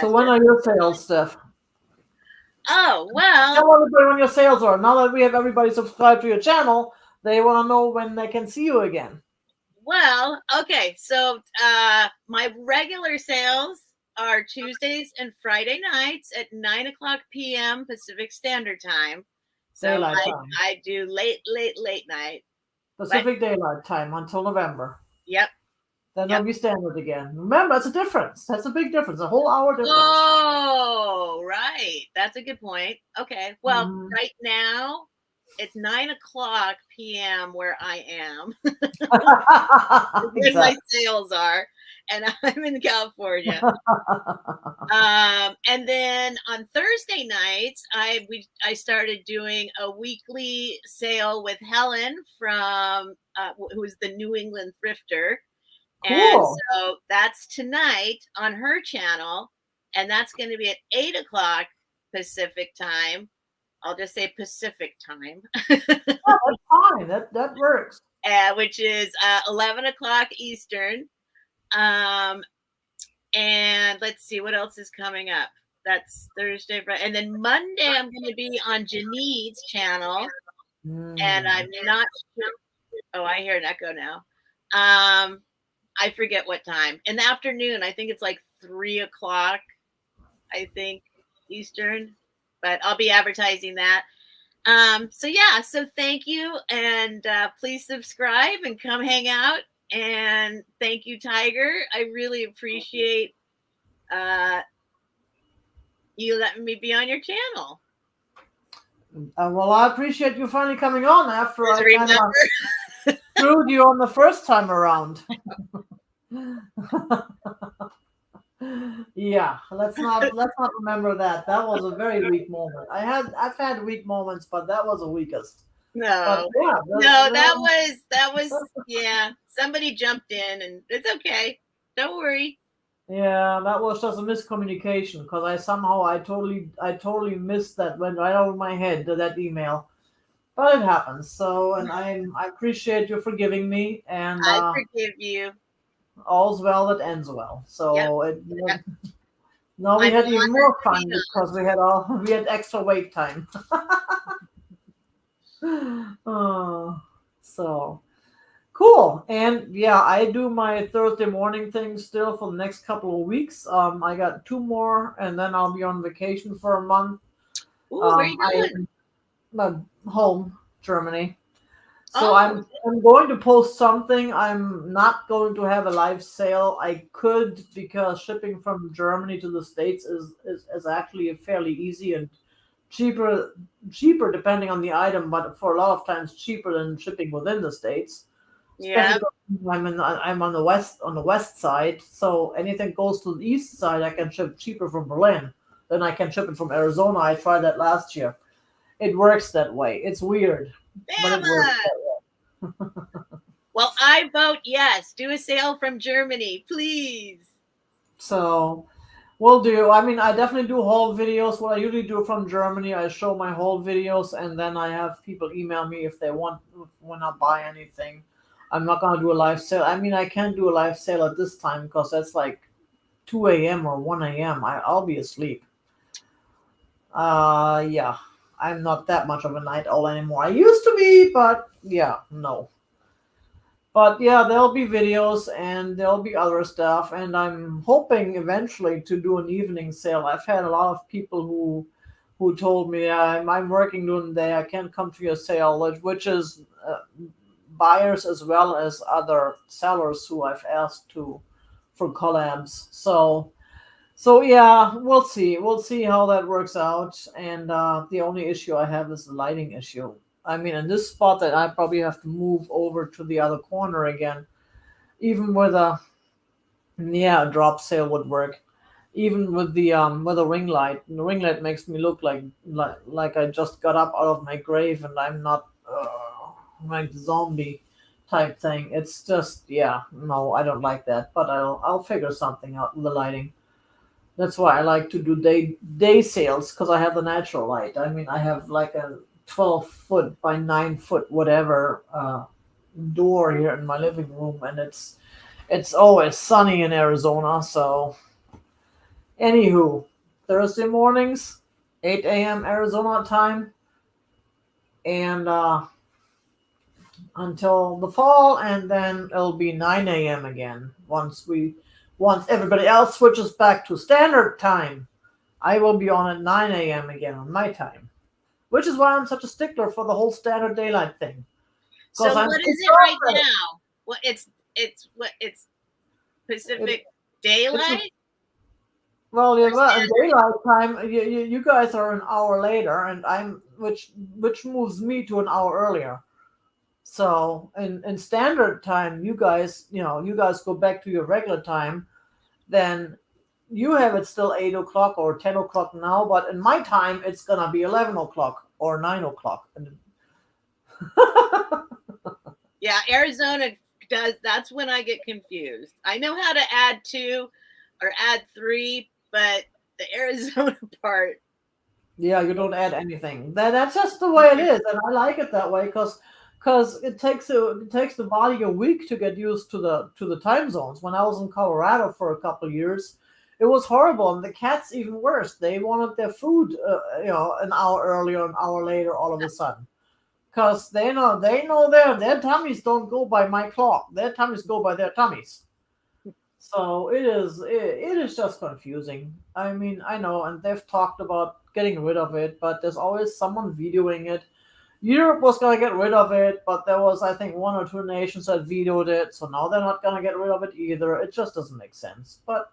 so That's when just are your sales, Steph? oh well. Tell everybody when your sales are. Now that we have everybody subscribed to your channel, they want to know when they can see you again. Well, okay. So my regular sales are Tuesdays and Friday nights at 9:00 p.m. Pacific Standard Time. So Daylight time. I do late night. Pacific Daylight Time until November. Yep. Then Yep. they'll be standard again. Remember, that's a difference. That's a big difference. A whole hour difference. Oh, right. That's a good point. Okay. Well, right now it's 9:00 p.m. where I am. When my sales are, and I'm in California. And then on Thursday nights, I started doing a weekly sale with Helen from who's the New England Thrifter. Cool. And so that's tonight on her channel, and that's going to be at 8:00 Pacific time. I'll just say Pacific time. Oh, that's fine. That works. Which is 11:00 Eastern. And let's see what else is coming up. That's Thursday, and then Monday I'm going to be on Janine's channel, and I'm not sure. Oh, I hear an echo now. I forget what time. In the afternoon, I think it's like 3:00, I think, Eastern. But I'll be advertising that. So yeah, so thank you, and please subscribe and come hang out. And thank you, Tiger. I really appreciate you letting me be on your channel. Well, I appreciate you finally coming on after I kind of screwed you on the first time around. Yeah, let's not remember that. That was a very weak moment. I've had weak moments, but that was the weakest. No, but yeah, that was yeah. Somebody jumped in, and it's okay. Don't worry. Yeah, that was just a miscommunication because I totally missed that, went right over my head to that email. But it happens. So, and I appreciate you forgiving me, and I forgive you. All's well that ends well. So yep. No, we had even more fun because we had extra wait time. So cool. And yeah, I do my Thursday morning thing still for the next couple of weeks. I got 2 more, and then I'll be on vacation for a month. Ooh, where are you going? I'm home, Germany. So Oh, I'm going to post something. I'm not going to have a live sale. I could, because shipping from Germany to the States is actually fairly easy and cheaper depending on the item, but for a lot of times cheaper than shipping within the States. Especially yeah. because I'm on the west side, so anything goes to the east side I can ship cheaper from Berlin than I can ship it from Arizona. I tried that last year. It works that way. It's weird, but it works. Bama. Well, I vote yes. Do a sale from Germany, please. So will do. I mean, I definitely do haul videos. What I usually do from Germany, I show my haul videos, and then I have people email me if they want to buy anything. I'm not gonna do a live sale. I mean, I can't do a live sale at this time because that's like 2 a.m. or 1 a.m. I'll be asleep. Yeah, I'm not that much of a night owl anymore. I used to be, but yeah, no. But yeah, there'll be videos and there'll be other stuff, and I'm hoping eventually to do an evening sale. I've had a lot of people who told me I'm working during the day, I can't come to your sale, which is buyers as well as other sellers who I've asked to for collabs. So yeah, we'll see. We'll see how that works out. And the only issue I have is the lighting issue. I mean, in this spot that I probably have to move over to the other corner again, even with a drop sale would work. Even with a ring light, the ring light makes me look like I just got up out of my grave and I'm not like zombie type thing. It's just no, I don't like that. But I'll figure something out with the lighting. That's why I like to do day sales because I have the natural light. I mean, I have like a 12 foot by 9 foot whatever door here in my living room, and it's always sunny in Arizona. So, anywho, Thursday mornings, 8 a.m. Arizona time, and until the fall, and then it'll be 9 a.m. again once everybody else switches back to standard time. I will be on at 9 a.m. again on my time, which is why I'm such a stickler for the whole standard daylight thing. So I'm what is it right now? What it's Pacific Daylight? Well, yeah, well, in daylight time, you guys are an hour later, and which moves me to an hour earlier. So in standard time, you guys go back to your regular time, then you have it still 8 o'clock or 10 o'clock now, but in my time it's gonna be 11 o'clock or 9 o'clock. Yeah, Arizona does. That's when I get confused. I know how to add 2 or add 3, but the Arizona part. Yeah, you don't add anything. That's just the way it is, and I like it that way because it takes the body a week to get used to the time zones. When I was in Colorado for a couple of years, it was horrible, and the cats even worse. They wanted their food, an hour earlier, an hour later, all of a sudden, because they know their tummies don't go by my clock. Their tummies go by their tummies. So it is just confusing. I mean, I know, and they've talked about getting rid of it, but there's always someone videoing it. Europe was gonna get rid of it, but there was, I think, 1 or 2 nations that vetoed it, so now they're not gonna get rid of it either. It just doesn't make sense. But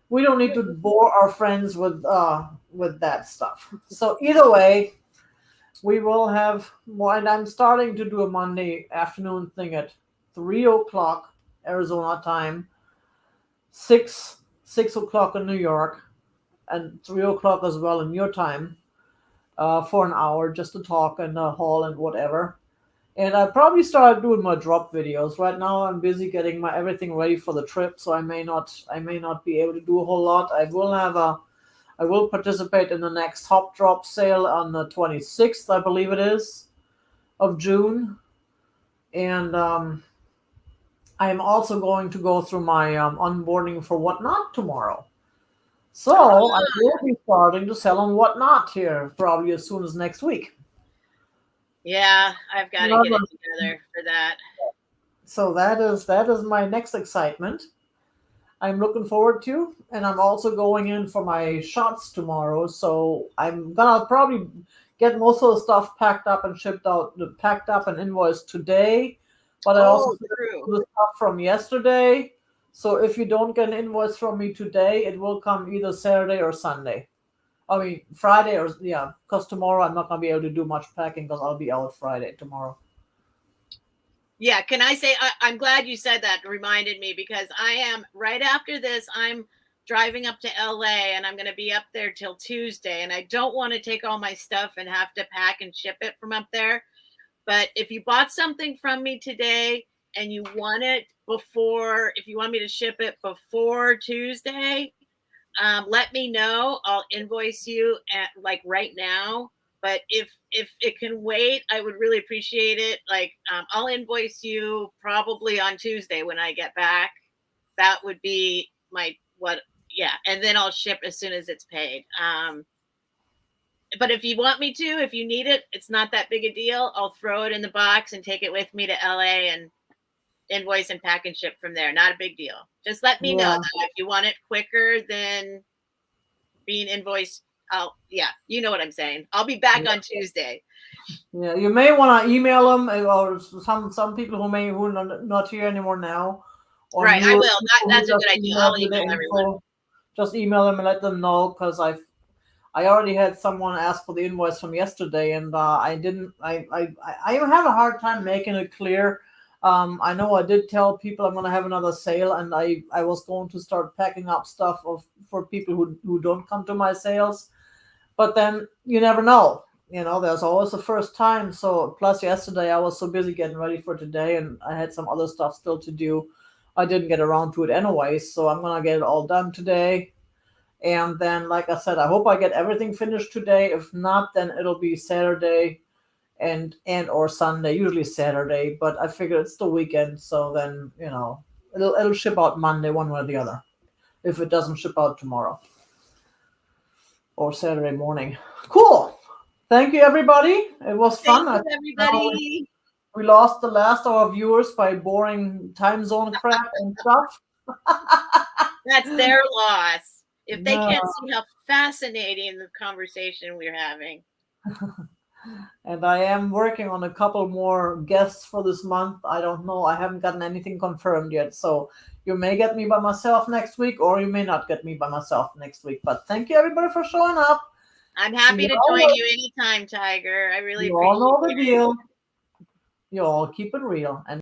we don't need to bore our friends with that stuff. So either way, we will have more, and I'm starting to do a Monday afternoon thing at 3 o'clock Arizona time, six o'clock in New York, and 3 o'clock as well in your time, for an hour just to talk and haul and whatever. And I probably started doing my drop videos. Right now I'm busy getting my everything ready for the trip, so I may not be able to do a whole lot. I will participate in the next Hop Drop sale on the 26th, I believe it is, of June. And I'm also going to go through my onboarding for Whatnot tomorrow. So I will be starting to sell on Whatnot here probably as soon as next week. Yeah, I've got to get it together for that. So that is my next excitement. I'm looking forward to, and I'm also going in for my shots tomorrow. So I'm gonna probably get most of the stuff packed up and shipped out, packed up and invoiced today. But I also Oh, still true. have the stuff from yesterday. So if you don't get an invoice from me today, it will come either Saturday or Sunday. I mean Friday or yeah, because tomorrow I'm not gonna be able to do much packing because I'll be out Friday tomorrow. Yeah, can I say I'm glad you said that. It reminded me because I am right after this. I'm driving up to LA and I'm going to be up there till Tuesday. And I don't want to take all my stuff and have to pack and ship it from up there. But if you bought something from me today and you want it before, if you want me to ship it before Tuesday, let me know. I'll invoice you at like right now. But if it can wait, I would really appreciate it. Like I'll invoice you probably on Tuesday when I get back. That would be my what. Yeah, and then I'll ship as soon as it's paid. But if you want me to, if you need it, it's not that big a deal. I'll throw it in the box and take it with me to LA and invoice and pack and ship from there. Not a big deal. Just let me know Yeah. though, if you want it quicker than being invoiced. Yeah, you know what I'm saying. I'll be back on Tuesday. Yeah, you may want to email them, or some people who are not here anymore now, or Right, I newer will. people who That's a just good idea. I'll emailed you the email everyone. info. Just email them and let them know because I already had someone ask for the invoice from yesterday, and I didn't. I have a hard time making it clear. I know I did tell people I'm going to have another sale, and I was going to start packing up stuff for people who don't come to my sales. But then you never know. There's always the first time. So plus yesterday I was so busy getting ready for today, and I had some other stuff still to do. I didn't get around to it anyway, so I'm gonna get it all done today. And then, like I said, I hope I get everything finished today. If not, then it'll be Saturday and or Sunday. Usually Saturday, but I figure it's the weekend, so then it'll ship out Monday, one way or the other. If it doesn't ship out tomorrow or Saturday morning. Cool. Thank you, everybody. It was Thank fun. I you, think everybody. we lost the last of our viewers by boring time zone crap and stuff. That's their loss. If they No. can't see how fascinating the conversation we're having. And I am working on a couple more guests for this month. I don't know. I haven't gotten anything confirmed yet. So you may get me by myself next week, or you may not get me by myself next week. But thank you, everybody, for showing up. I'm happy to join you anytime, Tiger. I really You all appreciate know the it. deal. You all keep it real. And